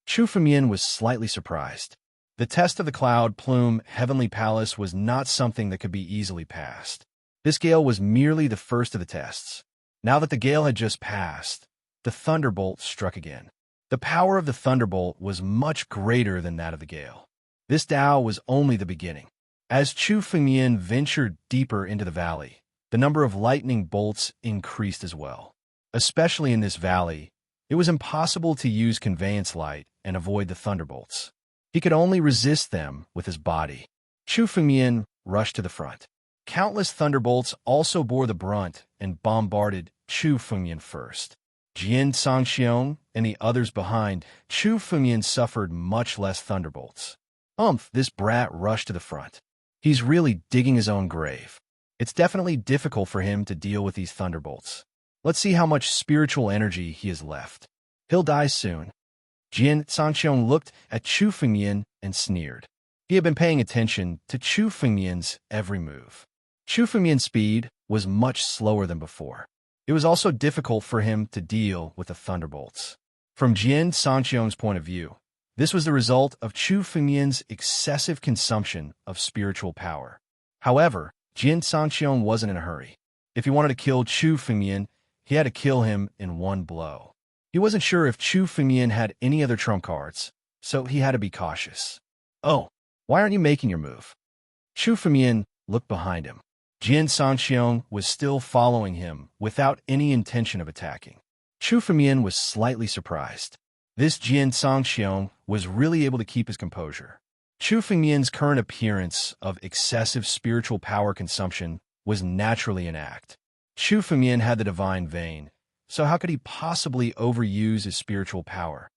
Chu Fengmian was slightly surprised. The test of the Cloud Plume Heavenly Palace was not something that could be easily passed. This gale was merely the first of the tests. Now that the gale had just passed, the thunderbolt struck again. The power of the thunderbolt was much greater than that of the gale. This Tao was only the beginning. As Chu Fengmian ventured deeper into the valley, the number of lightning bolts increased as well. Especially in this valley, it was impossible to use conveyance light and avoid the thunderbolts. He could only resist them with his body. Chu Fengmian rushed to the front. Countless thunderbolts also bore the brunt and bombarded Chu Fengmian first. Jian Sangxiong and the others behind Chu Fengmian suffered much less thunderbolts. This brat rushed to the front. He's really digging his own grave. It's definitely difficult for him to deal with these thunderbolts. Let's see how much spiritual energy he has left. He'll die soon. Jian Sangxiong looked at Chu Fengmian and sneered. He had been paying attention to Chu Fengmian's every move. Chu Fengmian's speed was much slower than before. It was also difficult for him to deal with the thunderbolts. From Jian Sangxiong's point of view, This was the result of Chu Fengmian's excessive consumption of spiritual power. However, Jian Sanqiong wasn't in a hurry. If he wanted to kill Chu Fengmian, he had to kill him in one blow. He wasn't sure if Chu Fengmian had any other trump cards, so he had to be cautious. "Oh, why aren't you making your move?" Chu Fengmian looked behind him. Jian Sanqiong was still following him without any intention of attacking. Chu Fengmian was slightly surprised. This Jian Sanqiong was really able to keep his composure. Chu Fengmian's current appearance of excessive spiritual power consumption was naturally an act. Chu Fengmian had the divine vein, so how could he possibly overuse his spiritual power?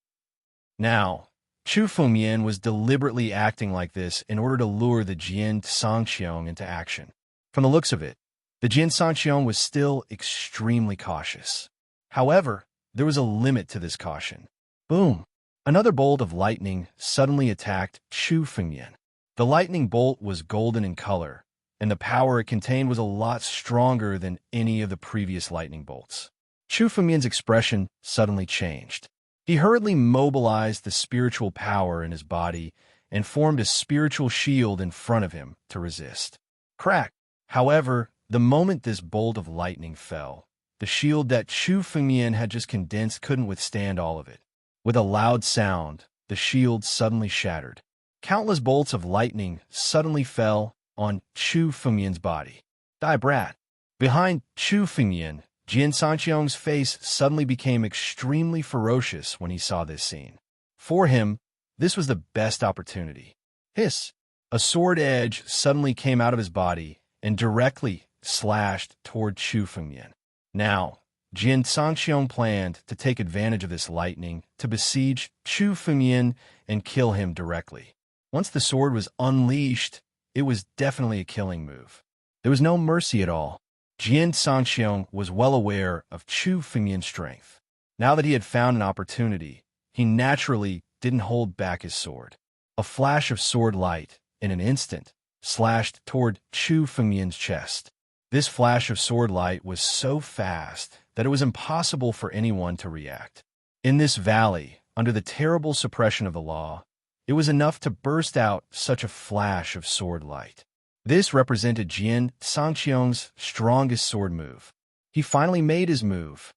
Now, Chu Fengmian was deliberately acting like this in order to lure the Jian Sanqiong into action. From the looks of it, the Jian Sanqiong was still extremely cautious. However, there was a limit to this caution. Boom! Another bolt of lightning suddenly attacked Chu Fengmian. The lightning bolt was golden in color, and the power it contained was a lot stronger than any of the previous lightning bolts. Chu Fengmian's expression suddenly changed. He hurriedly mobilized the spiritual power in his body and formed a spiritual shield in front of him to resist. Crack! However, the moment this bolt of lightning fell, the shield that Chu Fengmian had just condensed couldn't withstand all of it. With a loud sound, the shield suddenly shattered. Countless bolts of lightning suddenly fell on Chu Fengmian's body. "Die, brat!" Behind Chu Fengmian, Jian Sanqiong's face suddenly became extremely ferocious when he saw this scene. For him, this was the best opportunity. Hiss! A sword edge suddenly came out of his body and directly slashed toward Chu Fengmian. Now, Jian Sanqiong planned to take advantage of this lightning to besiege Chu Fengmian and kill him directly. Once the sword was unleashed, it was definitely a killing move. There was no mercy at all. Jian Sanqiong was well aware of Chu Fengmian's strength. Now that he had found an opportunity, he naturally didn't hold back his sword. A flash of sword light, in an instant, slashed toward Chu Fengmian's chest. This flash of sword light was so fast that it was impossible for anyone to react. In this valley, under the terrible suppression of the law, it was enough to burst out such a flash of sword light. This represented Jian Sanqiong's strongest sword move. He finally made his move.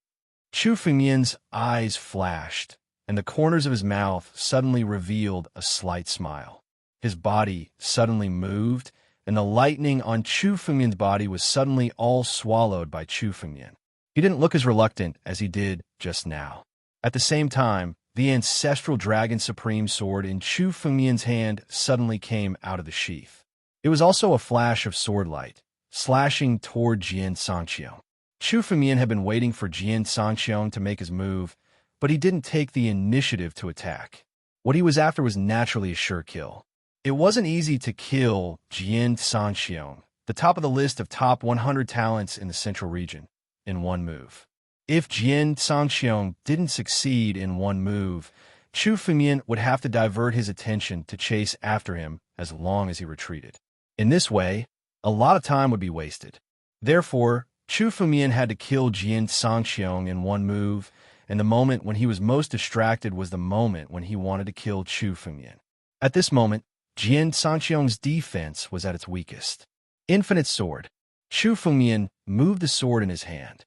Chu Fengmian's eyes flashed, and the corners of his mouth suddenly revealed a slight smile. His body suddenly moved, and the lightning on Chu Fengmian's body was suddenly all swallowed by Chu Fengmian. He didn't look as reluctant as he did just now. At the same time, the ancestral Dragon Supreme sword in Chu Fengmian's hand suddenly came out of the sheath. It was also a flash of sword light, slashing toward Jian Sanqiong. Chu Fengmian had been waiting for Jian Sanqiong to make his move, but he didn't take the initiative to attack. What he was after was naturally a sure kill. It wasn't easy to kill Jian Sanqiong, the top of the list of top 100 talents in the central region, in one move. If Jian Sanqiong didn't succeed in one move, Chu Fengmian would have to divert his attention to chase after him as long as he retreated. In this way, a lot of time would be wasted. Therefore, Chu Fengmian had to kill Jian Sanqiong in one move, and the moment when he was most distracted was the moment when he wanted to kill Chu Fengmian. At this moment, Jian Sanqiong's defense was at its weakest. Infinite Sword. Chu Fengmian moved the sword in his hand.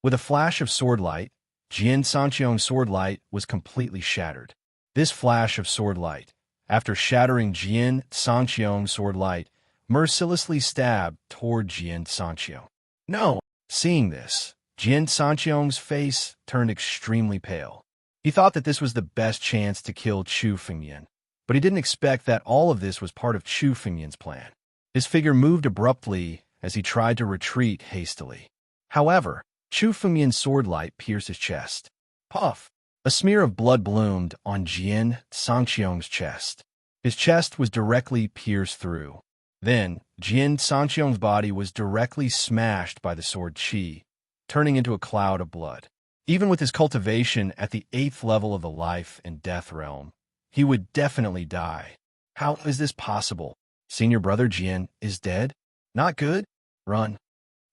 With a flash of sword light, Jian Sanqiong's sword light was completely shattered. This flash of sword light, after shattering Jian Sanqiong's sword light, mercilessly stabbed toward Jian Sanqiong. No! Seeing this, Jian Sanqiong's face turned extremely pale. He thought that this was the best chance to kill Chu Fengmian, but he didn't expect that all of this was part of Chu Fengmian's plan. His figure moved abruptly as he tried to retreat hastily. However, Chu Fengmian's sword light pierced his chest. Puff! A smear of blood bloomed on Jian Sanqiong's chest. His chest was directly pierced through. Then, Jian Sanqiong's body was directly smashed by the sword qi, turning into a cloud of blood. Even with his cultivation at the 8th level of the life and death realm, he would definitely die. How is this possible? Senior brother Jian is dead? Not good? Run.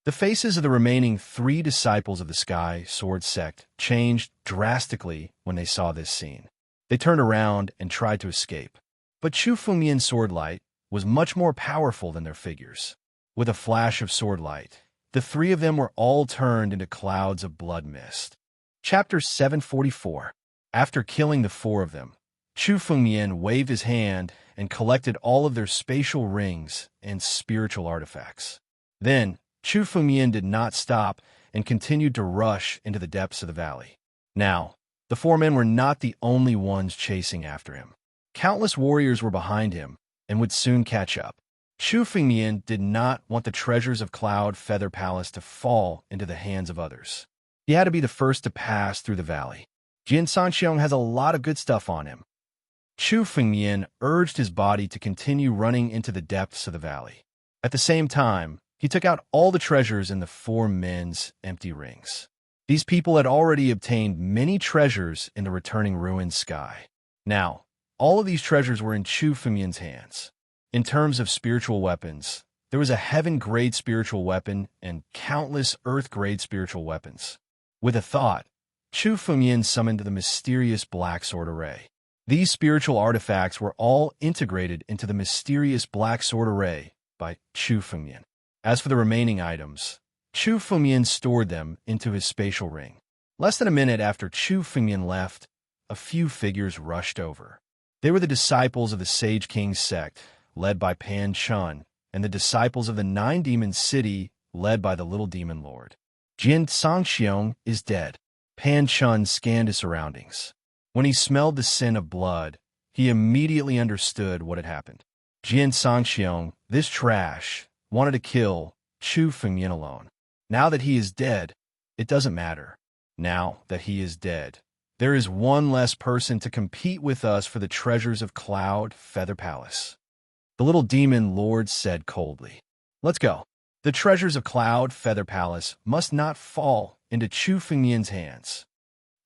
The faces of the remaining 3 disciples of the Sky Sword Sect changed drastically when they saw this scene. They turned around and tried to escape. But Chu Fengmian's sword light was much more powerful than their figures. With a flash of sword light, the three of them were all turned into clouds of blood mist. Chapter 744. After killing the four of them, Chu Fengmian waved his hand and collected all of their spatial rings and spiritual artifacts. Then, Chu Fengmian did not stop and continued to rush into the depths of the valley. Now, the four men were not the only ones chasing after him. Countless warriors were behind him and would soon catch up. Chu Fengmian did not want the treasures of Cloud Feather Palace to fall into the hands of others. He had to be the first to pass through the valley. Jian Sangxiong has a lot of good stuff on him. Chu Fengmian urged his body to continue running into the depths of the valley. At the same time, he took out all the treasures in the four men's empty rings. These people had already obtained many treasures in the returning ruined sky. Now, all of these treasures were in Chu Fengmian's hands. In terms of spiritual weapons, there was a heaven-grade spiritual weapon and countless earth-grade spiritual weapons. With a thought, Chu Fengmian summoned the mysterious Black Sword Array. These spiritual artifacts were all integrated into the mysterious Black Sword Array by Chu Fengmian. As for the remaining items, Chu Fengmian stored them into his spatial ring. Less than a minute after Chu Fengmian left, a few figures rushed over. They were the disciples of the Sage King's sect, led by Pan Chun, and the disciples of the Nine Demon City, led by the Little Demon Lord. Jian Sangxiong is dead. Pan Chun scanned his surroundings. When he smelled the scent of blood, he immediately understood what had happened. Jian Sangxiong, this trash, wanted to kill Chu Fengmian alone. Now that he is dead, it doesn't matter. Now that he is dead, there is one less person to compete with us for the treasures of Cloud Feather Palace. The Little Demon Lord said coldly. Let's go. The treasures of Cloud Feather Palace must not fall into Chu Fengmian's hands.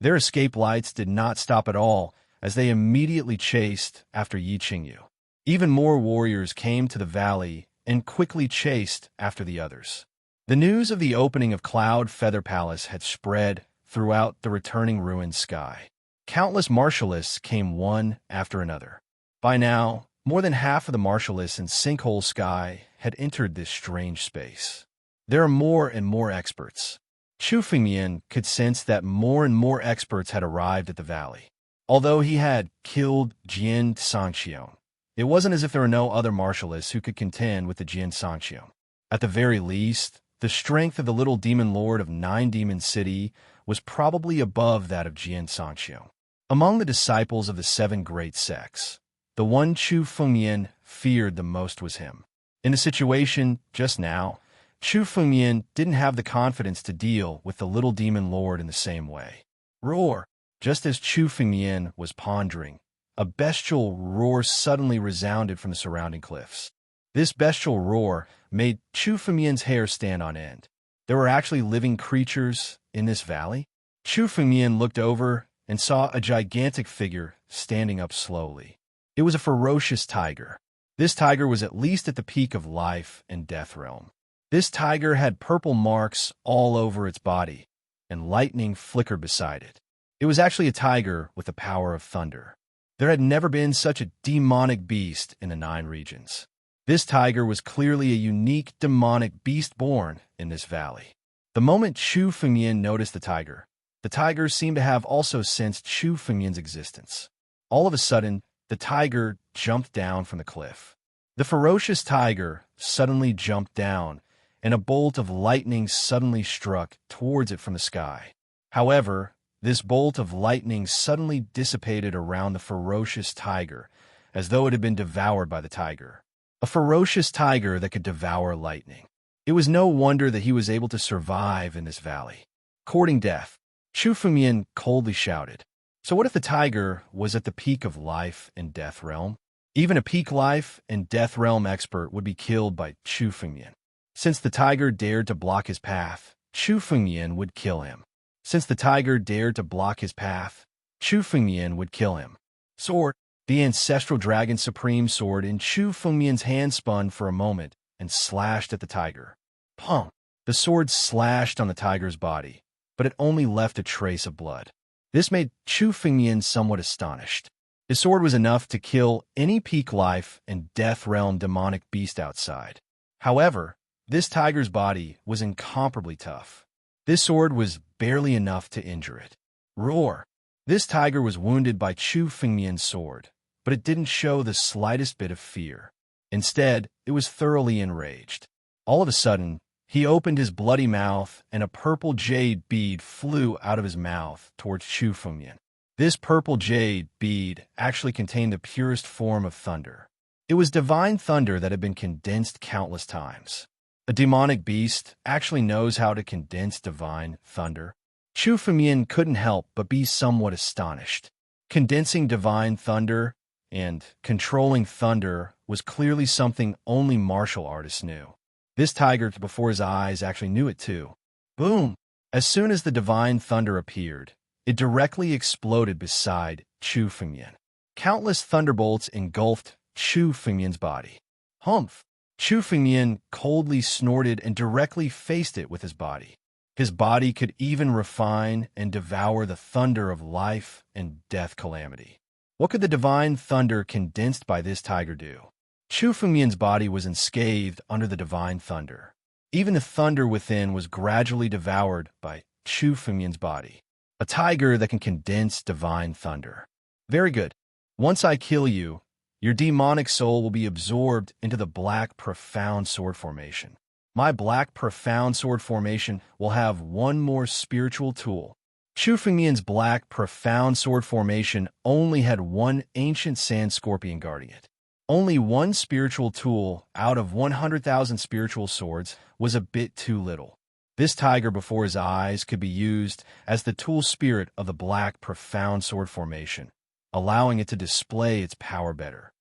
Their escape lights did not stop at all as they immediately chased after Yi Qingyu. Even more warriors came to the valley and quickly chased after the others. The news of the opening of Cloud Feather Palace had spread throughout the returning ruined sky. Countless martialists came one after another. By now, more than half of the martialists in Sinkhole Sky had entered this strange space. There are more and more experts. Chu Fengmian could sense that more and more experts had arrived at the valley. Although he had killed Jian Sangxiong, it wasn't as if there were no other martialists who could contend with the Jian Sangxiong. At the very least, the strength of the Little Demon Lord of Nine Demon City was probably above that of Jian Sangxiong. Among the disciples of the seven great sects, the one Chu Fengmian feared the most was him. In the situation just now, Chu Fengmian didn't have the confidence to deal with the Little Demon Lord in the same way. Roar! Just as Chu Fengmian was pondering, a bestial roar suddenly resounded from the surrounding cliffs. This bestial roar made Chu Fengmian's hair stand on end. There were actually living creatures in this valley? Chu Fengmian looked over and saw a gigantic figure standing up slowly. It was a ferocious tiger. This tiger was at least at the peak of life and death realm. This tiger had purple marks all over its body, and lightning flickered beside it. It was actually a tiger with the power of thunder. There had never been such a demonic beast in the 9 regions. This tiger was clearly a unique demonic beast born in this valley. The moment Chu Fengmian noticed the tiger seemed to have also sensed Chu Fengmian's existence. All of a sudden, the tiger jumped down from the cliff. The ferocious tiger suddenly jumped down, and a bolt of lightning suddenly struck towards it from the sky. However, this bolt of lightning suddenly dissipated around the ferocious tiger, as though it had been devoured by the tiger. A ferocious tiger that could devour lightning. It was no wonder that he was able to survive in this valley. Courting death, Chu Fengmian coldly shouted. So what if the tiger was at the peak of life and death realm? Even a peak life and death realm expert would be killed by Chu Fengmian. Since the tiger dared to block his path, Chu Fengmian would kill him. Since the tiger dared to block his path, Chu Fengmian would kill him. Sword. The ancestral dragon supreme sword in Chu Fengmian's hand spun for a moment and slashed at the tiger. Pum! The sword slashed on the tiger's body, but it only left a trace of blood. This made Chu Fengmian somewhat astonished. His sword was enough to kill any peak life and death realm demonic beast outside. However, this tiger's body was incomparably tough. This sword was barely enough to injure it. Roar! This tiger was wounded by Chu Fengmian's sword, but it didn't show the slightest bit of fear. Instead, it was thoroughly enraged. All of a sudden, he opened his bloody mouth, and a purple jade bead flew out of his mouth towards Chu Fengmian. This purple jade bead actually contained the purest form of thunder. It was divine thunder that had been condensed countless times. A demonic beast actually knows how to condense divine thunder. Chu Fengmian couldn't help but be somewhat astonished. Condensing divine thunder and controlling thunder was clearly something only martial artists knew. This tiger before his eyes actually knew it too. Boom! As soon as the divine thunder appeared, it directly exploded beside Chu Fengmian. Countless thunderbolts engulfed Chu Fengmian's body. Humph! Chu Fengmian coldly snorted and directly faced it with his body. His body could even refine and devour the thunder of life and death calamity. What could the divine thunder condensed by this tiger do? Chu Fengmian's body was unscathed under the divine thunder. Even the thunder within was gradually devoured by Chu Fengmian's body. A tiger that can condense divine thunder. Very good. Once I kill you, your demonic soul will be absorbed into the black profound sword formation. My black profound sword formation will have one more spiritual tool. Chu Fengmian's black profound sword formation only had one ancient sand scorpion guarding it. Only one spiritual tool out of 100,000 spiritual swords was a bit too little. This tiger before his eyes could be used as the tool spirit of the black profound sword formation, allowing it to display its power better.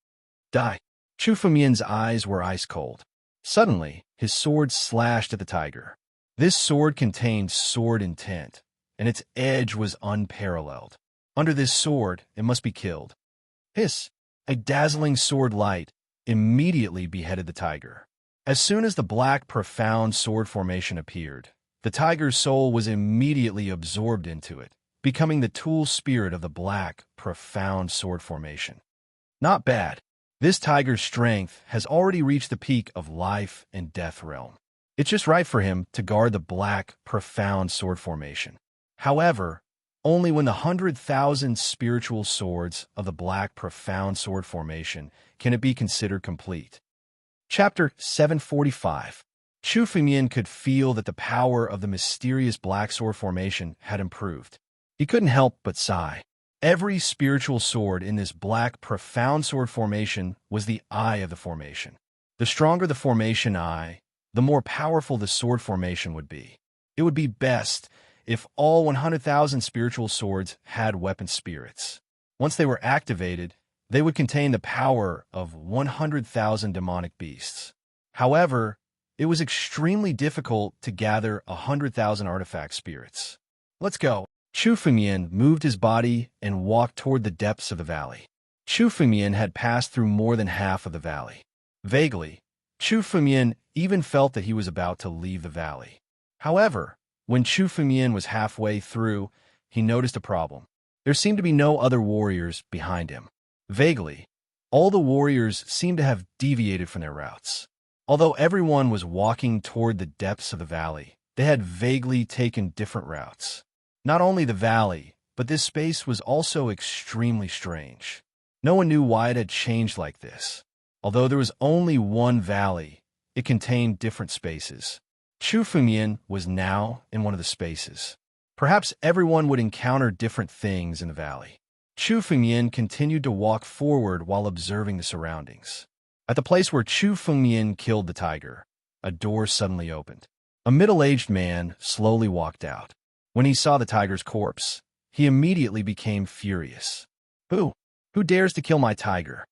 Die! Chu Fengmian's eyes were ice cold. Suddenly, his sword slashed at the tiger. This sword contained sword intent, and its edge was unparalleled. Under this sword, it must be killed. Hiss! A dazzling sword light immediately beheaded the tiger. As soon as the black profound sword formation appeared, the tiger's soul was immediately absorbed into it, becoming the tool spirit of the black profound sword formation. Not bad. This tiger's strength has already reached the peak of life and death realm. It's just right for him to guard the black profound sword formation. However, only when the 100,000 spiritual swords of the black profound sword formation can it be considered complete. Chapter 745. Chu Fengmian could feel that the power of the mysterious black sword formation had improved. He couldn't help but sigh. Every spiritual sword in this black profound sword formation was the eye of the formation. The stronger the formation eye, the more powerful the sword formation would be. It would be best if all 100,000 spiritual swords had weapon spirits. Once they were activated, they would contain the power of 100,000 demonic beasts. However, it was extremely difficult to gather 100,000 artifact spirits. Let's go. Chu Fengmian moved his body and walked toward the depths of the valley. Chu Fengmian had passed through more than half of the valley. Vaguely, Chu Fengmian even felt that he was about to leave the valley. However, when Chu Fengmian was halfway through, he noticed a problem. There seemed to be no other warriors behind him. Vaguely, all the warriors seemed to have deviated from their routes. Although everyone was walking toward the depths of the valley, they had vaguely taken different routes. Not only the valley, but this space was also extremely strange. No one knew why it had changed like this. Although there was only one valley, it contained different spaces. Chu Fengmian was now in one of the spaces. Perhaps everyone would encounter different things in the valley. Chu Fengmian continued to walk forward while observing the surroundings. At the place where Chu Fengmian killed the tiger, a door suddenly opened. A middle-aged man slowly walked out. When he saw the tiger's corpse, he immediately became furious. Who dares to kill my tiger?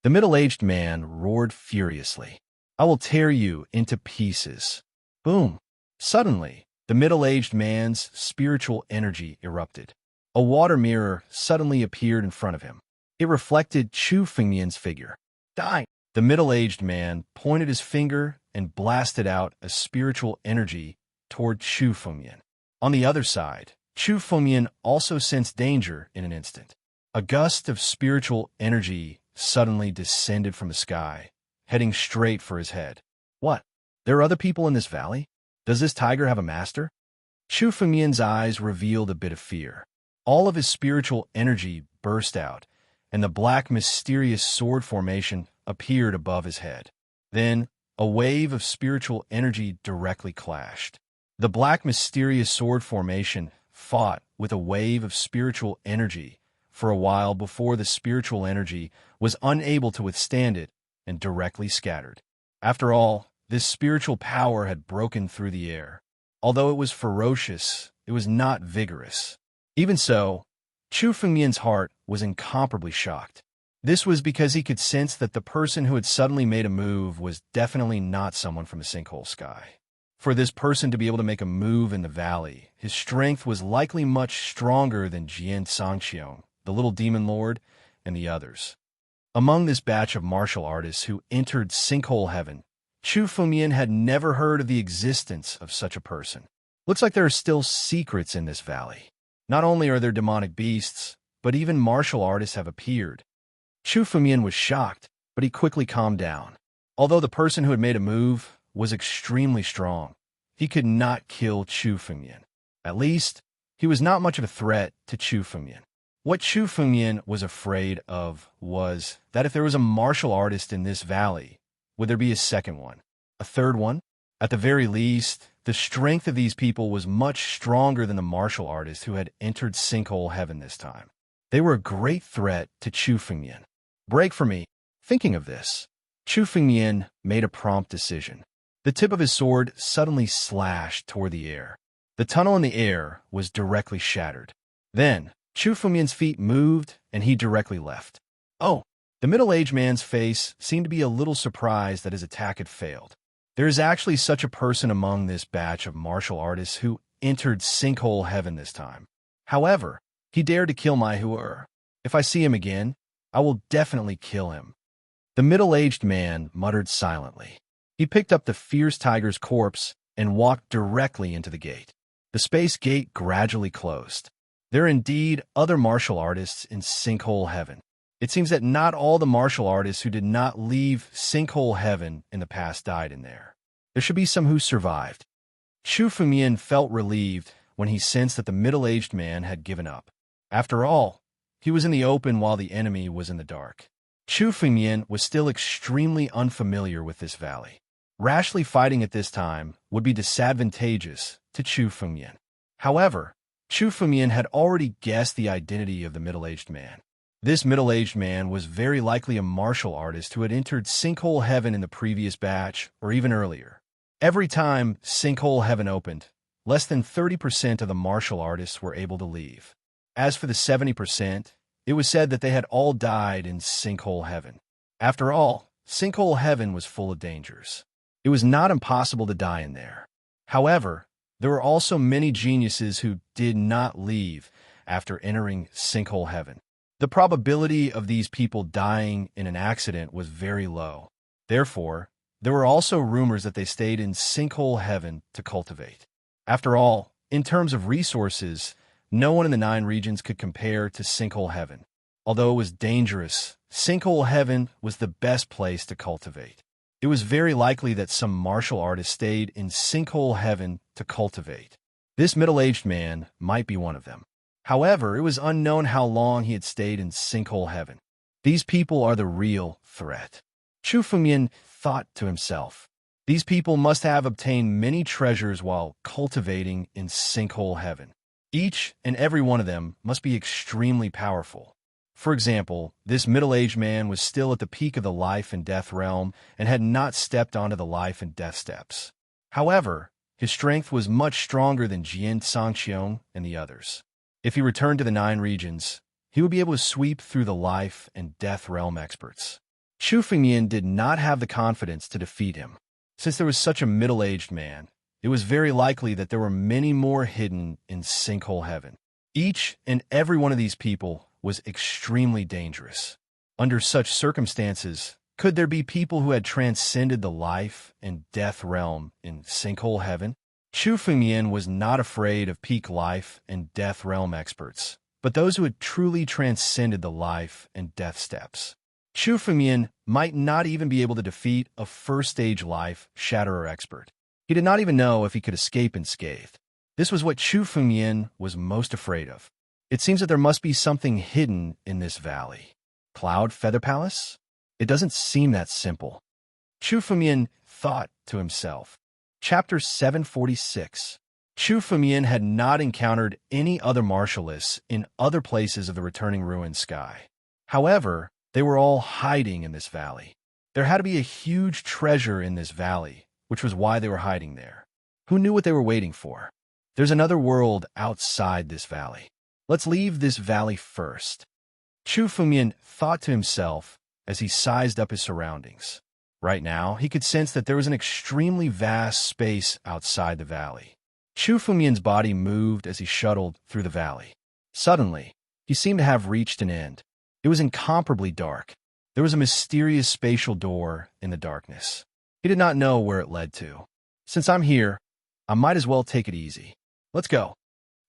The middle-aged man roared furiously. I will tear you into pieces. Boom! Suddenly, the middle-aged man's spiritual energy erupted. A water mirror suddenly appeared in front of him. It reflected Chu Fengmian's figure. Die! The middle-aged man pointed his finger and blasted out a spiritual energy toward Chu Fengmian. On the other side, Chu Fengmian also sensed danger in an instant. A gust of spiritual energy suddenly descended from the sky, heading straight for his head. What? There are other people in this valley? Does this tiger have a master? Chu Fengmian's eyes revealed a bit of fear. All of his spiritual energy burst out, and the black mysterious sword formation appeared above his head. Then, a wave of spiritual energy directly clashed. The black mysterious sword formation fought with a wave of spiritual energy for a while before the spiritual energy was unable to withstand it and directly scattered. After all, this spiritual power had broken through the air. Although it was ferocious, it was not vigorous. Even so, Chu Fengmian's heart was incomparably shocked. This was because he could sense that the person who had suddenly made a move was definitely not someone from the sinkhole sky. For this person to be able to make a move in the valley, his strength was likely much stronger than Jian Sangqiong, the little demon lord, and the others. Among this batch of martial artists who entered sinkhole heaven, Chu Fengmian had never heard of the existence of such a person. Looks like there are still secrets in this valley. Not only are there demonic beasts, but even martial artists have appeared. Chu Fengmian was shocked, but he quickly calmed down. Although the person who had made a move was extremely strong, he could not kill Chu Fengmian. At least, he was not much of a threat to Chu Fengmian. What Chu Fengmian was afraid of was that if there was a martial artist in this valley, would there be a second one? A third one? At the very least, the strength of these people was much stronger than the martial artists who had entered sinkhole heaven this time. They were a great threat to Chu Fengmian. Break for me. Thinking of this, Chu Fengmian made a prompt decision. The tip of his sword suddenly slashed toward the air. The tunnel in the air was directly shattered. Then, Chu Fengmian's feet moved, and he directly left. Oh! The middle-aged man's face seemed to be a little surprised that his attack had failed. There is actually such a person among this batch of martial artists who entered sinkhole heaven this time. However, he dared to kill my Huer. If I see him again, I will definitely kill him. The middle-aged man muttered silently. He picked up the fierce tiger's corpse and walked directly into the gate. The space gate gradually closed. There are indeed other martial artists in sinkhole heaven. It seems that not all the martial artists who did not leave sinkhole heaven in the past died in there. There should be some who survived. Chu Fengmian felt relieved when he sensed that the middle-aged man had given up. After all, he was in the open while the enemy was in the dark. Chu Fengmian was still extremely unfamiliar with this valley. Rashly fighting at this time would be disadvantageous to Chu Fengmian. However, Chu Fengmian had already guessed the identity of the middle-aged man. This middle-aged man was very likely a martial artist who had entered sinkhole heaven in the previous batch or even earlier. Every time sinkhole heaven opened, less than 30% of the martial artists were able to leave. As for the 70%, it was said that they had all died in sinkhole heaven. After all, sinkhole heaven was full of dangers. It was not impossible to die in there. However, there were also many geniuses who did not leave after entering sinkhole heaven. The probability of these people dying in an accident was very low. Therefore, there were also rumors that they stayed in sinkhole heaven to cultivate. After all, in terms of resources, no one in the 9 regions could compare to sinkhole heaven. Although it was dangerous, sinkhole heaven was the best place to cultivate. It was very likely that some martial artist stayed in sinkhole heaven to cultivate. This middle-aged man might be one of them. However, it was unknown how long he had stayed in sinkhole heaven. These people are the real threat. Chu Fengmian thought to himself. These people must have obtained many treasures while cultivating in sinkhole heaven. Each and every one of them must be extremely powerful. For example, this middle-aged man was still at the peak of the life and death realm and had not stepped onto the life and death steps. However, his strength was much stronger than Jian Sangqiong and the others. If he returned to the 9 regions, he would be able to sweep through the life and death realm experts. Chu Fengmian did not have the confidence to defeat him. Since there was such a middle-aged man, it was very likely that there were many more hidden in sinkhole heaven. Each and every one of these people was extremely dangerous. Under such circumstances, could there be people who had transcended the life and death realm in sinkhole heaven? Chu Fengmian was not afraid of peak life and death realm experts, but those who had truly transcended the life and death steps. Chu Fengmian might not even be able to defeat a first-stage life Shatterer expert. He did not even know if he could escape unscathed. This was what Chu Fengmian was most afraid of. It seems that there must be something hidden in this valley. Cloud Feather Palace? It doesn't seem that simple. Chu Fengmian thought to himself. Chapter 746. Chu Fengmian had not encountered any other martialists in other places of the returning ruined sky. However, they were all hiding in this valley. There had to be a huge treasure in this valley, which was why they were hiding there. Who knew what they were waiting for? There's another world outside this valley. Let's leave this valley first. Chu Fengmian thought to himself as he sized up his surroundings. Right now, he could sense that there was an extremely vast space outside the valley. Chu Fengmian's body moved as he shuttled through the valley. Suddenly, he seemed to have reached an end. It was incomparably dark. There was a mysterious spatial door in the darkness. He did not know where it led to. Since I'm here, I might as well take it easy. Let's go.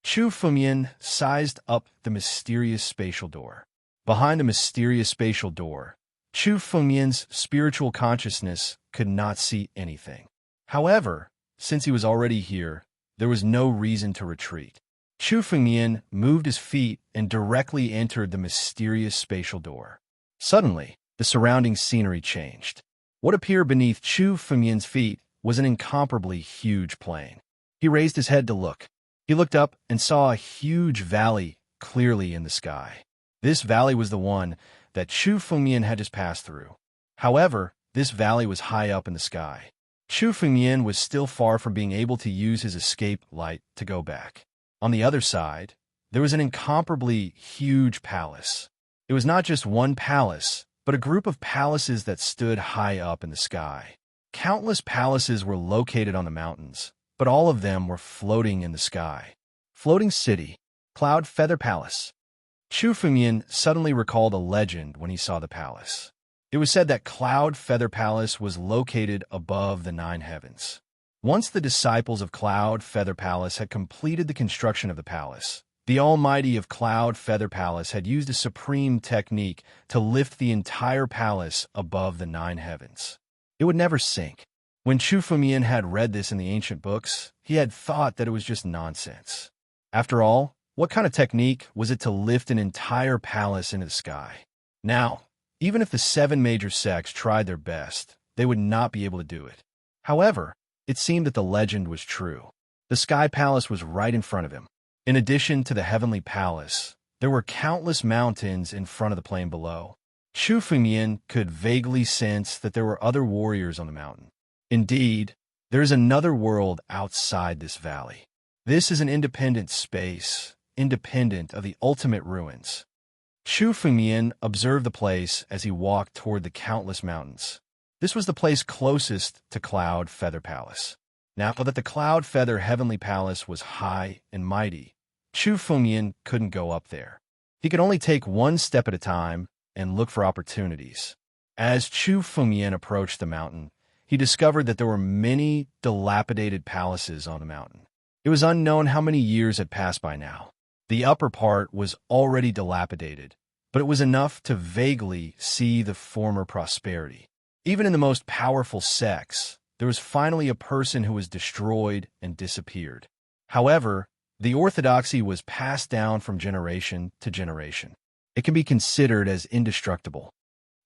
Chu Fengmian sized up the mysterious spatial door. Behind the mysterious spatial door, Chu Fengmian's spiritual consciousness could not see anything. However, since he was already here, there was no reason to retreat. Chu Fengmian moved his feet and directly entered the mysterious spatial door. Suddenly, the surrounding scenery changed. What appeared beneath Chu Fengmian's feet was an incomparably huge plain. He raised his head to look. He looked up and saw a huge valley clearly in the sky. This valley was the one that Chu Fengmian had just passed through. However, this valley was high up in the sky. Chu Fengmian was still far from being able to use his escape light to go back. On the other side, there was an incomparably huge palace. It was not just one palace, but a group of palaces that stood high up in the sky. Countless palaces were located on the mountains, but all of them were floating in the sky. Floating City, Cloud Feather Palace. Chu Fengmian suddenly recalled a legend when he saw the palace. It was said that Cloud Feather Palace was located above the 9 heavens. Once the disciples of Cloud Feather Palace had completed the construction of the palace, the Almighty of Cloud Feather Palace had used a supreme technique to lift the entire palace above the 9 heavens. It would never sink. When Chu Fengmian had read this in the ancient books, he had thought that it was just nonsense. After all, what kind of technique was it to lift an entire palace into the sky? Now, even if the 7 major sects tried their best, they would not be able to do it. However, it seemed that the legend was true. The Sky Palace was right in front of him. In addition to the Heavenly Palace, there were countless mountains in front of the plain below. Chu Fengmian could vaguely sense that there were other warriors on the mountain. Indeed, there is another world outside this valley. This is an independent space, independent of the ultimate ruins. Chu Fengmian observed the place as he walked toward the countless mountains. This was the place closest to Cloud Feather Palace. Now that the Cloud Feather Heavenly Palace was high and mighty, Chu Fengmian couldn't go up there. He could only take one step at a time and look for opportunities. As Chu Fengmian approached the mountain, he discovered that there were many dilapidated palaces on the mountain. It was unknown how many years had passed by now. The upper part was already dilapidated, but it was enough to vaguely see the former prosperity. Even in the most powerful sects, there was finally a person who was destroyed and disappeared. However, the orthodoxy was passed down from generation to generation. It can be considered as indestructible.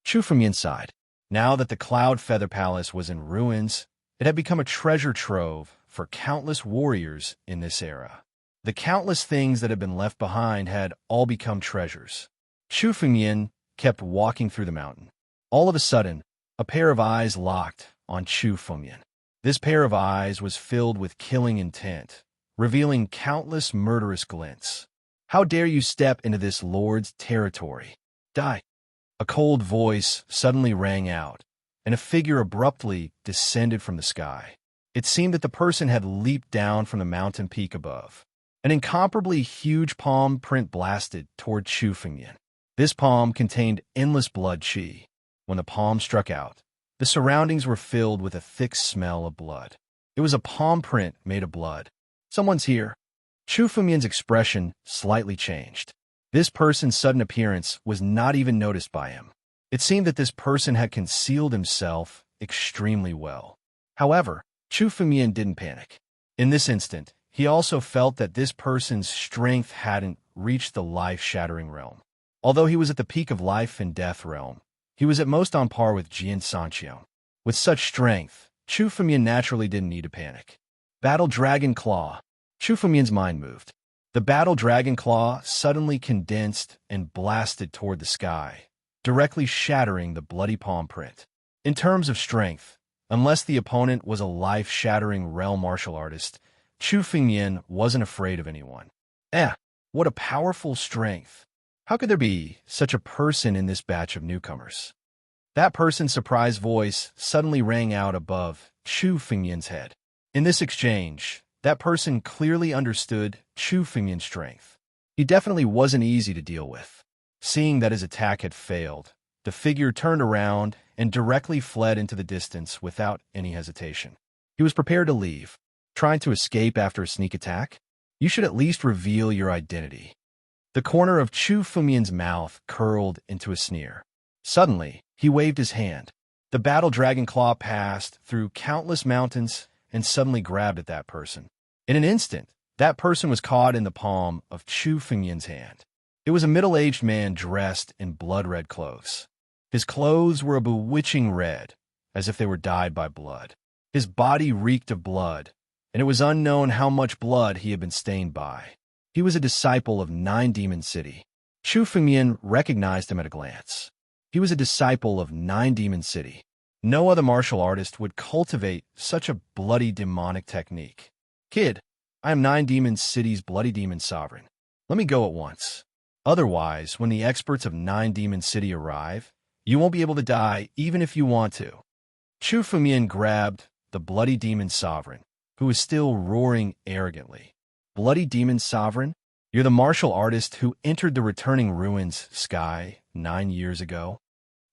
Chu Fengmian sighed. Now that the Cloud Feather Palace was in ruins, it had become a treasure trove for countless warriors in this era. The countless things that had been left behind had all become treasures. Chu Fengmian kept walking through the mountain. All of a sudden, a pair of eyes locked on Chu Fengmian. This pair of eyes was filled with killing intent, revealing countless murderous glints. "How dare you step into this lord's territory? Die!" A cold voice suddenly rang out, and a figure abruptly descended from the sky. It seemed that the person had leaped down from the mountain peak above. An incomparably huge palm print blasted toward Chu Fengmian. This palm contained endless blood qi. When the palm struck out, the surroundings were filled with a thick smell of blood. It was a palm print made of blood. Someone's here. Chu Fumian's expression slightly changed. This person's sudden appearance was not even noticed by him. It seemed that this person had concealed himself extremely well. However, Chu Fumian didn't panic. In this instant, he also felt that this person's strength hadn't reached the life-shattering realm. Although he was at the peak of life and death realm, he was at most on par with Jian Sanqian. With such strength, Chu Fumian naturally didn't need to panic. Battle Dragon Claw. Chu Fumian's mind moved. The Battle Dragon Claw suddenly condensed and blasted toward the sky, directly shattering the bloody palm print. In terms of strength, unless the opponent was a life-shattering realm martial artist, Chu Fumian wasn't afraid of anyone. What a powerful strength. How could there be such a person in this batch of newcomers? That person's surprised voice suddenly rang out above Chu Fumian's head. In this exchange, that person clearly understood Chu Fumian's strength. He definitely wasn't easy to deal with. Seeing that his attack had failed, the figure turned around and directly fled into the distance without any hesitation. He was prepared to leave. Trying to escape after a sneak attack? You should at least reveal your identity. The corner of Chu Fumian's mouth curled into a sneer. Suddenly, he waved his hand. The Battle Dragon Claw passed through countless mountains and suddenly grabbed at that person. In an instant, that person was caught in the palm of Chu Fumian's hand. It was a middle-aged man dressed in blood-red clothes. His clothes were a bewitching red, as if they were dyed by blood. His body reeked of blood, and it was unknown how much blood he had been stained by. He was a disciple of Nine Demon City. Chu Fumian recognized him at a glance. He was a disciple of Nine Demon City. No other martial artist would cultivate such a bloody demonic technique. Kid, I am Nine Demon City's Bloody Demon Sovereign. Let me go at once. Otherwise, when the experts of Nine Demon City arrive, you won't be able to die even if you want to. Chu Fumian grabbed the Bloody Demon Sovereign, who was still roaring arrogantly. Bloody Demon Sovereign? You're the martial artist who entered the Returning Ruins sky 9 years ago?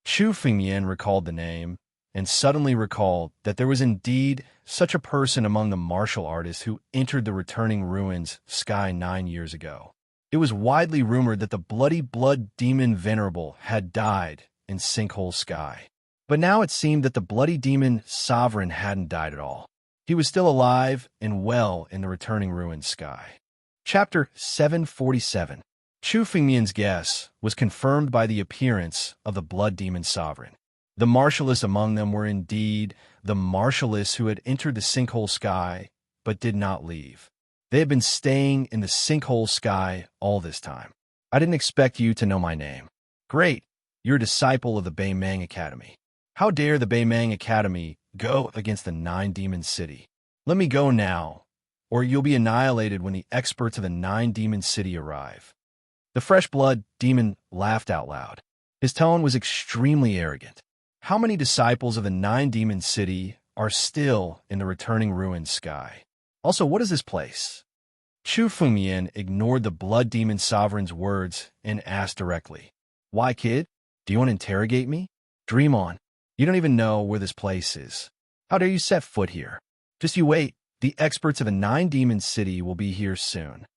Chu Fumian recalled the name, and suddenly recalled that there was indeed such a person among the martial artists who entered the Returning Ruins sky 9 years ago. It was widely rumored that the Bloody Blood Demon Venerable had died in Sinkhole Sky. But now it seemed that the Bloody Demon Sovereign hadn't died at all. He was still alive and well in the Returning Ruins sky. Chapter 747. Chu Fumian's guess was confirmed by the appearance of the Blood Demon Sovereign. The martialists among them were indeed the martialists who had entered the Sinkhole Sky but did not leave. They had been staying in the Sinkhole Sky all this time. I didn't expect you to know my name. Great, you're a disciple of the Beimang Academy. How dare the Beimang Academy go against the Nine Demon City? Let me go now, or you'll be annihilated when the experts of the Nine Demon City arrive. The Fresh Blood Demon laughed out loud. His tone was extremely arrogant. How many disciples of the Nine Demon City are still in the Returning Ruins sky? Also, what is this place? Chu Fumian ignored the Blood Demon Sovereign's words and asked directly, Why, kid? Do you want to interrogate me? Dream on. You don't even know where this place is. How dare you set foot here? Just you wait. The experts of the Nine Demon City will be here soon.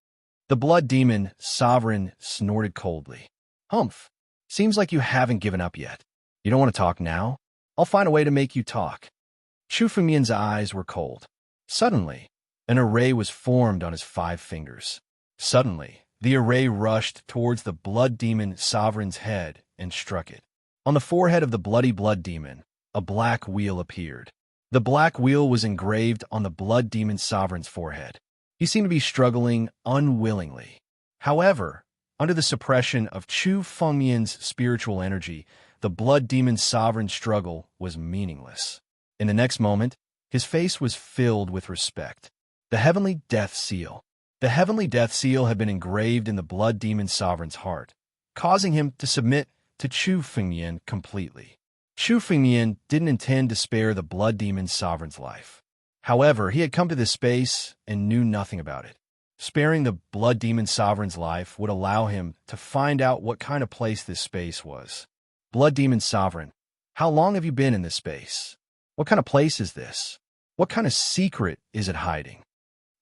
The Blood Demon Sovereign snorted coldly. Humph. Seems like you haven't given up yet. You don't want to talk now? I'll find a way to make you talk. Chu Fumian's eyes were cold. Suddenly, an array was formed on his 5 fingers. Suddenly, the array rushed towards the Blood Demon Sovereign's head and struck it. On the forehead of the Bloody Blood Demon, a black wheel appeared. The black wheel was engraved on the Blood Demon Sovereign's forehead. He seemed to be struggling unwillingly. However, under the suppression of Chu Fumian's spiritual energy, the Blood Demon Sovereign's struggle was meaningless. In the next moment, his face was filled with respect. The Heavenly Death Seal. The Heavenly Death Seal had been engraved in the Blood Demon Sovereign's heart, causing him to submit to Chu Fumian completely. Chu Fumian didn't intend to spare the Blood Demon Sovereign's life. However, he had come to this space and knew nothing about it. Sparing the Blood Demon Sovereign's life would allow him to find out what kind of place this space was. Blood Demon Sovereign, how long have you been in this space? What kind of place is this? What kind of secret is it hiding?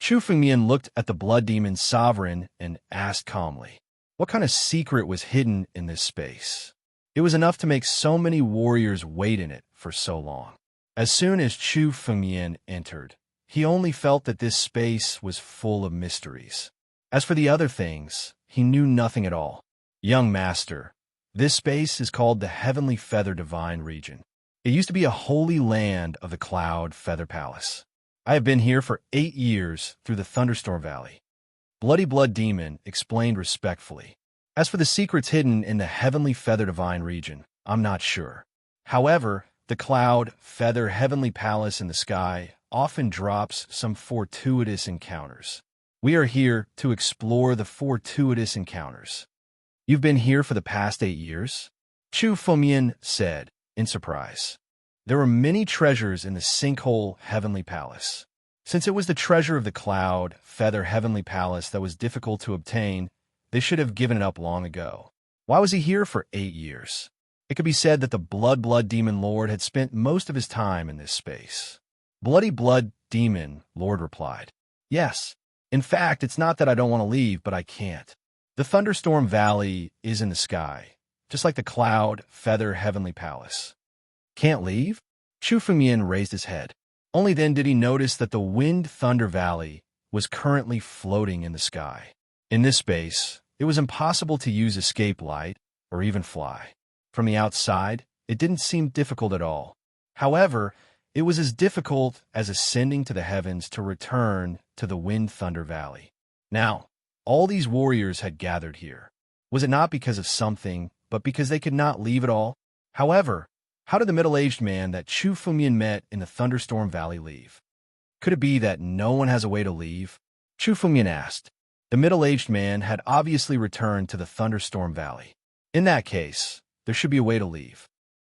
Chu Fengmian looked at the blood demon's sovereign and asked calmly, what kind of secret was hidden in this space? It was enough to make so many warriors wait in it for so long. As soon as Chu Fengmian entered, he only felt that this space was full of mysteries. As for the other things, he knew nothing at all. Young master, this space is called the Heavenly Feather Divine Region. It used to be a holy land of the Cloud Feather Palace. I have been here for 8 years through the Thunderstorm Valley. Bloody Blood Demon explained respectfully. As for the secrets hidden in the Heavenly Feather Divine Region, I'm not sure. However, the Cloud Feather Heavenly Palace in the sky often drops some fortuitous encounters. We are here to explore the fortuitous encounters. You've been here for the past 8 years? Chu Fengmian said, in surprise. There were many treasures in the Sinkhole Heavenly Palace. Since it was the treasure of the Cloud Feather Heavenly Palace that was difficult to obtain, they should have given it up long ago. Why was he here for 8 years? It could be said that the Blood Demon Lord had spent most of his time in this space. Blood Demon Lord replied, yes. In fact, it's not that I don't want to leave, but I can't. The Thunderstorm Valley is in the sky, just like the Cloud Feather Heavenly Palace. Can't leave? Chu Fengmian raised his head. Only then did he notice that the Wind Thunder Valley was currently floating in the sky. In this space, it was impossible to use escape light or even fly. From the outside, it didn't seem difficult at all. However, it was as difficult as ascending to the heavens to return to the Wind Thunder Valley. Now, all these warriors had gathered here. Was it not because of something, but because they could not leave at all? However, how did the middle-aged man that Chu Fengmian met in the Thunderstorm Valley leave? Could it be that no one has a way to leave? Chu Fengmian asked. The middle-aged man had obviously returned to the Thunderstorm Valley. In that case, there should be a way to leave.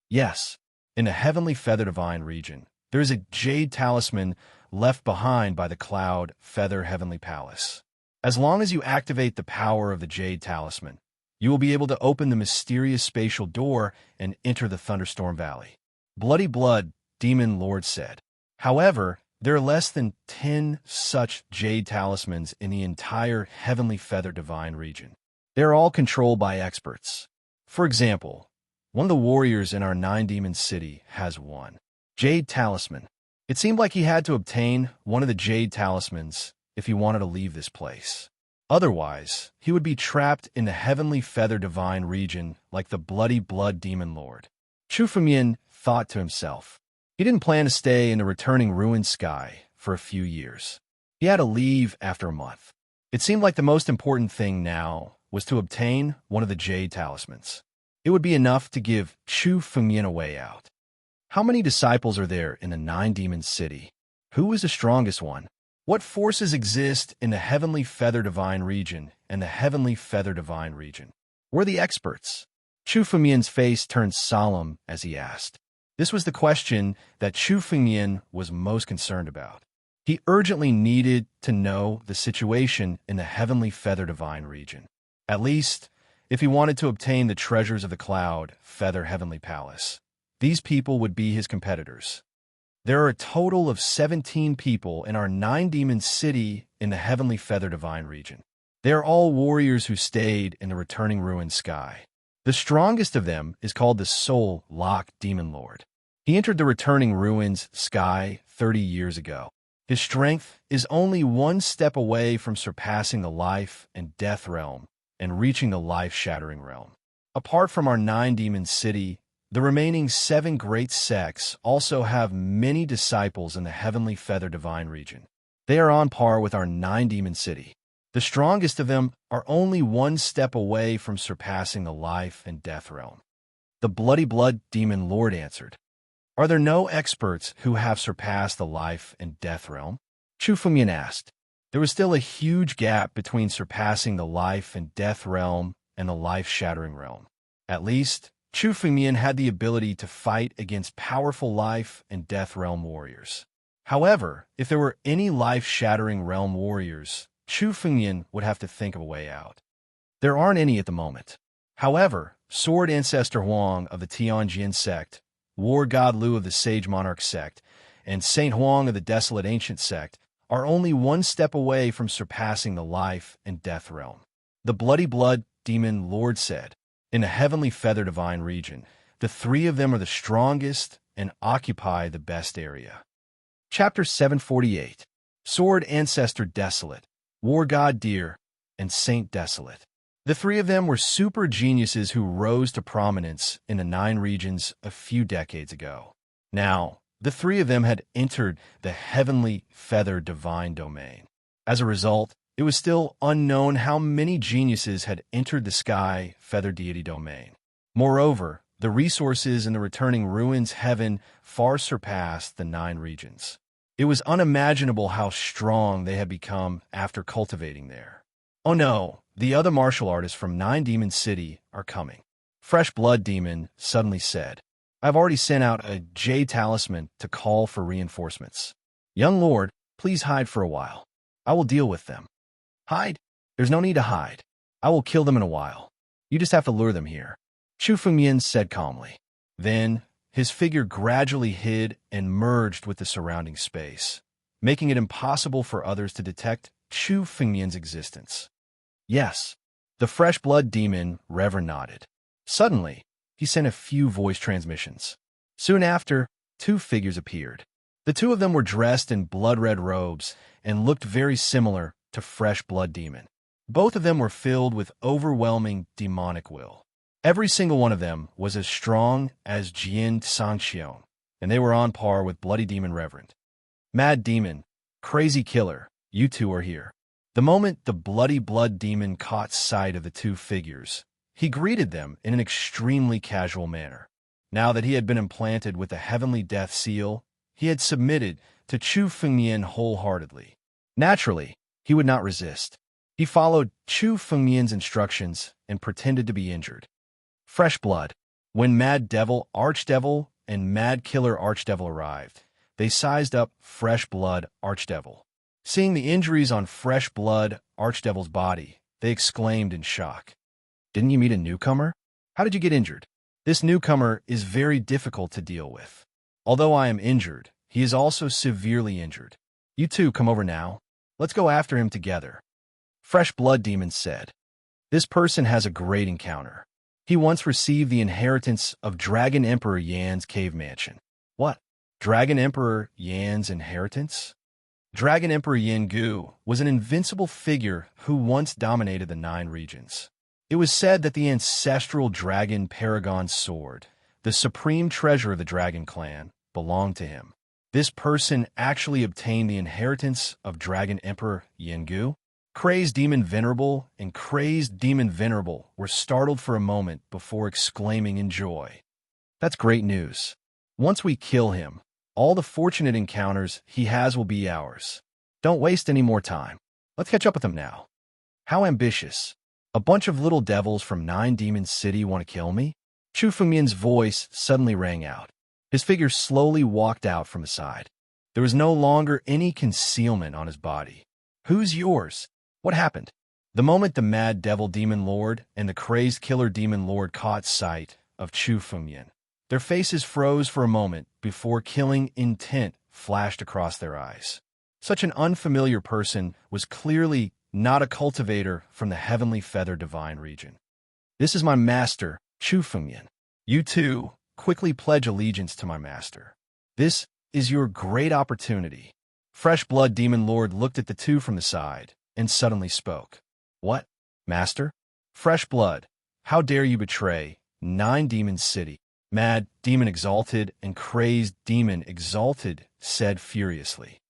Yes, in the Heavenly Feather Divine Region, there is a jade talisman left behind by the Cloud Feather Heavenly Palace. As long as you activate the power of the jade talisman, you will be able to open the mysterious spatial door and enter the Thunderstorm Valley. Bloody Blood Demon Lord said. However, there are less than 10 such jade talismans in the entire Heavenly Feather Divine Region. They are all controlled by experts. For example, one of the warriors in our 9-demon city has one jade talisman. It seemed like he had to obtain one of the jade talismans if he wanted to leave this place. Otherwise, he would be trapped in the Heavenly Feather Divine Region like the Bloody Blood Demon Lord. Chu Fengmian thought to himself. He didn't plan to stay in the returning ruined sky for a few years. He had to leave after a month. It seemed like the most important thing now was to obtain one of the jade talismans. It would be enough to give Chu Fengmian a way out. How many disciples are there in the 9-demon city? Who is the strongest one? What forces exist in the Heavenly Feather Divine Region and the Heavenly Feather Divine Region? Were the experts? Chu Fengmian's face turned solemn as he asked. This was the question that Chu Fengmian was most concerned about. He urgently needed to know the situation in the Heavenly Feather Divine Region. At least, if he wanted to obtain the treasures of the Cloud Feather Heavenly Palace, these people would be his competitors. There are a total of 17 people in our 9-demon city in the Heavenly Feather Divine Region. They are all warriors who stayed in the returning ruined sky. The strongest of them is called the Soul Lock Demon Lord. He entered the returning ruins sky 30 years ago. His strength is only one step away from surpassing the life and death realm and reaching the life-shattering realm. Apart from our 9-demon city, the remaining 7 great sects also have many disciples in the Heavenly Feather Divine Region. They are on par with our 9-demon city. The strongest of them are only one step away from surpassing the life and death realm. The Bloody Blood Demon Lord answered. Are there no experts who have surpassed the life and death realm? Chu Fengmian asked. There was still a huge gap between surpassing the life and death realm and the life-shattering realm. At least, Chu Fengmian had the ability to fight against powerful life and death realm warriors. However, if there were any life-shattering realm warriors, Chu Fengmian would have to think of a way out. There aren't any at the moment. However, Sword Ancestor Huang of the Tianjin sect, War God Lu of the Sage Monarch sect, and Saint Huang of the Desolate Ancient Sect are only one step away from surpassing the life and death realm. The Bloody Blood Demon Lord said, in a heavenly feather divine region, the three of them are the strongest and occupy the best area. Chapter 748. Sword Ancestor Desolate, War God Deer, and Saint Desolate. The three of them were super geniuses who rose to prominence in the 9 regions a few decades ago. Now, the three of them had entered the heavenly feather divine domain. As a result, it was still unknown how many geniuses had entered the sky feather deity domain. Moreover, the resources in the returning ruins heaven far surpassed the 9 regions. It was unimaginable how strong they had become after cultivating there. Oh no, the other martial artists from 9 Demon City are coming. Fresh Blood Demon suddenly said, I've already sent out a Jade Talisman to call for reinforcements. Young Lord, please hide for a while. I will deal with them. Hide? There's no need to hide. I will kill them in a while. You just have to lure them here. Chu Fengmian said calmly. Then, his figure gradually hid and merged with the surrounding space, making it impossible for others to detect Chu Fengmian's existence. Yes, the Fresh Blood Demon Reverend nodded. Suddenly, he sent a few voice transmissions. Soon after, 2 figures appeared. The 2 of them were dressed in blood-red robes and looked very similar to Fresh Blood Demon. Both of them were filled with overwhelming demonic will. Every single one of them was as strong as Jian Sangxion, and they were on par with Bloody Demon Reverend. Mad Demon, Crazy Killer, you 2 are here. The moment the Bloody Blood Demon caught sight of the 2 figures, he greeted them in an extremely casual manner. Now that he had been implanted with the Heavenly Death Seal, he had submitted to Chu Fengmian wholeheartedly. Naturally, he would not resist. He followed Chu Fengmian's instructions and pretended to be injured. Fresh Blood. When Mad Devil Archdevil and Mad Killer Archdevil arrived, they sized up Fresh Blood Archdevil. Seeing the injuries on Fresh Blood Archdevil's body, they exclaimed in shock. Didn't you meet a newcomer? How did you get injured? This newcomer is very difficult to deal with. Although I am injured, he is also severely injured. You 2 come over now. Let's go after him together. Fresh Blood Demon said. This person has a great encounter. He once received the inheritance of Dragon Emperor Yan's cave mansion. What? Dragon Emperor Yan's inheritance? Dragon Emperor Yan Gu was an invincible figure who once dominated the 9 regions. It was said that the ancestral dragon Paragon sword, the supreme treasure of the dragon clan, belonged to him. This person actually obtained the inheritance of Dragon Emperor Yan Gu. Crazed Demon Venerable and Crazed Demon Venerable were startled for a moment before exclaiming in joy. That's great news. Once we kill him, all the fortunate encounters he has will be ours. Don't waste any more time. Let's catch up with him now. How ambitious. A bunch of little devils from 9 Demon City want to kill me? Chu Fengmian's voice suddenly rang out. His figure slowly walked out from the side. There was no longer any concealment on his body. Who's yours? What happened? The moment the Mad Devil Demon Lord and the Crazed Killer Demon Lord caught sight of Chu Fengmian, their faces froze for a moment before killing intent flashed across their eyes. Such an unfamiliar person was clearly not a cultivator from the Heavenly Feather Divine region. This is my master, Chu Fengmian. You 2 quickly pledge allegiance to my master. This is your great opportunity. Fresh Blood Demon Lord looked at the 2 from the side and suddenly spoke. What? Master? Fresh Blood, how dare you betray 9 Demon City? Mad Demon Exalted and Crazed Demon Exalted said furiously.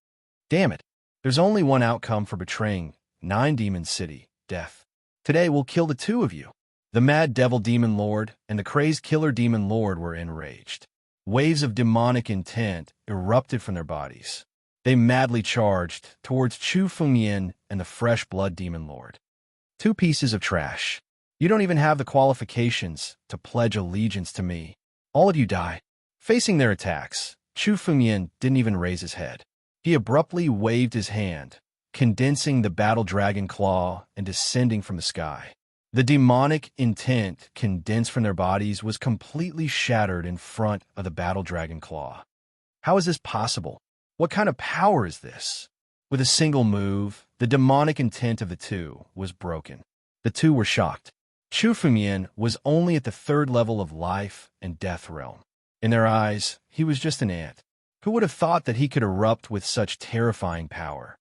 Damn it, there's only one outcome for betraying 9 Demon City, death. Today we'll kill the 2 of you. The Mad Devil Demon Lord and the Crazed Killer Demon Lord were enraged. Waves of demonic intent erupted from their bodies. They madly charged towards Chu Fengmian and the Fresh Blood Demon Lord. 2 pieces of trash. You don't even have the qualifications to pledge allegiance to me. All of you die. Facing their attacks, Chu Fengmian didn't even raise his head. He abruptly waved his hand, condensing the battle dragon claw and descending from the sky. The demonic intent condensed from their bodies was completely shattered in front of the battle dragon claw. How is this possible? What kind of power is this? With a single move, the demonic intent of the two was broken. The two were shocked. Chu Fumian was only at the third level of life and death realm. In their eyes, he was just an ant. Who would have thought that he could erupt with such terrifying power?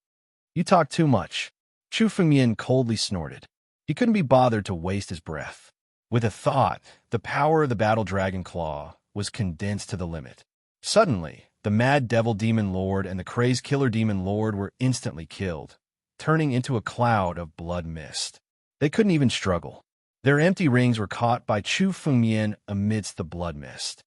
You talk too much. Chu Fumian coldly snorted. He couldn't be bothered to waste his breath. With a thought, the power of the battle dragon claw was condensed to the limit. Suddenly, the mad devil demon lord and the crazed killer demon lord were instantly killed, turning into a cloud of blood mist. They couldn't even struggle. Their empty rings were caught by Chu Fumian amidst the blood mist.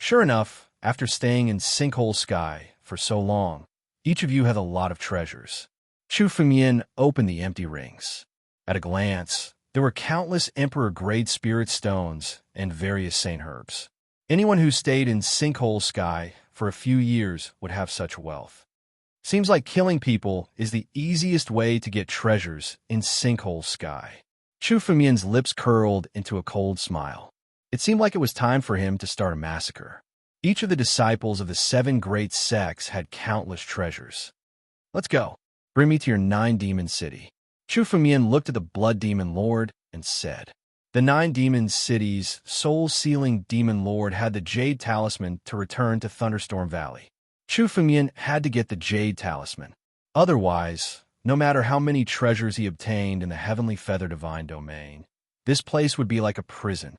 Sure enough, after staying in Sinkhole Sky for so long, each of you had a lot of treasures. Chu Fumian opened the empty rings. At a glance, there were countless Emperor-grade spirit stones and various saint herbs. Anyone who stayed in Sinkhole Sky for a few years would have such wealth. Seems like killing people is the easiest way to get treasures in Sinkhole Sky. Chu Fumian's lips curled into a cold smile. It seemed like it was time for him to start a massacre. Each of the disciples of the 7 great sects had countless treasures. Let's go. Bring me to your 9-demon city. Chu Fumian looked at the blood demon lord and said. The 9 demon cities' soul-sealing demon lord had the jade talisman to return to Thunderstorm Valley. Chu Fumian had to get the jade talisman. Otherwise, no matter how many treasures he obtained in the heavenly feather divine domain, this place would be like a prison.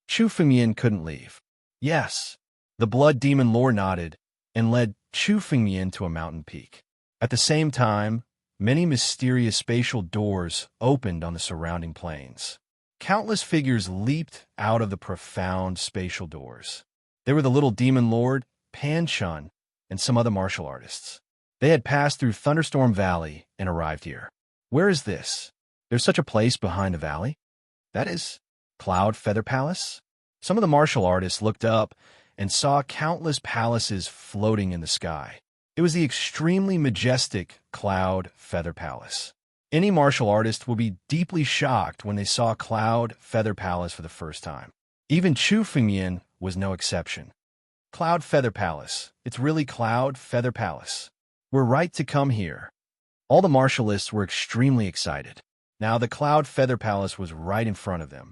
Chu Fumian couldn't leave. Yes, the blood demon lord nodded and led Chu Fumian to a mountain peak. At the same time, many mysterious spatial doors opened on the surrounding plains. Countless figures leaped out of the profound spatial doors. They were the little demon lord, Pan Shun, and some other martial artists. They had passed through Thunderstorm Valley and arrived here. Where is this? There's such a place behind the valley? That is Cloud Feather Palace? Some of the martial artists looked up and saw countless palaces floating in the sky. It was the extremely majestic Cloud Feather Palace. Any martial artist will be deeply shocked when they saw Cloud Feather Palace for the first time. Even Chu Fumian was no exception. Cloud Feather Palace. It's really Cloud Feather Palace. We're right to come here. All the martialists were extremely excited. Now the Cloud Feather Palace was right in front of them.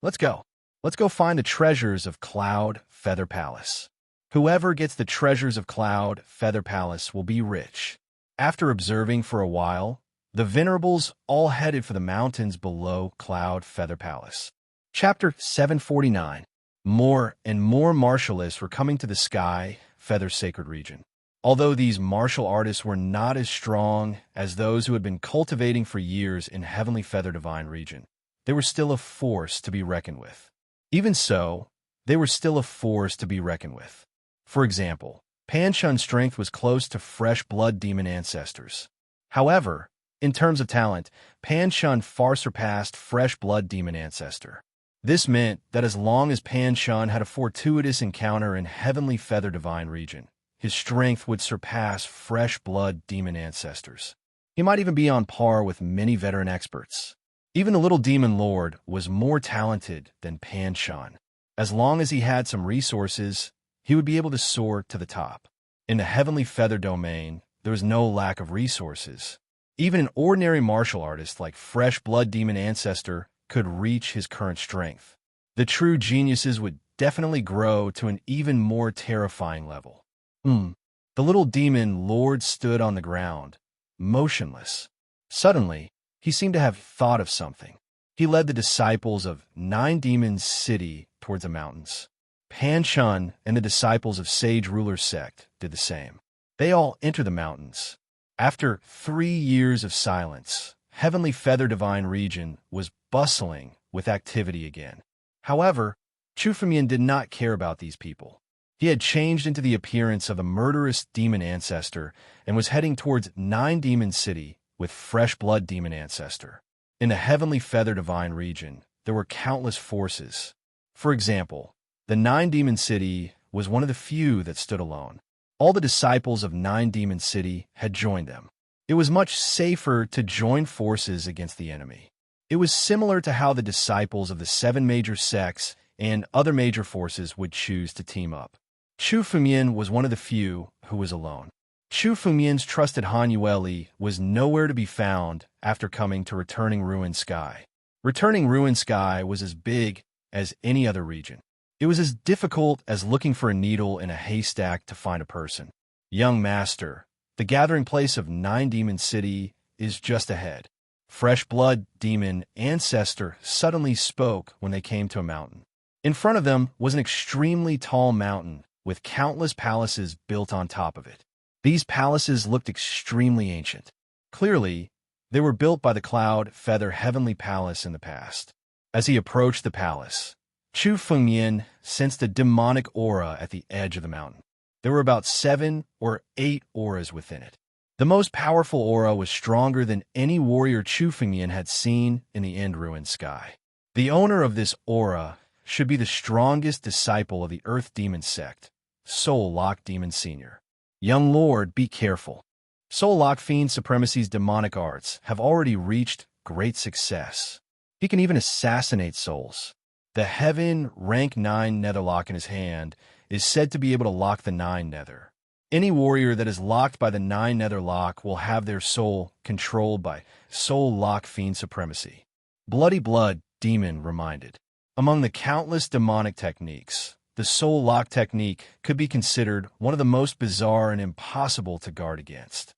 Let's go. Let's go find the treasures of Cloud Feather Palace. Whoever gets the treasures of Cloud Feather Palace will be rich. After observing for a while, the Venerables all headed for the mountains below Cloud Feather Palace. Chapter 749. More and more martialists were coming to the Sky Feather Sacred Region. Although these martial artists were not as strong as those who had been cultivating for years in Heavenly Feather Divine Region, they were still a force to be reckoned with. Even so, they were still a force to be reckoned with. For example, Pan Shun's strength was close to fresh blood demon ancestors. However, in terms of talent, Pan Shun far surpassed fresh blood demon ancestor. This meant that as long as Pan Shun had a fortuitous encounter in Heavenly Feather Divine Region, his strength would surpass fresh blood demon ancestors. He might even be on par with many veteran experts. Even the little demon lord was more talented than Pan Shun. As long as he had some resources, he would be able to soar to the top. In the Heavenly Feather domain, there was no lack of resources. Even an ordinary martial artist like fresh blood demon ancestor could reach his current strength. The true geniuses would definitely grow to an even more terrifying level. The little demon lord stood on the ground, motionless. Suddenly, he seemed to have thought of something. He led the disciples of 9 Demons City towards the mountains. Pan Shun and the disciples of Sage Ruler's sect did the same. They all entered the mountains. After 3 years of silence, Heavenly Feather Divine Region was bustling with activity again. However, Chu Fumian did not care about these people. He had changed into the appearance of a murderous demon ancestor and was heading towards 9 Demon City with fresh blood demon ancestor. In the Heavenly Feather Divine Region, there were countless forces. For example, the 9 Demon City was one of the few that stood alone. All the disciples of 9 Demon City had joined them. It was much safer to join forces against the enemy. It was similar to how the disciples of the 7 major sects and other major forces would choose to team up. Chu Fumian was one of the few who was alone. Chu Fumian's trusted Han Yueli was nowhere to be found after coming to Returning Ruin Sky. Returning Ruin Sky was as big as any other region. It was as difficult as looking for a needle in a haystack to find a person. Young Master, the gathering place of 9 Demon City is just ahead. Fresh Blood Demon Ancestor suddenly spoke when they came to a mountain. In front of them was an extremely tall mountain with countless palaces built on top of it. These palaces looked extremely ancient. Clearly, they were built by the Cloud Feather Heavenly Palace in the past. As he approached the palace, Chu Fengyan sensed a demonic aura at the edge of the mountain. There were about 7 or 8 auras within it. The most powerful aura was stronger than any warrior Chu Fengyan had seen in the End Ruined Sky. The owner of this aura should be the strongest disciple of the Earth Demon sect, Soul Lock Demon Senior. Young Lord, be careful. Soul Lock Fiend Supremacy's demonic arts have already reached great success. He can even assassinate souls. The Heaven Rank 9 Netherlock in his hand is said to be able to lock the 9 Nether. Any warrior that is locked by the 9 Netherlock will have their soul controlled by Soul Lock Fiend Supremacy. Bloody Blood Demon reminded. Among the countless demonic techniques, the Soul Lock technique could be considered one of the most bizarre and impossible to guard against.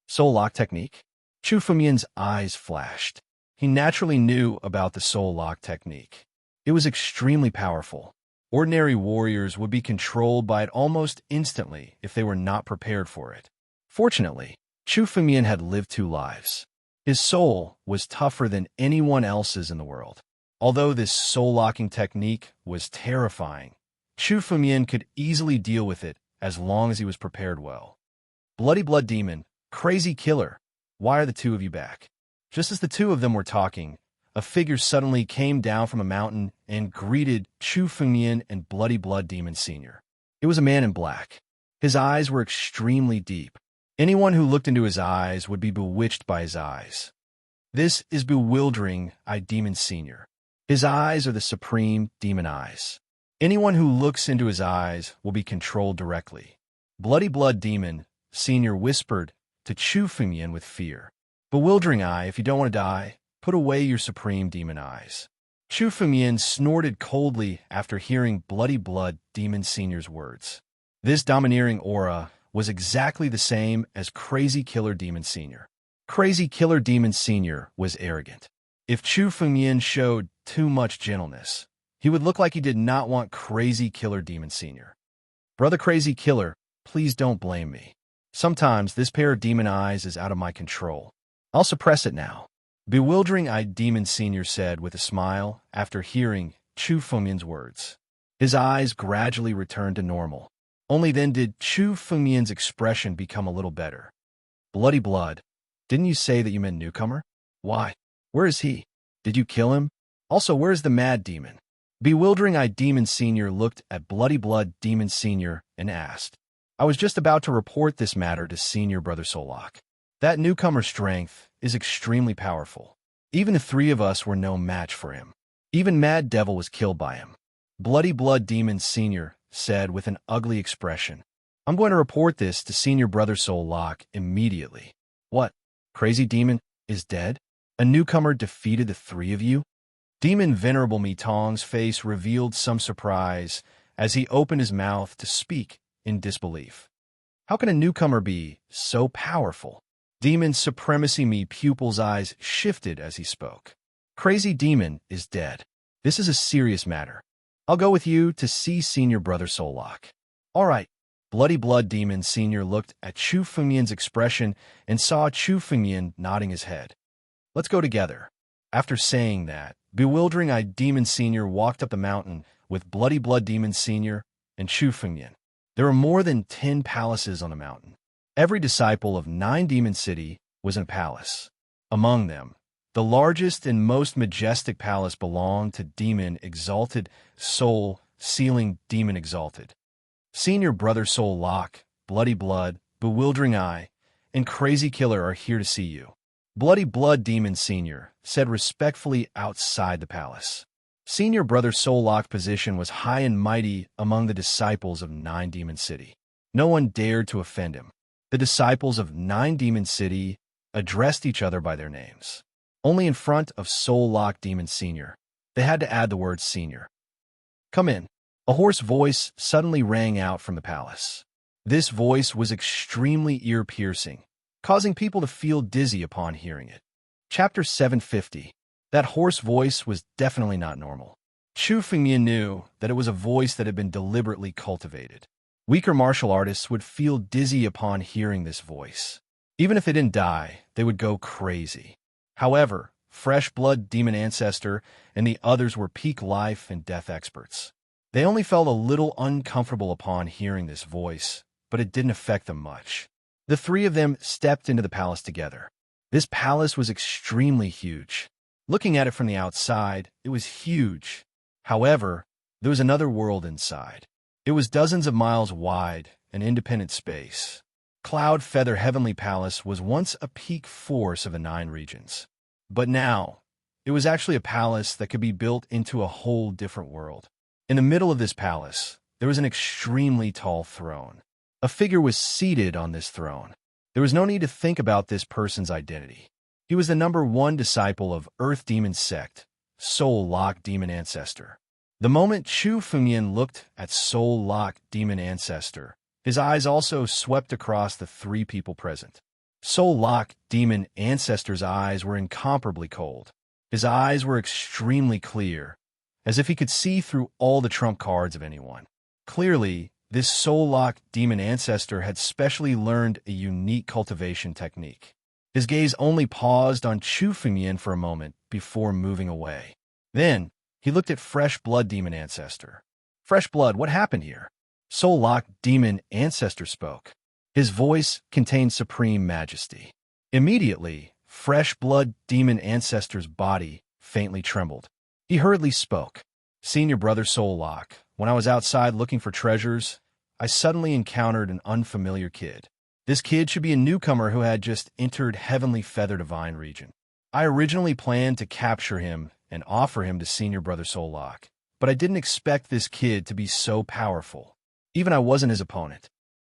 Soul Lock technique? Chu Fumian's eyes flashed. He naturally knew about the Soul Lock technique. It was extremely powerful. Ordinary warriors would be controlled by it almost instantly if they were not prepared for it. Fortunately, Chu Fumian had lived 2 lives. His soul was tougher than anyone else's in the world. Although this soul-locking technique was terrifying, Chu Fumian could easily deal with it as long as he was prepared well. Bloody Blood Demon, Crazy Killer, why are the 2 of you back? Just as the 2 of them were talking, a figure suddenly came down from a mountain and greeted Chu Fumian and Bloody Blood Demon Senior. It was a man in black. His eyes were extremely deep. Anyone who looked into his eyes would be bewitched by his eyes. This is Bewildering Eye Demon Senior. His eyes are the supreme demon eyes. Anyone who looks into his eyes will be controlled directly. Bloody Blood Demon Senior whispered to Chu Fumian with fear. Bewildering Eye, if you don't want to die, put away your supreme demon eyes. Chu Fumian snorted coldly after hearing Bloody Blood Demon Senior's words. This domineering aura was exactly the same as Crazy Killer Demon Senior. Crazy Killer Demon Senior was arrogant. If Chu Fumian showed too much gentleness, he would look like he did not want Crazy Killer Demon Senior. Brother Crazy Killer, please don't blame me. Sometimes this pair of demon eyes is out of my control. I'll suppress it now. Bewildering Eye Demon Senior said with a smile after hearing Chu Fumian's words. His eyes gradually returned to normal. Only then did Chu Fumian's expression become a little better. Bloody Blood, didn't you say that you meant newcomer? Why? Where is he? Did you kill him? Also, where's the Mad Demon? Bewildering Eye Demon Senior looked at Bloody Blood Demon Senior and asked. I was just about to report this matter to Senior Brother Solak. That newcomer's strength is extremely powerful. Even the 3 of us were no match for him. Even Mad Devil was killed by him. Bloody Blood Demon Senior said with an ugly expression. I'm going to report this to Senior Brother Solak immediately. What? Crazy Demon is dead? A newcomer defeated the 3 of you? Demon Venerable Mitong's face revealed some surprise as he opened his mouth to speak in disbelief. How can a newcomer be so powerful? Demon Supremacy Me Pupil's eyes shifted as he spoke. Crazy Demon is dead. This is a serious matter. I'll go with you to see Senior Brother Solak. All right. Bloody Blood Demon Senior looked at Chu Fumian's expression and saw Chu Fumian nodding his head. Let's go together. After saying that, Bewildering Eye Demon Senior walked up the mountain with Bloody Blood Demon Senior and Chu Fumian. There were more than 10 palaces on the mountain. Every disciple of 9 Demon City was in a palace. Among them, the largest and most majestic palace belonged to Demon Exalted Soul, Sealing Demon Exalted. Senior Brother Soul Lock, Bloody Blood, Bewildering Eye, and Crazy Killer are here to see you. Bloody Blood Demon Senior said respectfully outside the palace. Senior brother Solok's position was high and mighty among the disciples of Nine Demon City. No one dared to offend him. The disciples of Nine Demon City addressed each other by their names. Only in front of Solok Demon Senior, they had to add the word senior. "Come in." A hoarse voice suddenly rang out from the palace. This voice was extremely ear-piercing, causing people to feel dizzy upon hearing it. Chapter 750. That hoarse voice was definitely not normal. Chu Fengmian knew that it was a voice that had been deliberately cultivated. Weaker martial artists would feel dizzy upon hearing this voice. Even if they didn't die, they would go crazy. However, Fresh Blood Demon Ancestor and the others were peak life and death experts. They only felt a little uncomfortable upon hearing this voice, but it didn't affect them much. The three of them stepped into the palace together. This palace was extremely huge. Looking at it from the outside, it was huge. However, there was another world inside. It was dozens of miles wide, an independent space. Cloud Feather Heavenly Palace was once a peak force of the 9 regions. But now, it was actually a palace that could be built into a whole different world. In the middle of this palace, there was an extremely tall throne. A figure was seated on this throne. There was no need to think about this person's identity. He was the number 1 disciple of Earth Demon Sect, Solok Demon Ancestor. The moment Chu Fengmian looked at Solok Demon Ancestor, his eyes also swept across the 3 people present. Solok Demon Ancestor's eyes were incomparably cold. His eyes were extremely clear, as if he could see through all the trump cards of anyone. Clearly, this Solok Demon Ancestor had specially learned a unique cultivation technique. His gaze only paused on Chu Fengmian for a moment before moving away. Then, he looked at Fresh Blood Demon Ancestor. "Fresh Blood, what happened here?" Solok Demon Ancestor spoke. His voice contained supreme majesty. Immediately, Fresh Blood Demon Ancestor's body faintly trembled. He hurriedly spoke. "Senior brother Solok, when I was outside looking for treasures, I suddenly encountered an unfamiliar kid. This kid should be a newcomer who had just entered Heavenly Feather Divine region. I originally planned to capture him and offer him to Senior Brother Solok, but I didn't expect this kid to be so powerful. Even I wasn't his opponent."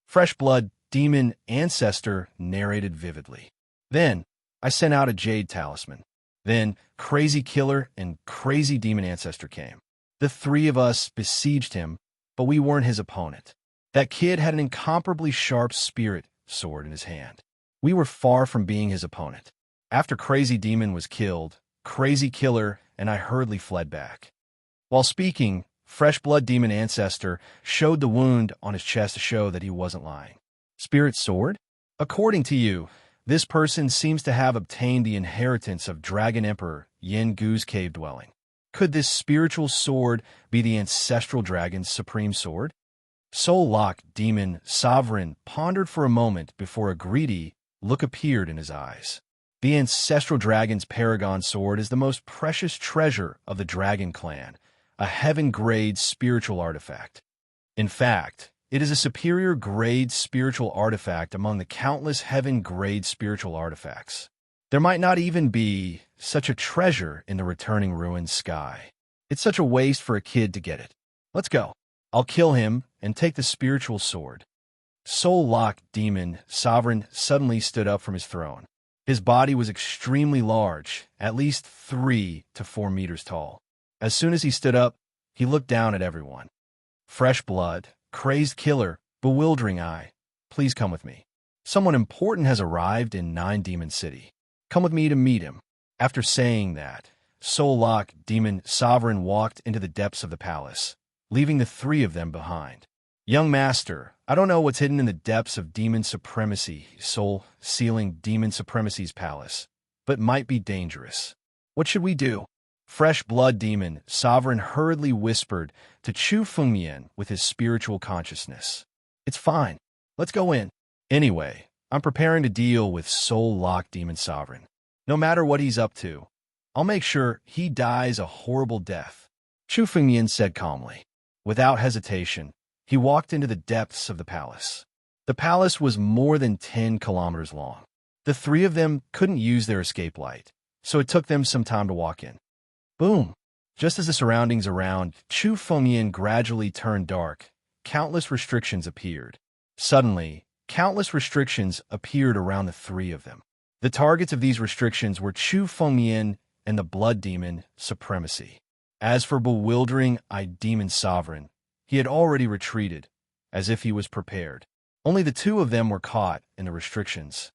Fresh Blood Demon Ancestor narrated vividly. "Then, I sent out a Jade Talisman. Then, Crazy Killer and Crazy Demon Ancestor came. The 3 of us besieged him, but we weren't his opponent. That kid had an incomparably sharp spirit sword in his hand. We were far from being his opponent. After Crazy Demon was killed, Crazy Killer and I hurriedly fled back." While speaking, Fresh Blood Demon Ancestor showed the wound on his chest to show that he wasn't lying. "Spirit sword? According to you, this person seems to have obtained the inheritance of Dragon Emperor Yin Gu's cave dwelling. Could this spiritual sword be the ancestral dragon's supreme sword?" Solok Demon Sovereign pondered for a moment before a greedy look appeared in his eyes. The ancestral dragon's paragon sword is the most precious treasure of the Dragon Clan, a heaven-grade spiritual artifact. In fact, it is a superior grade spiritual artifact among the countless heaven-grade spiritual artifacts. There might not even be such a treasure in the returning ruined sky. It's such a waste for a kid to get it. Let's go. I'll kill him and take the spiritual sword. Solok Demon Sovereign suddenly stood up from his throne. His body was extremely large, at least 3 to 4 meters tall. As soon as he stood up, he looked down at everyone. "Fresh Blood, Crazed Killer, Bewildering Eye, please come with me. Someone important has arrived in 9 Demon City. Come with me to meet him." After saying that, Solok Demon Sovereign walked into the depths of the palace, leaving the 3 of them behind. "Young Master, I don't know what's hidden in the depths of Demon Supremacy, Soul-Sealing Demon Supremacy's palace, but might be dangerous. What should we do?" Fresh Blood Demon Sovereign hurriedly whispered to Chu Fengmian with his spiritual consciousness. "It's fine. Let's go in. Anyway, I'm preparing to deal with Soul-Locked Demon Sovereign. No matter what he's up to, I'll make sure he dies a horrible death," Chu Fengmian said calmly. Without hesitation, he walked into the depths of the palace. The palace was more than 10 kilometers long. The 3 of them couldn't use their escape light, so it took them some time to walk in. Boom! Just as the surroundings around Chu Fengyan gradually turned dark, countless restrictions appeared. Suddenly, countless restrictions appeared around the three of them. The targets of these restrictions were Chu Fengyan and the blood demon, Supremacy. As for bewildering demon sovereign, he had already retreated, as if he was prepared. Only the two of them were caught in the restrictions.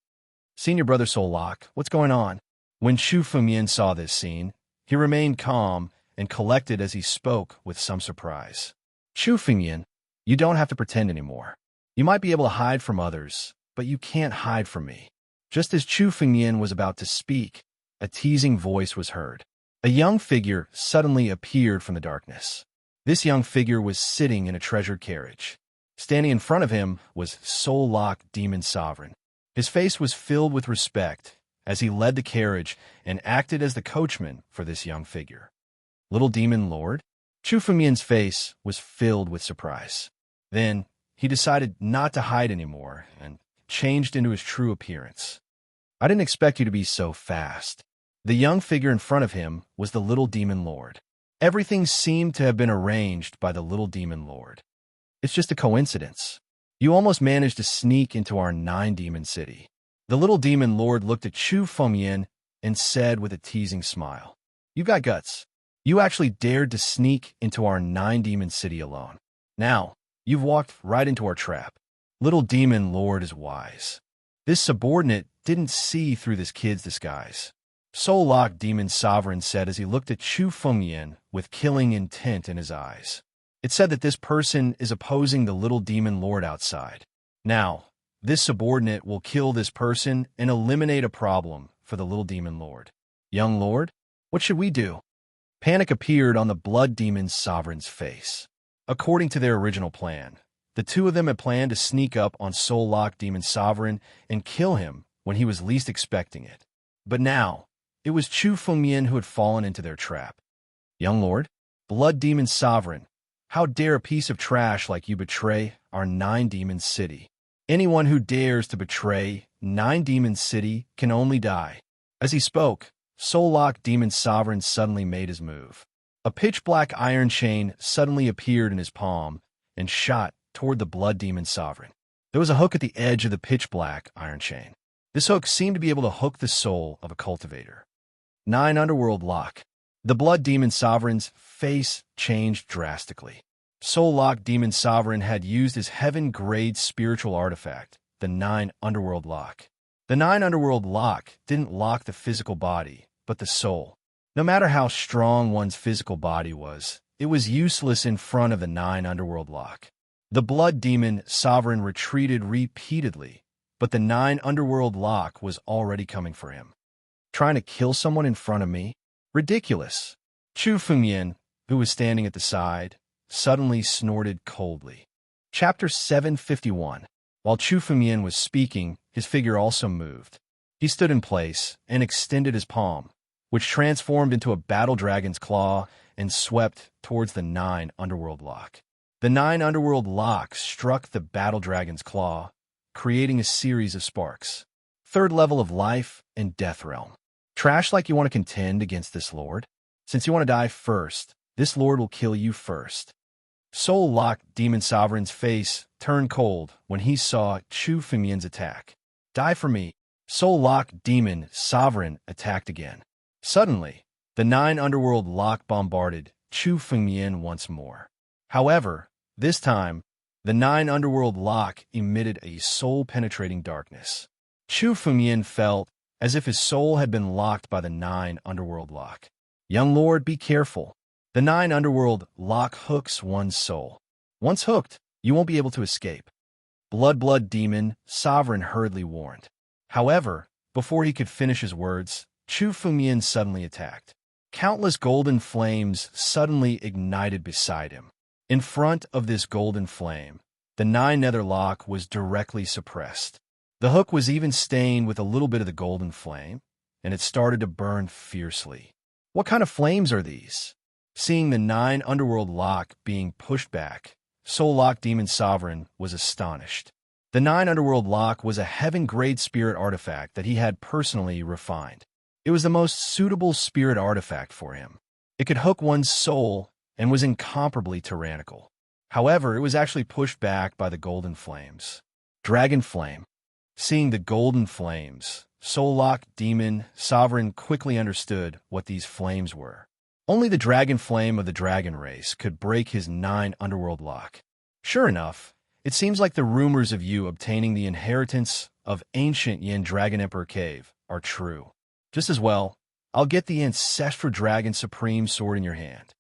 Senior Brother Soul Lock, what's going on? When Chu Fengyan saw this scene, he remained calm and collected as he spoke with some surprise. Chu Fengyan, you don't have to pretend anymore. You might be able to hide from others, but you can't hide from me. Just as Chu Fengyan was about to speak, a teasing voice was heard. A young figure suddenly appeared from the darkness. This young figure was sitting in a treasured carriage. Standing in front of him was Soul Lock Demon Sovereign. His face was filled with respect as he led the carriage and acted as the coachman for this young figure. Little Demon Lord? Chu Fengyan's face was filled with surprise. Then, he decided not to hide anymore and changed into his true appearance. I didn't expect you to be so fast. The young figure in front of him was the Little Demon Lord. Everything seemed to have been arranged by the Little Demon Lord. It's just a coincidence. You almost managed to sneak into our 9-demon city. The Little Demon Lord looked at Chu Fengyan and said with a teasing smile, "You got guts. You actually dared to sneak into our 9-demon city alone. Now, you've walked right into our trap. Little Demon Lord is wise." This subordinate didn't see through this kid's disguise. Soul Lock Demon Sovereign said as he looked at Chu Fengyan with killing intent in his eyes. It said that this person is opposing the Little Demon Lord outside. Now, this subordinate will kill this person and eliminate a problem for the Little Demon Lord. Young Lord, what should we do? Panic appeared on the Blood Demon Sovereign's face. According to their original plan, the two of them had planned to sneak up on Soul Lock Demon Sovereign and kill him when he was least expecting it. But now, it was Chu Fengyan who had fallen into their trap. Young Lord, Blood Demon Sovereign, how dare a piece of trash like you betray our 9-demon city? Anyone who dares to betray 9-demon city can only die. As he spoke, Soul Lock Demon Sovereign suddenly made his move. A pitch-black iron chain suddenly appeared in his palm and shot toward the Blood Demon Sovereign. There was a hook at the edge of the pitch-black iron chain. This hook seemed to be able to hook the soul of a cultivator. 9 Underworld Lock. The Blood Demon Sovereign's face changed drastically. Soul Lock Demon Sovereign had used his heaven-grade spiritual artifact, the 9 Underworld Lock. The 9 Underworld Lock didn't lock the physical body, but the soul. No matter how strong one's physical body was, it was useless in front of the 9 Underworld Lock. The Blood Demon Sovereign retreated repeatedly, but the 9 Underworld Lock was already coming for him. Trying to kill someone in front of me? Ridiculous. Chu Fengyan, who was standing at the side, suddenly snorted coldly. Chapter 751. While Chu Fengyan was speaking, his figure also moved. He stood in place and extended his palm, which transformed into a battle dragon's claw and swept towards the 9 Underworld Lock. The 9 Underworld Lock struck the battle dragon's claw, creating a series of sparks. 3rd level of life and death realm. Trash like you want to contend against this lord? Since you want to die first, this lord will kill you first. Soul Lock Demon Sovereign's face turned cold when he saw Chu Fengyan's attack. Die for me. Soul Lock Demon Sovereign attacked again. Suddenly, the 9 Underworld Lock bombarded Chu Fengyan once more. However, this time, the 9 Underworld Lock emitted a soul-penetrating darkness. Chu Fengyan felt as if his soul had been locked by the 9 Underworld Lock. Young Lord, be careful. The 9 Underworld Lock hooks one's soul. Once hooked, you won't be able to escape. Blood Demon Sovereign hurriedly warned. However, before he could finish his words, Chu Fengyan suddenly attacked. Countless golden flames suddenly ignited beside him. In front of this golden flame, the 9 Nether Lock was directly suppressed. The hook was even stained with a little bit of the golden flame, and it started to burn fiercely. What kind of flames are these? Seeing the 9 Underworld Lock being pushed back, Soul Lock Demon Sovereign was astonished. The 9 Underworld Lock was a heaven-grade spirit artifact that he had personally refined. It was the most suitable spirit artifact for him. It could hook one's soul and was incomparably tyrannical. However, it was actually pushed back by the golden flames. Dragon Flame. Seeing the golden flames, soul-locked demon sovereign quickly understood what these flames were. Only the dragon flame of the dragon race could break his 9 underworld lock. Sure enough, it seems like the rumors of you obtaining the inheritance of ancient Yin Dragon Emperor Cave are true. Just as well, I'll get the ancestral dragon supreme sword in your hand.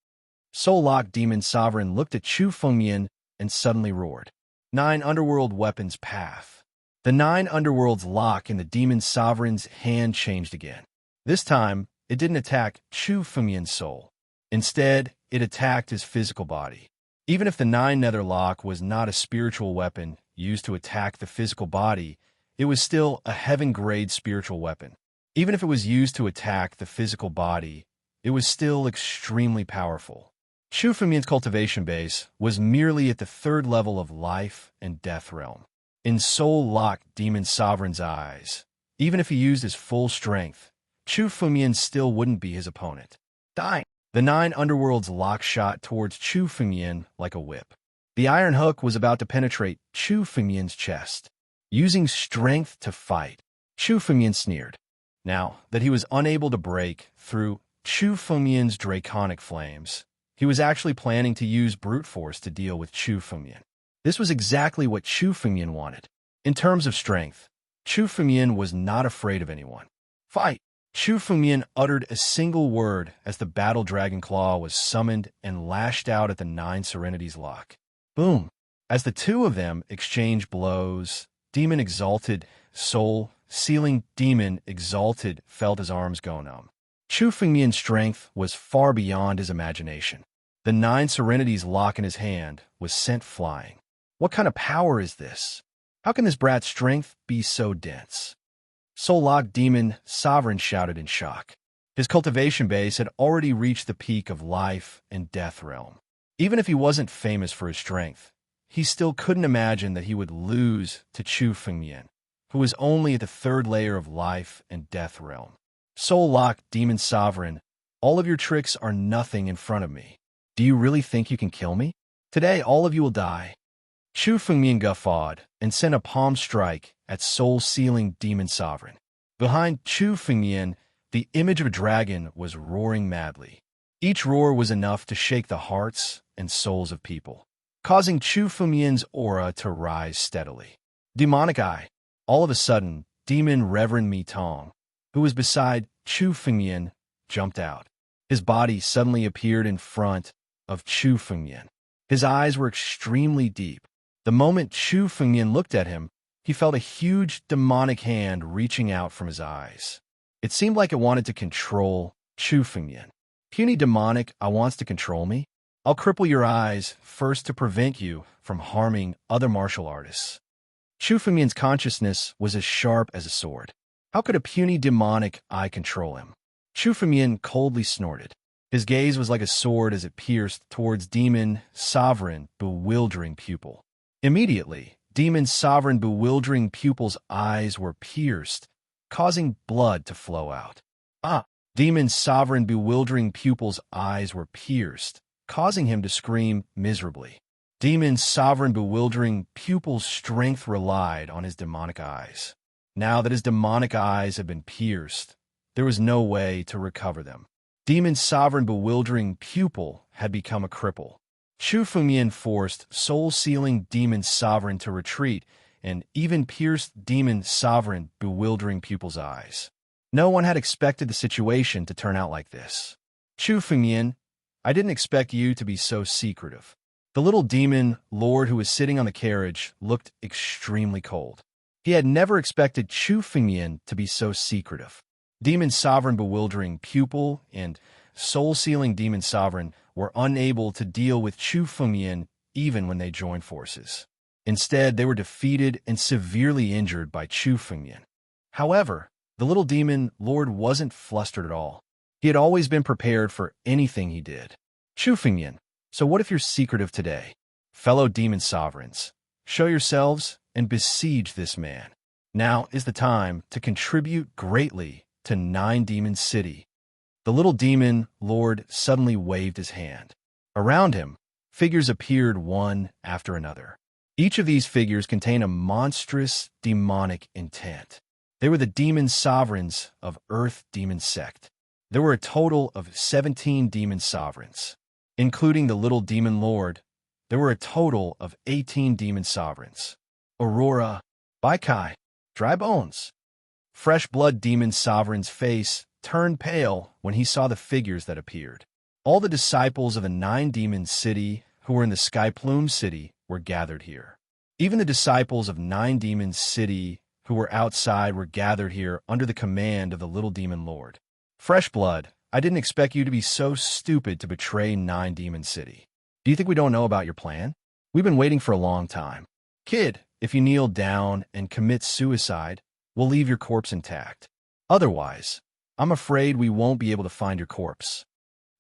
Soul-locked demon sovereign looked at Chu Fengmian and suddenly roared. 9 underworld weapons path. The 9 underworlds lock in the demon sovereign's hand changed again. This time, it didn't attack Chu Fengmian's soul. Instead, it attacked his physical body. Even if the 9 nether lock was not a spiritual weapon used to attack the physical body, it was still a heaven-grade spiritual weapon. Even if it was used to attack the physical body, it was still extremely powerful. Chu Fengmian's cultivation base was merely at the 3rd level of life and death realm. In soul-locked demon sovereign's eyes, even if he used his full strength, Chu Fengmian still wouldn't be his opponent. Die! The 9 underworlds lock shot towards Chu Fengmian like a whip. The iron hook was about to penetrate Chu Fengmian's chest. Using strength to fight, Chu Fengmian sneered. Now that he was unable to break through Chu Fengmian's draconic flames, he was actually planning to use brute force to deal with Chu Fengmian. This was exactly what Chu Fengmian wanted. In terms of strength, Chu Fengmian was not afraid of anyone. Fight! Chu Fengmian uttered a single word as the battle dragon claw was summoned and lashed out at the 9 serenities lock. Boom! As the two of them exchanged blows, Demon Exalted, Soul, Sealing Demon Exalted felt his arms go numb. Chu Fengmian's strength was far beyond his imagination. The 9 serenities lock in his hand was sent flying. What kind of power is this? How can this brat's strength be so dense? Soul-locked demon sovereign shouted in shock. His cultivation base had already reached the peak of life and death realm. Even if he wasn't famous for his strength, he still couldn't imagine that he would lose to Chu Fengmian, who was only at the 3rd layer of life and death realm. Soul-locked demon sovereign, all of your tricks are nothing in front of me. Do you really think you can kill me? Today all of you will die. Chu Fengmian guffawed and sent a palm strike at soul-sealing demon sovereign. Behind Chu Fengmian, the image of a dragon was roaring madly. Each roar was enough to shake the hearts and souls of people, causing Chu Fengmian's aura to rise steadily. Demonic Eye. All of a sudden, Demon Reverend Mi Tong, who was beside Chu Fengmian, jumped out. His body suddenly appeared in front of Chu Fengmian. His eyes were extremely deep. The moment Chu Fengmian looked at him, he felt a huge demonic hand reaching out from his eyes. It seemed like it wanted to control Chu Fengmian. Puny demonic eye wants to control me? I'll cripple your eyes first to prevent you from harming other martial artists. Chu Fengmian's consciousness was as sharp as a sword. How could a puny demonic eye control him? Chu Fengmian coldly snorted. His gaze was like a sword as it pierced towards Demon Sovereign bewildering pupil. Immediately, Demon Sovereign bewildering pupil's eyes were pierced, causing blood to flow out. Demon Sovereign bewildering pupil's eyes were pierced, causing him to scream miserably. Demon Sovereign bewildering pupil's strength relied on his demonic eyes. Now that his demonic eyes had been pierced, there was no way to recover them. Demon Sovereign bewildering pupil had become a cripple. Chu Fengmian forced soul-sealing Demon Sovereign to retreat and even pierced Demon Sovereign bewildering pupil's eyes. No one had expected the situation to turn out like this. Chu Fengmian, I didn't expect you to be so secretive. The little demon lord who was sitting on the carriage looked extremely cold. He had never expected Chu Fengmian to be so secretive. Demon Sovereign bewildering pupil and soul-sealing Demon Sovereign were unable to deal with Chu Fengmian even when they joined forces. Instead, they were defeated and severely injured by Chu Fengmian. However, the little demon lord wasn't flustered at all. He had always been prepared for anything he did. Chu Fengmian, so what if you're secretive today? Fellow demon sovereigns, show yourselves and besiege this man. Now is the time to contribute greatly to 9 Demon City. The little demon lord suddenly waved his hand. Around him, figures appeared one after another. Each of these figures contained a monstrous demonic intent. They were the demon sovereigns of Earth Demon Sect. There were a total of 17 demon sovereigns. Including the little demon lord, there were a total of 18 demon sovereigns. Aurora, Baikai, Dry Bones. Fresh Blood Demon Sovereign's face turned pale when he saw the figures that appeared. All the disciples of the 9 Demon City who were in the Sky Plume City were gathered here. Even the disciples of 9 Demon City who were outside were gathered here under the command of the little demon lord. Fresh Blood, I didn't expect you to be so stupid to betray 9 Demon City. Do you think we don't know about your plan? We've been waiting for a long time. Kid, if you kneel down and commit suicide, we'll leave your corpse intact. Otherwise, I'm afraid we won't be able to find your corpse.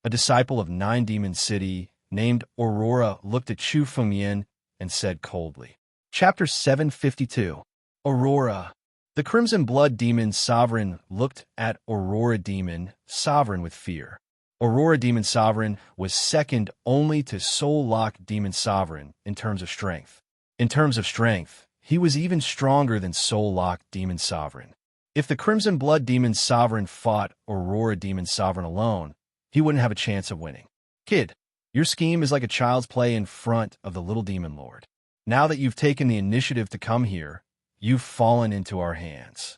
A disciple of 9 Demon City named Aurora looked at Chu Fengyan and said coldly. Chapter 752. Aurora. The Crimson Blood Demon Sovereign looked at Aurora Demon Sovereign with fear. Aurora Demon Sovereign was second only to Soul Lock Demon Sovereign in terms of strength. In terms of strength, he was even stronger than Soul Lock Demon Sovereign. If the Crimson Blood Demon Sovereign fought Aurora Demon Sovereign alone, he wouldn't have a chance of winning. Kid, your scheme is like a child's play in front of the little demon lord. Now that you've taken the initiative to come here, you've fallen into our hands.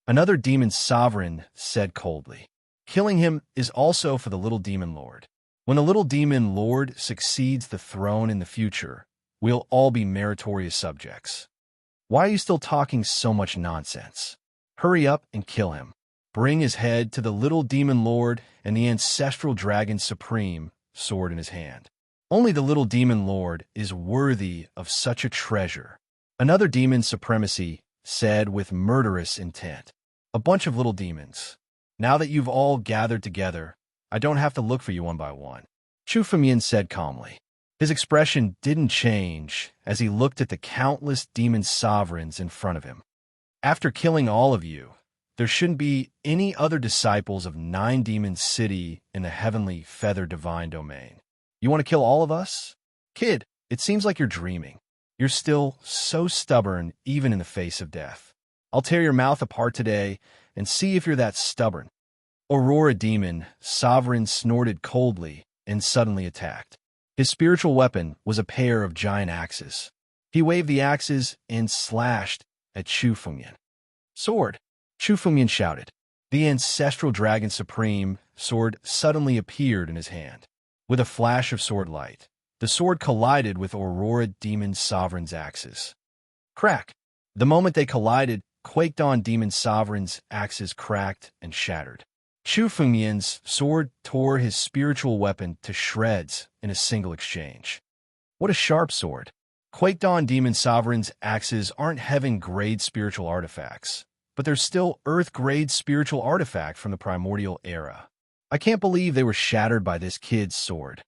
Another demon sovereign said coldly. Killing him is also for the little demon lord. When the little demon lord succeeds the throne in the future, we'll all be meritorious subjects. Why are you still talking so much nonsense? Hurry up and kill him. Bring his head to the little demon lord and the ancestral dragon supreme, sword in his hand. Only the little demon lord is worthy of such a treasure. Another demon supremacy said with murderous intent. A bunch of little demons. Now that you've all gathered together, I don't have to look for you one by one. Chu Fengyan said calmly. His expression didn't change as he looked at the countless demon sovereigns in front of him. After killing all of you, there shouldn't be any other disciples of 9 Demon City in the heavenly feather divine domain. You want to kill all of us? Kid, it seems like you're dreaming. You're still so stubborn even in the face of death. I'll tear your mouth apart today and see if you're that stubborn. Aurora Demon Sovereign snorted coldly and suddenly attacked. His spiritual weapon was a pair of giant axes. He waved the axes and slashed at Chu Fengyan. Sword! Chu Fengyan shouted. The ancestral dragon supreme sword suddenly appeared in his hand. With a flash of sword light, the sword collided with Aurora Demon Sovereign's axes. Crack! The moment they collided, Quaked On Demon Sovereign's axes cracked and shattered. Chu Fengyan's sword tore his spiritual weapon to shreds in a single exchange. What a sharp sword! Quaked On Demon Sovereign's axes aren't heaven-grade spiritual artifacts, but they're still earth-grade spiritual artifact from the primordial era. I can't believe they were shattered by this kid's sword.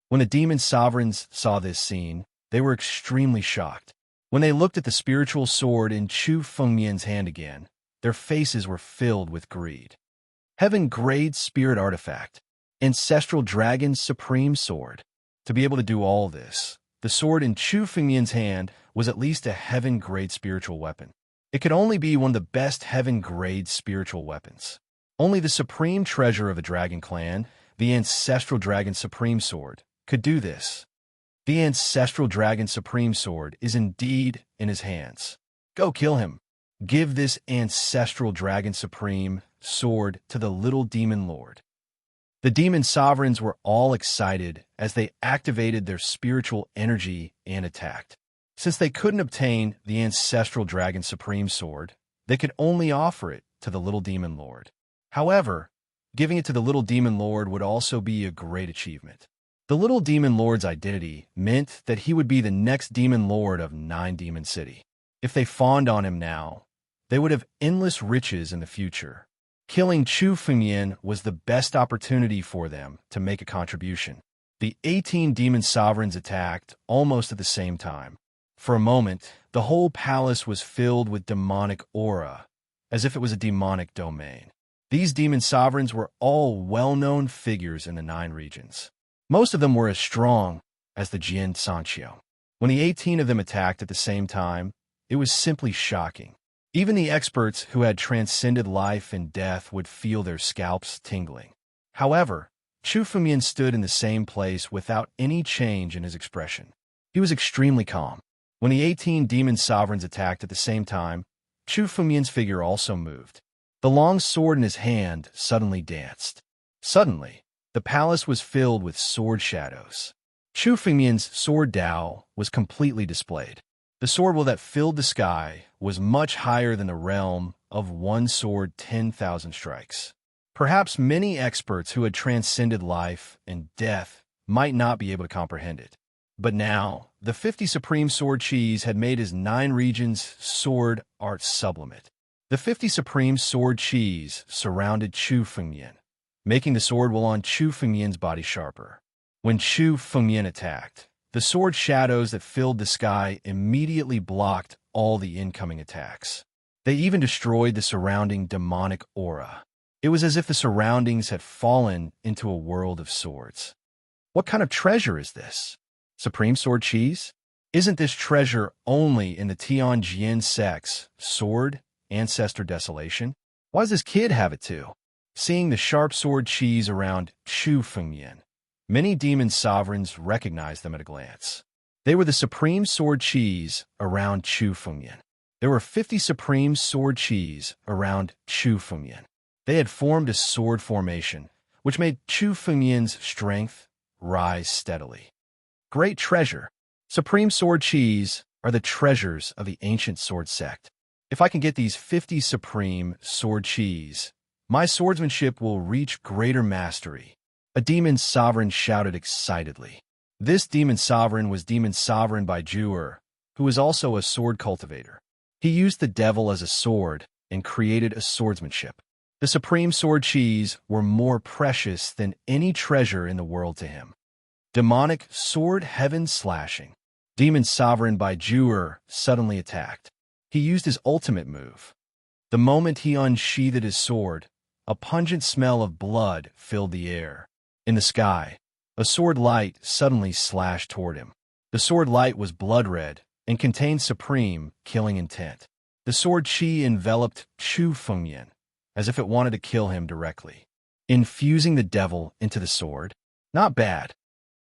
When the demon sovereigns saw this scene, they were extremely shocked. When they looked at the spiritual sword in Chu Fengyan's hand again, their faces were filled with greed. Heaven-grade spirit artifact, ancestral dragon's supreme sword. To be able to do all this, the sword in Chu Fengyan's hand was at least a heaven-grade spiritual weapon. It could only be one of the best heaven-grade spiritual weapons. Only the supreme treasure of the Dragon Clan, the ancestral dragon supreme sword, could do this. The ancestral dragon supreme sword is indeed in his hands. Go kill him. Give this ancestral dragon supreme sword to the little demon lord. The demon sovereigns were all excited as they activated their spiritual energy and attacked. Since they couldn't obtain the ancestral dragon supreme sword, they could only offer it to the little demon lord. However, giving it to the little demon lord would also be a great achievement. The little demon lord's identity meant that he would be the next demon lord of 9 Demon City. If they fawned on him now, they would have endless riches in the future. Killing Chu Fengyan was the best opportunity for them to make a contribution. The 18 demon sovereigns attacked almost at the same time. For a moment, the whole palace was filled with demonic aura, as if it was a demonic domain. These demon sovereigns were all well-known figures in the 9 regions. Most of them were as strong as the Jin Sanqiao. When the 18 of them attacked at the same time, it was simply shocking. Even the experts who had transcended life and death would feel their scalps tingling. However, Chu Fengmian stood in the same place without any change in his expression. He was extremely calm. When the 18 demon sovereigns attacked at the same time, Chu Fengmian's figure also moved. The long sword in his hand suddenly danced. Suddenly, the palace was filled with sword shadows. Chu Fengmian's sword Dao was completely displayed. The sword that filled the sky was much higher than the realm of one sword 10,000 strikes. Perhaps many experts who had transcended life and death might not be able to comprehend it. But now, the 50 Supreme Sword Chis had made his 9 regions sword art sublimate. The 50 Supreme Sword Chis surrounded Chu Fengmian, making the sword will on Chu Fengmian's body sharper. When Chu Fengmian attacked, the sword shadows that filled the sky immediately blocked all the incoming attacks. They even destroyed the surrounding demonic aura. It was as if the surroundings had fallen into a world of swords. What kind of treasure is this? Supreme Sword Chis? Isn't this treasure only in the Tianjin sect's sword ancestor desolation? Why does this kid have it too? Seeing the sharp sword Chis around Chu Fengmian, many demon sovereigns recognized them at a glance. They were the Supreme Sword Chis around Chu Fengmian. There were 50 Supreme Sword Chis around Chu Fengmian. They had formed a sword formation, which made Chu Fengmian's strength rise steadily. Great treasure. Supreme Sword Chis are the treasures of the ancient sword sect. If I can get these 50 Supreme Sword Chis, my swordsmanship will reach greater mastery. A demon sovereign shouted excitedly. This demon sovereign was Demon Sovereign by Juer, who was also a sword cultivator. He used the devil as a sword and created a swordsmanship. The Supreme Sword Chis were more precious than any treasure in the world to him. Demonic sword heaven slashing. Demon Sovereign by Juer suddenly attacked. He used his ultimate move. The moment he unsheathed his sword, a pungent smell of blood filled the air. In the sky, a sword light suddenly slashed toward him. The sword light was blood red and contained supreme killing intent. The sword Qi enveloped Chu Fengmian as if it wanted to kill him directly. Infusing the devil into the sword? Not bad.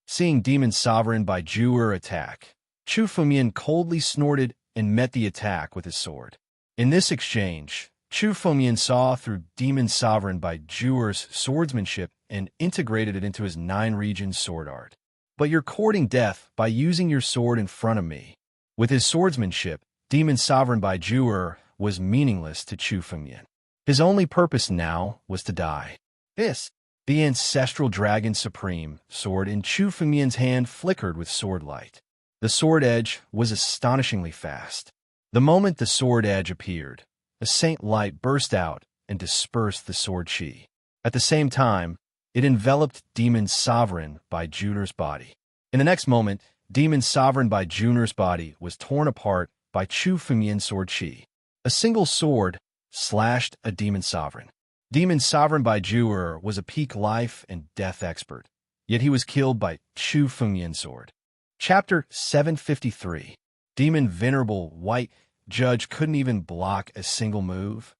Seeing Demon Sovereign by Juer attack, Chu Fengmian coldly snorted and met the attack with his sword. In this exchange, Chu Fengmian saw through Demon Sovereign by Juer's swordsmanship and integrated it into his 9-region sword art. But you're courting death by using your sword in front of me. With his swordsmanship, Demon Sovereign by Juer was meaningless to Chu Fengmian. His only purpose now was to die. The ancestral Dragon Supreme sword in Chu Fengmian's hand flickered with sword light. The sword edge was astonishingly fast. The moment the sword edge appeared, a saint light burst out and dispersed the sword Qi. At the same time, it enveloped Demon Sovereign by Juner's body. In the next moment, Demon Sovereign by Juner's body was torn apart by Chu Fengmian's sword Qi. A single sword slashed a Demon Sovereign. Demon Sovereign by Juer was a peak life and death expert, yet he was killed by Chu Fengmian's sword. Chapter 753. Demon Venerable White Judge couldn't even block a single move.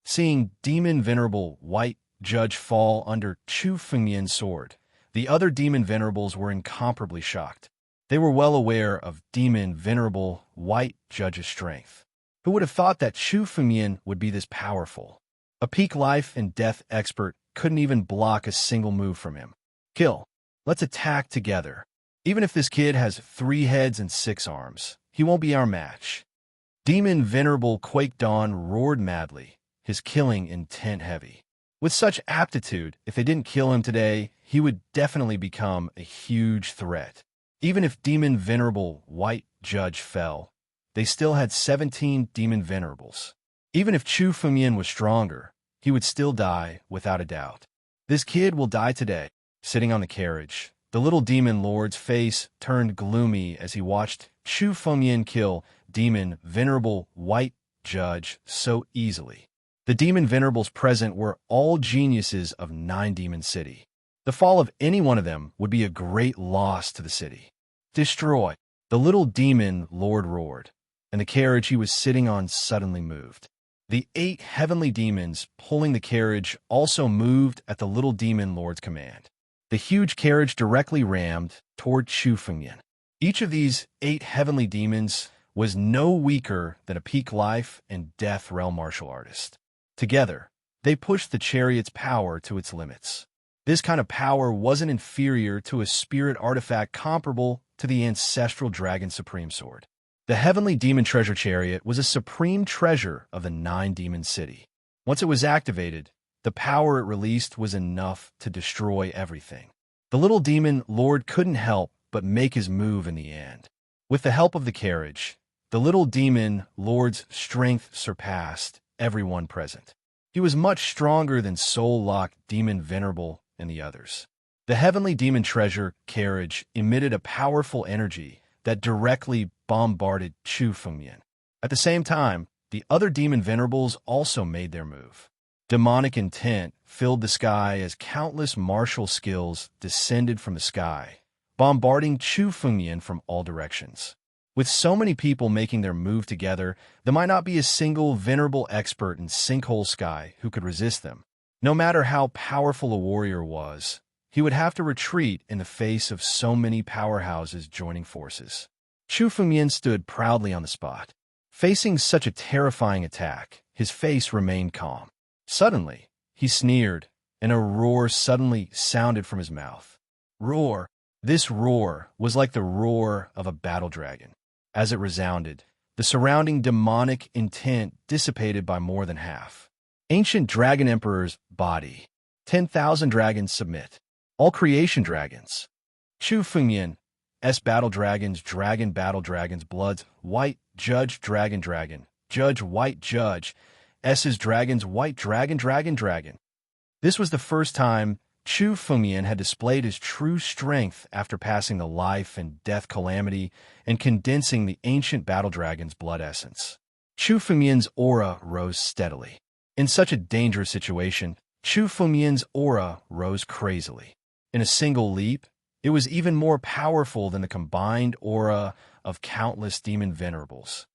Seeing Demon Venerable White Judge fall under Chu Fengmian's sword, the other Demon Venerables were incomparably shocked. They were well aware of Demon Venerable White Judge's strength. Who would have thought that Chu Fengmian would be this powerful? A peak life and death expert couldn't even block a single move from him. Kill. Let's attack together. Even if this kid has 3 heads and 6 arms, he won't be our match. Demon Venerable Quake Dawn roared madly, his killing intent heavy. With such aptitude, if they didn't kill him today, he would definitely become a huge threat. Even if Demon Venerable White Judge fell, they still had 17 Demon Venerables. Even if Chu Fengmian was stronger, he would still die without a doubt. This kid will die today. Sitting on the carriage, the little demon lord's face turned gloomy as he watched Chu Fengmian kill Demon Venerable White Judge so easily. The demon venerables present were all geniuses of Nine Demon City. The fall of any one of them would be a great loss to the city. Destroy! The little demon lord roared, and the carriage he was sitting on suddenly moved. The 8 heavenly demons pulling the carriage also moved at the little demon lord's command. The huge carriage directly rammed toward Chu Fengyan. Each of these 8 heavenly demons was no weaker than a peak life and death realm martial artist. Together, they pushed the chariot's power to its limits. This kind of power wasn't inferior to a spirit artifact comparable to the ancestral Dragon Supreme Sword. The heavenly demon treasure chariot was a supreme treasure of the Nine Demon City. Once it was activated, the power it released was enough to destroy everything. The little demon lord couldn't help but make his move in the end. With the help of the carriage, the little demon lord's strength surpassed everyone present. He was much stronger than Soul-Locked Demon Venerable and the others. The heavenly demon treasure carriage emitted a powerful energy that directly bombarded Chu Fengyan. At the same time, the other demon venerables also made their move. Demonic intent filled the sky as countless martial skills descended from the sky, bombarding Chu Fengyan from all directions. With so many people making their move together, there might not be a single venerable expert in Sinkhole Sky who could resist them. No matter how powerful a warrior was, he would have to retreat in the face of so many powerhouses joining forces. Chu Fengyan stood proudly on the spot. Facing such a terrifying attack, his face remained calm. Suddenly, he sneered, and a roar suddenly sounded from his mouth. Roar! This roar was like the roar of a battle dragon. As it resounded, the surrounding demonic intent dissipated by more than half. Ancient Dragon Emperor's body. 10,000 dragons submit. All creation dragons. Chu Fengyan, S battle dragons, dragon battle dragons, bloods, white, judge, dragon, judge, white, judge, S's dragons, white, dragon. This was the first time Chu Fengyan had displayed his true strength after passing the life and death calamity and condensing the ancient battle dragon's blood essence. Chu Fengyan's aura rose steadily. In such a dangerous situation, Chu Fengyan's aura rose crazily. In a single leap, it was even more powerful than the combined aura of countless demon venerables.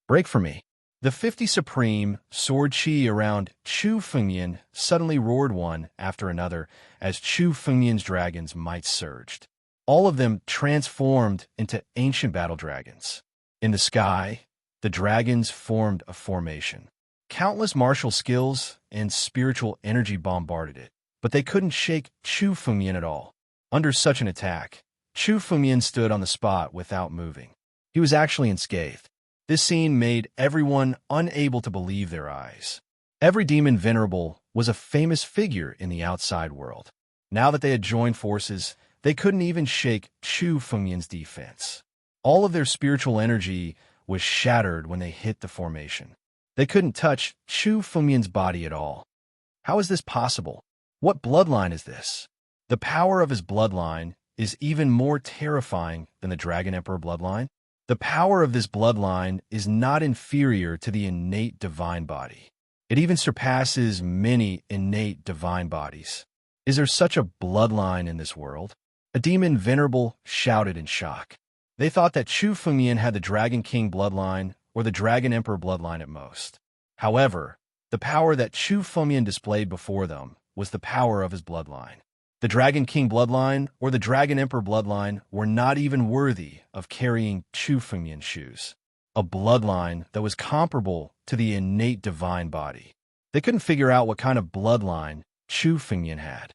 Break for me. The 50 supreme sword chi around Chu Fengyan suddenly roared one after another as Chu Fengyan's dragons' might surged. All of them transformed into ancient battle dragons. In the sky, the dragons formed a formation. Countless martial skills and spiritual energy bombarded it, but they couldn't shake Chu Fengyan at all. Under such an attack, Chu Fengyan stood on the spot without moving. He was actually unscathed. This scene made everyone unable to believe their eyes. Every demon venerable was a famous figure in the outside world. Now that they had joined forces, they couldn't even shake Chu Fengyan's defense. All of their spiritual energy was shattered when they hit the formation. They couldn't touch Chu Fengyan's body at all. How is this possible? What bloodline is this? The power of his bloodline is even more terrifying than the Dragon Emperor bloodline. The power of this bloodline is not inferior to the innate divine body. It even surpasses many innate divine bodies. Is there such a bloodline in this world? A demon venerable shouted in shock. They thought that Chu Fengyan had the Dragon King bloodline or the Dragon Emperor bloodline at most. However, the power that Chu Fengyan displayed before them was the power of his bloodline. The Dragon King bloodline or the Dragon Emperor bloodline were not even worthy of carrying Chu Fengyan's shoes. A bloodline that was comparable to the innate divine body. They couldn't figure out what kind of bloodline Chu Fengyan had.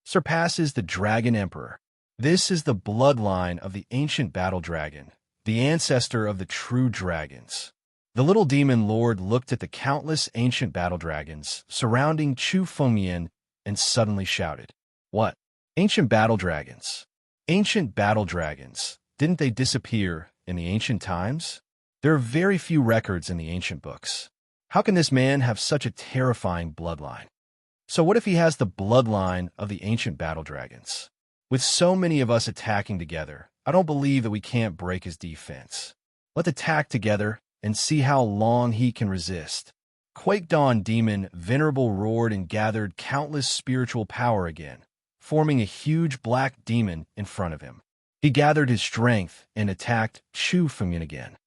Surpasses the Dragon Emperor. This is the bloodline of the ancient battle dragon, the ancestor of the true dragons. The little demon lord looked at the countless ancient battle dragons surrounding Chu Fengyan and suddenly shouted, "What? Ancient battle dragons? Ancient battle dragons, didn't they disappear in the ancient times? There are very few records in the ancient books. How can this man have such a terrifying bloodline? So what if he has the bloodline of the ancient battle dragons? With so many of us attacking together, I don't believe that we can't break his defense. Let's attack together and see how long he can resist." Quake Dawn Demon Venerable roared and gathered countless spiritual power again, forming a huge black demon in front of him. He gathered his strength and attacked Chu Fengyan again.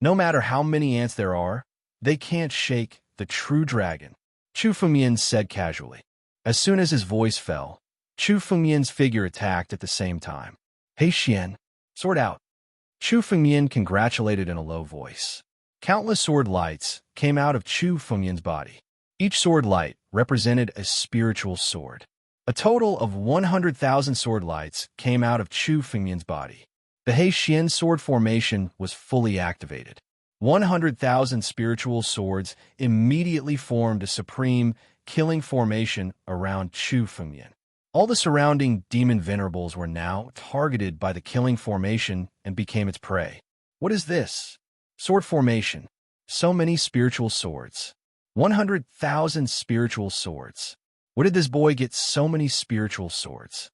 No matter how many ants there are, they can't shake the true dragon, Chu Fengyan said casually. As soon as his voice fell, Chu Fengyan's figure attacked at the same time. Hey Xian, sword out. Chu Fengyan congratulated in a low voice. Countless sword lights came out of Chu Fengyan's body. Each sword light represented a spiritual sword. A total of 100,000 sword lights came out of Chu Fengyan's body. The He Xian sword formation was fully activated. 100,000 spiritual swords immediately formed a supreme killing formation around Chu Fengyan. All the surrounding demon venerables were now targeted by the killing formation and became its prey. What is this? Sword formation. So many spiritual swords. 100,000 spiritual swords. Where did this boy get so many spiritual swords?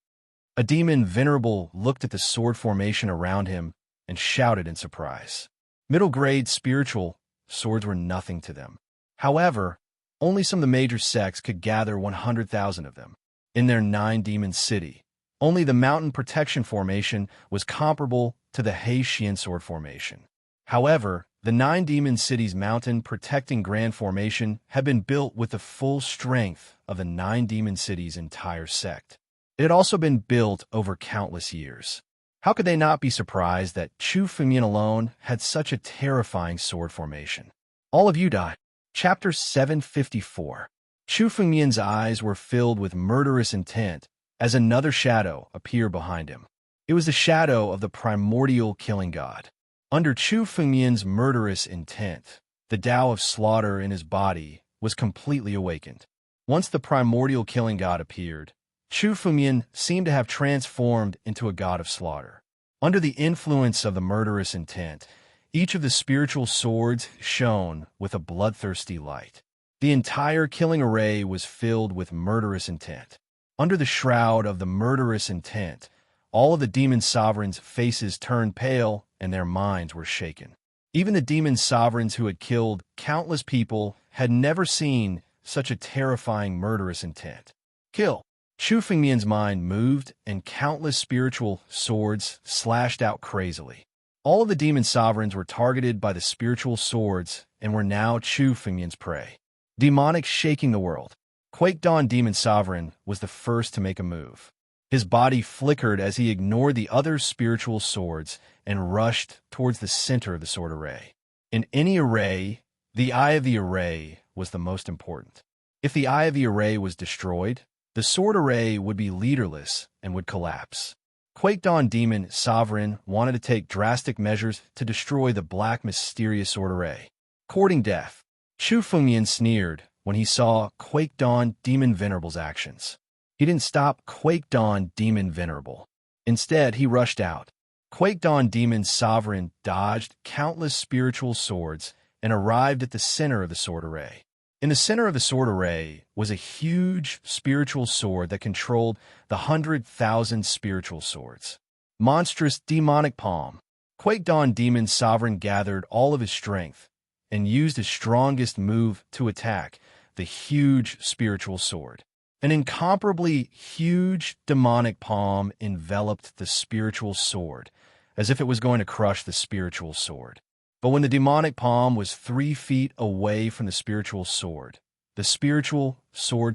A demon venerable looked at the sword formation around him and shouted in surprise. Middle-grade spiritual swords were nothing to them. However, only some of the major sects could gather 100,000 of them. In their 9-demon city, only the mountain protection formation was comparable to the He Xian sword formation. However, the 9-demon city's mountain protecting grand formation had been built with the full strength of the 9-demon city's entire sect. It had also been built over countless years. How could they not be surprised that Chu Fengyan alone had such a terrifying sword formation? All of you die. Chapter 754. Chu Fengyan's eyes were filled with murderous intent as another shadow appeared behind him. It was the shadow of the primordial killing god. Under Chu Fengyan's murderous intent, the Tao of slaughter in his body was completely awakened. Once the primordial killing god appeared, Chu Fengyan seemed to have transformed into a god of slaughter. Under the influence of the murderous intent, each of the spiritual swords shone with a bloodthirsty light. The entire killing array was filled with murderous intent. Under the shroud of the murderous intent, all of the demon sovereigns' faces turned pale and their minds were shaken. Even the demon sovereigns who had killed countless people had never seen such a terrifying murderous intent. Kill! Chu Fengyan's mind moved and countless spiritual swords slashed out crazily. All of the demon sovereigns were targeted by the spiritual swords and were now Chu Fengyan's prey. Demonic shaking the world. Quake Dawn Demon Sovereign was the first to make a move. His body flickered as he ignored the other spiritual swords and rushed towards the center of the sword array. In any array, the eye of the array was the most important. If the eye of the array was destroyed, the sword array would be leaderless and would collapse. Quake Dawn Demon Sovereign wanted to take drastic measures to destroy the black mysterious sword array. Courting death. Chu Fengyan sneered when he saw Quake Dawn Demon Venerable's actions. He didn't stop Quake Dawn Demon Venerable. Instead, he rushed out. Quake Dawn Demon Sovereign dodged countless spiritual swords and arrived at the center of the sword array. In the center of the sword array was a huge spiritual sword that controlled the 100,000 spiritual swords. Monstrous demonic palm. Quake Dawn Demon Sovereign gathered all of his strength and used his strongest move to attack the huge spiritual sword. An incomparably huge demonic palm enveloped the spiritual sword, as if it was going to crush the spiritual sword. But when the demonic palm was 3 feet away from the spiritual sword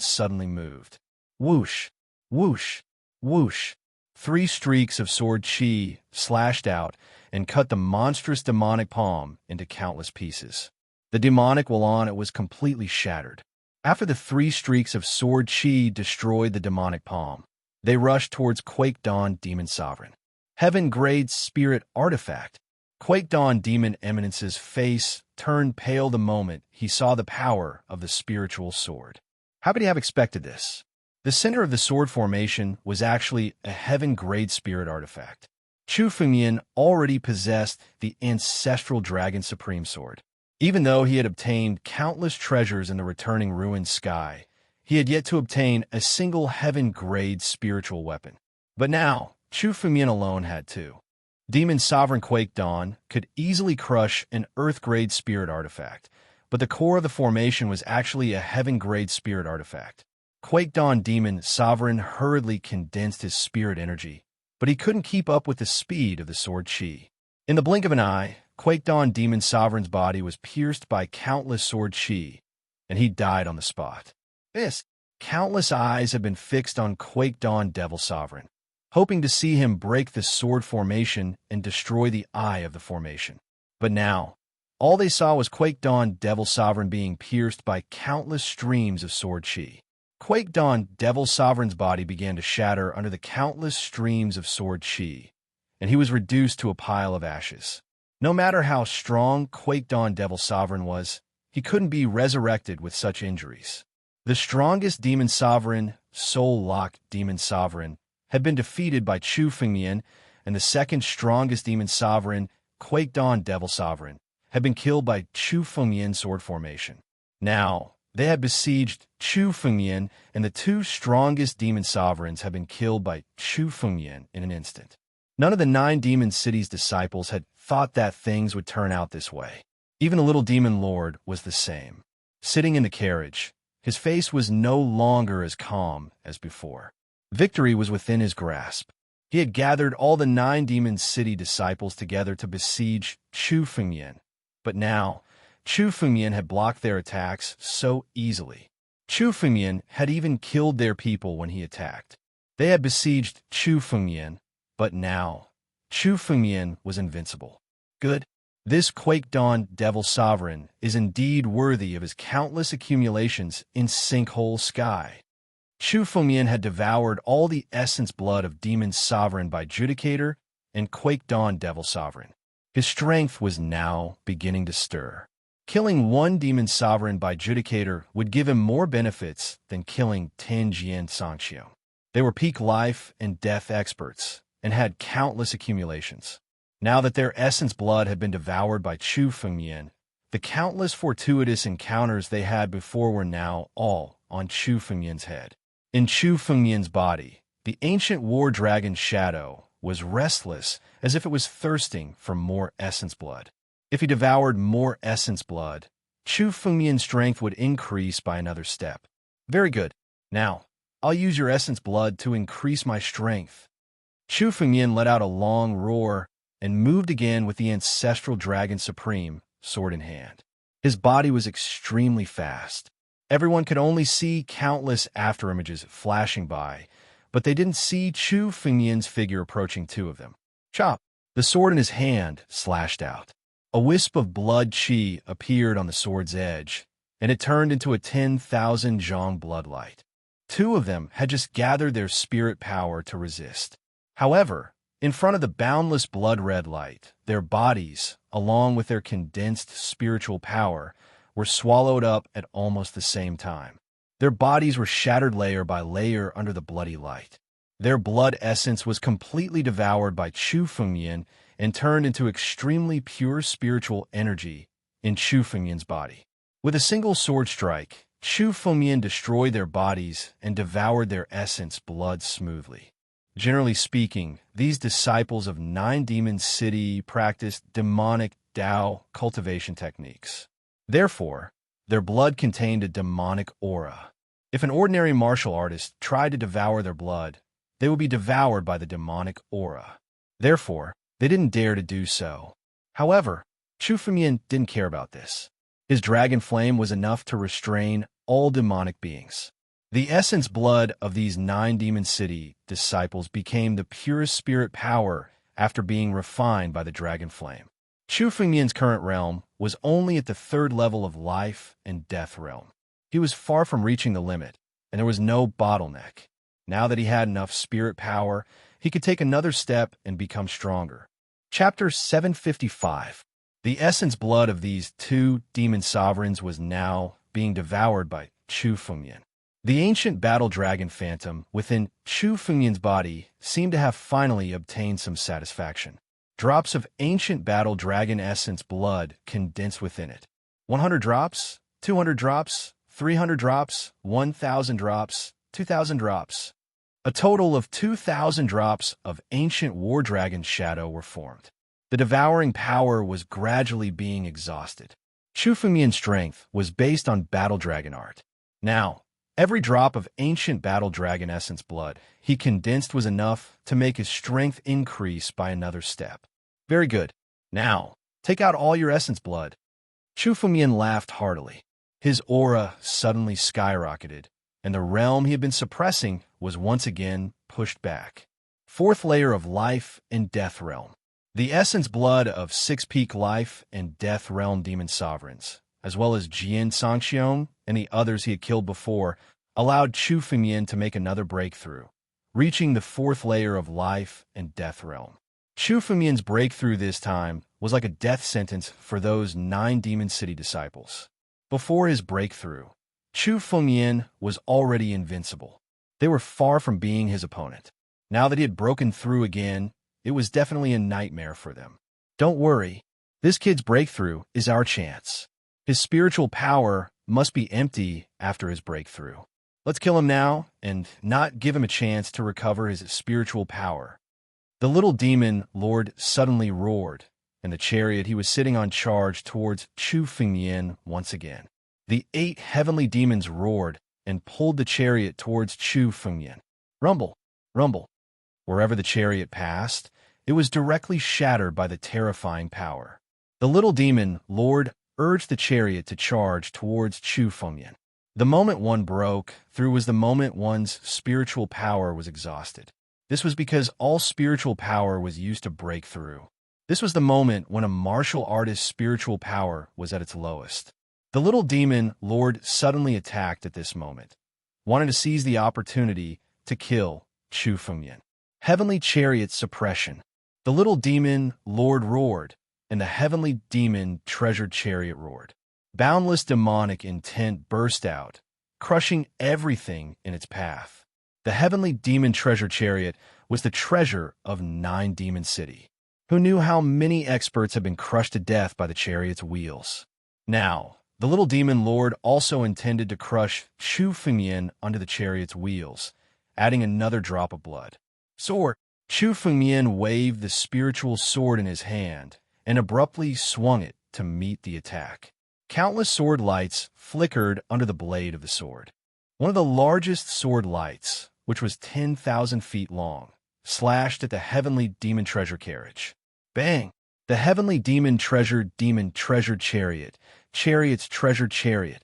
suddenly moved. Whoosh, whoosh, whoosh. 3 streaks of sword chi slashed out and cut the monstrous demonic palm into countless pieces. The demonic will on it was completely shattered. After the 3 streaks of sword chi destroyed the demonic palm, they rushed towards Quake Dawn Demon Sovereign. Heaven-grade spirit artifact. Quake Dawn Demon Eminence's face turned pale the moment he saw the power of the spiritual sword. How could he have expected this? The center of the sword formation was actually a heaven-grade spirit artifact. Chu Fengyan already possessed the ancestral Dragon Supreme Sword. Even though he had obtained countless treasures in the returning ruined sky, he had yet to obtain a single heaven-grade spiritual weapon. But now, Chu Fengyan alone had 2. Demon Sovereign Quake Dawn could easily crush an Earth-grade spirit artifact, but the core of the formation was actually a heaven-grade spirit artifact. Quake Dawn Demon Sovereign hurriedly condensed his spirit energy, but he couldn't keep up with the speed of the sword chi. In the blink of an eye, Quake Dawn Demon Sovereign's body was pierced by countless sword chi, and he died on the spot. Countless eyes had been fixed on Quake Dawn Devil Sovereign, hoping to see him break the sword formation and destroy the eye of the formation. But now, all they saw was Quake Dawn Devil Sovereign being pierced by countless streams of sword chi. Quake Dawn Devil Sovereign's body began to shatter under the countless streams of sword chi, and he was reduced to a pile of ashes. No matter how strong Quake Dawn Devil Sovereign was, he couldn't be resurrected with such injuries. The strongest Demon Sovereign, Soul Lock Demon Sovereign, had been defeated by Chu Fengmian, and the second strongest Demon Sovereign, Quake Dawn Devil Sovereign, had been killed by Chu Fengmian's sword formation. Now, they had besieged Chu Fengmian, and the two strongest Demon Sovereigns had been killed by Chu Fengmian in an instant. None of the 9 Demon City's disciples had thought that things would turn out this way. Even the little Demon Lord was the same. Sitting in the carriage, his face was no longer as calm as before. Victory was within his grasp. He had gathered all the 9 Demon City disciples together to besiege Chu Fengmian. But now, Chu Fengmian had blocked their attacks so easily. Chu Fengmian had even killed their people when he attacked. They had besieged Chu Fengmian, but now, Chu Fengmian was invincible. Good. This Quake Dawn Devil Sovereign is indeed worthy of his countless accumulations in Sinkhole Sky. Chu Fengmian had devoured all the essence blood of Demon Sovereign by Judicator and Quake Dawn Devil Sovereign. His strength was now beginning to stir. Killing one Demon Sovereign by Judicator would give him more benefits than killing 10 Jian Sangxiu. They were peak life and death experts and had countless accumulations. Now that their essence blood had been devoured by Chu Fengmian, the countless fortuitous encounters they had before were now all on Chu Fengmian's head. In Chu Fengmian's body, the ancient war dragon shadow was restless as if it was thirsting for more essence blood. If he devoured more essence blood, Chu Fengmian's strength would increase by another step. Very good. Now, I'll use your essence blood to increase my strength. Chu Fengmian let out a long roar and moved again with the ancestral dragon supreme, sword in hand. His body was extremely fast. Everyone could only see countless afterimages flashing by, but they didn't see Chu Fengmian's figure approaching 2 of them. Chop! The sword in his hand slashed out. A wisp of blood chi appeared on the sword's edge, and it turned into a 10,000 zhong bloodlight. 2 of them had just gathered their spirit power to resist. However, in front of the boundless blood-red light, their bodies, along with their condensed spiritual power, were swallowed up at almost the same time. Their bodies were shattered layer by layer under the bloody light. Their blood essence was completely devoured by Chu Fengmian and turned into extremely pure spiritual energy in Chu Fengmian's body. With a single sword strike, Chu Fengmian destroyed their bodies and devoured their essence blood smoothly. Generally speaking, these disciples of 9 Demon City practiced demonic Dao cultivation techniques. Therefore, their blood contained a demonic aura. If an ordinary martial artist tried to devour their blood, they would be devoured by the demonic aura. Therefore, they didn't dare to do so. However, Chu Fengmian didn't care about this. His dragon flame was enough to restrain all demonic beings. The essence blood of these 9 Demon City disciples became the purest spirit power after being refined by the dragon flame. Chu Fengmian's current realm was only at the 3rd level of life and death realm. He was far from reaching the limit, and there was no bottleneck. Now that he had enough spirit power, he could take another step and become stronger. Chapter 755. The essence blood of these 2 demon sovereigns was now being devoured by Chu Fengmian. The ancient battle dragon phantom within Chu Fengmian's body seemed to have finally obtained some satisfaction. Drops of ancient battle dragon essence blood condensed within it. 100 drops, 200 drops, 300 drops, 1,000 drops, 2,000 drops. A total of 2,000 drops of ancient war dragon shadow were formed. The devouring power was gradually being exhausted. Chu Fengmian's strength was based on battle dragon art. Now, every drop of ancient battle dragon essence blood he condensed was enough to make his strength increase by another step. Very good. Now, take out all your essence blood. Chu Fengmian laughed heartily. His aura suddenly skyrocketed, and the realm he had been suppressing was once again pushed back. Fourth layer of life and death realm. The essence blood of six-peak life and death realm demon sovereigns, as well as Jian Sangxiong and the others he had killed before, allowed Chu Fengmian to make another breakthrough, reaching the fourth layer of life and death realm. Chu Fengmian's breakthrough this time was like a death sentence for those 9 Demon City disciples. Before his breakthrough, Chu Fengmian was already invincible. They were far from being his opponent. Now that he had broken through again, it was definitely a nightmare for them. Don't worry, this kid's breakthrough is our chance. His spiritual power must be empty after his breakthrough. Let's kill him now and not give him a chance to recover his spiritual power. The little demon lord suddenly roared, and the chariot he was sitting on charged towards Chu Fengmian once again. The 8 heavenly demons roared and pulled the chariot towards Chu Fengmian. Rumble, rumble. Wherever the chariot passed, it was directly shattered by the terrifying power. The little demon lord urged the chariot to charge towards Chu Fengmian. The moment one broke through was the moment one's spiritual power was exhausted. This was because all spiritual power was used to break through. This was the moment when a martial artist's spiritual power was at its lowest. The little demon lord suddenly attacked at this moment, wanting to seize the opportunity to kill Chu Fengmian. Heavenly chariot suppression. The little demon lord roared, and the heavenly demon treasured chariot roared. Boundless demonic intent burst out, crushing everything in its path. The heavenly demon treasure chariot was the treasure of 9 Demon City. Who knew how many experts had been crushed to death by the chariot's wheels? Now, the little demon lord also intended to crush Chu Fengmian under the chariot's wheels, adding another drop of blood. Sword. Chu Fengmian waved the spiritual sword in his hand and abruptly swung it to meet the attack. Countless sword lights flickered under the blade of the sword. One of the largest sword lights, which was 10,000 feet long, slashed at the heavenly demon treasure carriage. Bang! The heavenly demon treasure chariot's treasure chariot,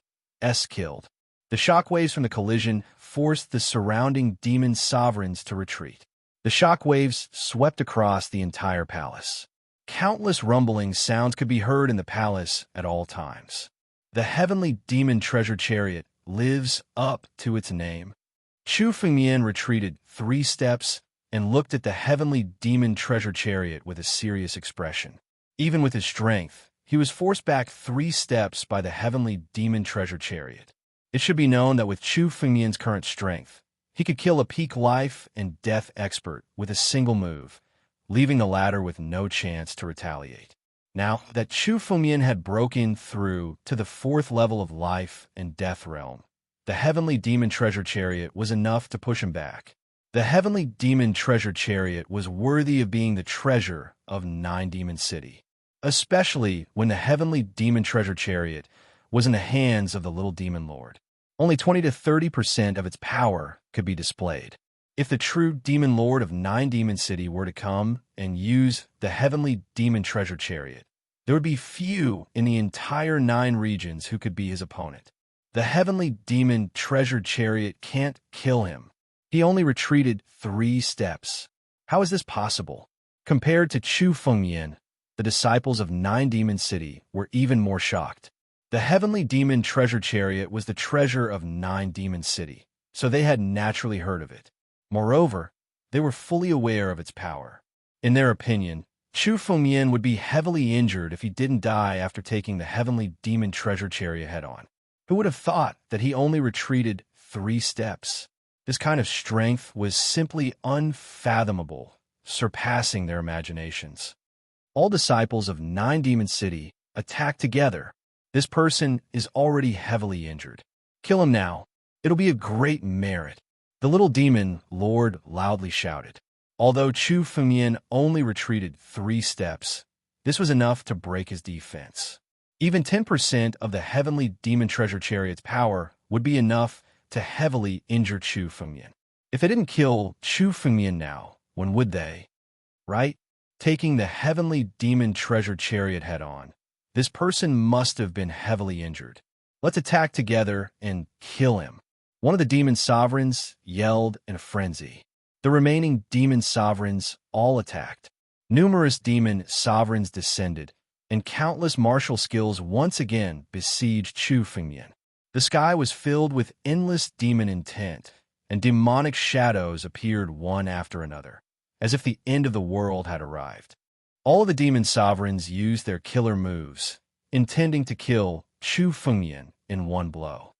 killed. The shockwaves from the collision forced the surrounding demon sovereigns to retreat. The shockwaves swept across the entire palace. Countless rumbling sounds could be heard in the palace at all times. The heavenly demon treasure chariot lives up to its name. Chu Fengmian retreated 3 steps and looked at the heavenly demon treasure chariot with a serious expression. Even with his strength, he was forced back 3 steps by the heavenly demon treasure chariot. It should be known that with Chu Fengmian's current strength, he could kill a peak life and death expert with a single move, leaving the latter with no chance to retaliate. Now that Chu Fengmian had broken through to the 4th level of life and death realm, the heavenly demon treasure chariot was enough to push him back. The heavenly demon treasure chariot was worthy of being the treasure of 9 Demon City, especially when the heavenly demon treasure chariot was in the hands of the little demon lord. Only 20 to 30% of its power could be displayed. If the true demon lord of 9 Demon City were to come and use the heavenly demon treasure chariot, there would be few in the entire 9 regions who could be his opponent. The heavenly demon treasure chariot can't kill him. He only retreated 3 steps. How is this possible? Compared to Chu Fengmian, the disciples of 9 Demon City were even more shocked. The heavenly demon treasure chariot was the treasure of 9 Demon City, so they had naturally heard of it. Moreover, they were fully aware of its power. In their opinion, Chu Fengmian would be heavily injured if he didn't die after taking the heavenly demon treasure chariot head-on. Who would have thought that he only retreated 3 steps? This kind of strength was simply unfathomable, surpassing their imaginations. All disciples of 9 Demon City attacked together. This person is already heavily injured. Kill him now. It'll be a great merit. The little demon lord loudly shouted. Although Chu Fengmian only retreated 3 steps, this was enough to break his defense. Even 10% of the heavenly demon treasure chariot's power would be enough to heavily injure Chu Fengmian. If they didn't kill Chu Fengmian now, when would they? Right? Taking the heavenly demon treasure chariot head-on, this person must have been heavily injured. Let's attack together and kill him. One of the demon sovereigns yelled in a frenzy. The remaining demon sovereigns all attacked. Numerous demon sovereigns descended, and countless martial skills once again besieged Chu Fengmian. The sky was filled with endless demon intent, and demonic shadows appeared one after another, as if the end of the world had arrived. All of the demon sovereigns used their killer moves, intending to kill Chu Fengmian in one blow.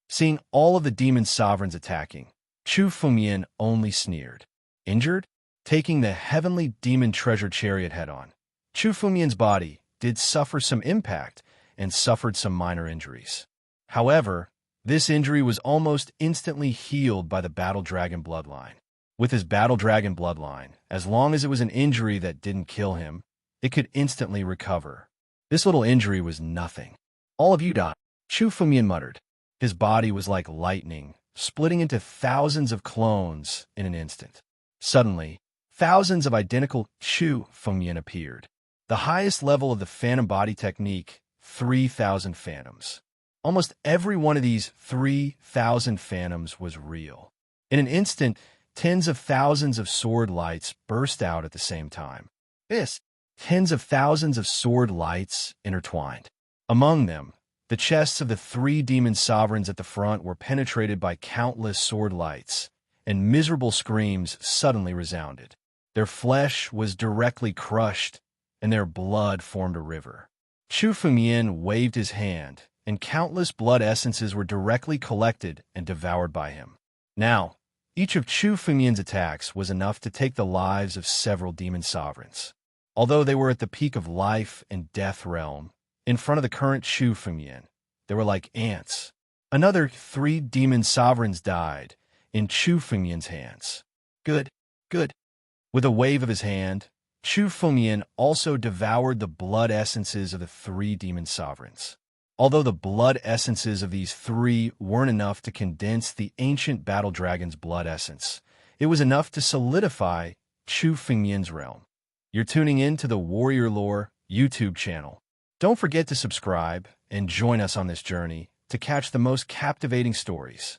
Seeing all of the demon sovereigns attacking, Chu Fengmian only sneered. Injured? Taking the heavenly demon treasure chariot head-on, Chu Fengmian's body did suffer some impact and suffered some minor injuries. However, this injury was almost instantly healed by the Battle Dragon bloodline. With his Battle Dragon bloodline, as long as it was an injury that didn't kill him, it could instantly recover. This little injury was nothing. All of you died, Chu Fengmian muttered. His body was like lightning, splitting into thousands of clones in an instant. Suddenly, thousands of identical Chu Fengmian appeared. The highest level of the phantom body technique, 3,000 phantoms. Almost every one of these 3,000 phantoms was real. In an instant, tens of thousands of sword lights burst out at the same time. Tens of thousands of sword lights intertwined. Among them, the chests of the 3 demon sovereigns at the front were penetrated by countless sword lights, and miserable screams suddenly resounded. Their flesh was directly crushed, and their blood formed a river. Chu Fengmian waved his hand, and countless blood essences were directly collected and devoured by him. Now, each of Chu Fengmian's attacks was enough to take the lives of several demon sovereigns. Although they were at the peak of life and death realm, in front of the current Chu Fengmian, they were like ants. Another 3 demon sovereigns died in Chu Fengmian's hands. Good. With a wave of his hand, Chu Fengmian also devoured the blood essences of the 3 demon sovereigns. Although the blood essences of these 3 weren't enough to condense the ancient battle dragon's blood essence, it was enough to solidify Chu Fengmian's realm. You're tuning in to the Warrior Lore YouTube channel. Don't forget to subscribe and join us on this journey to catch the most captivating stories.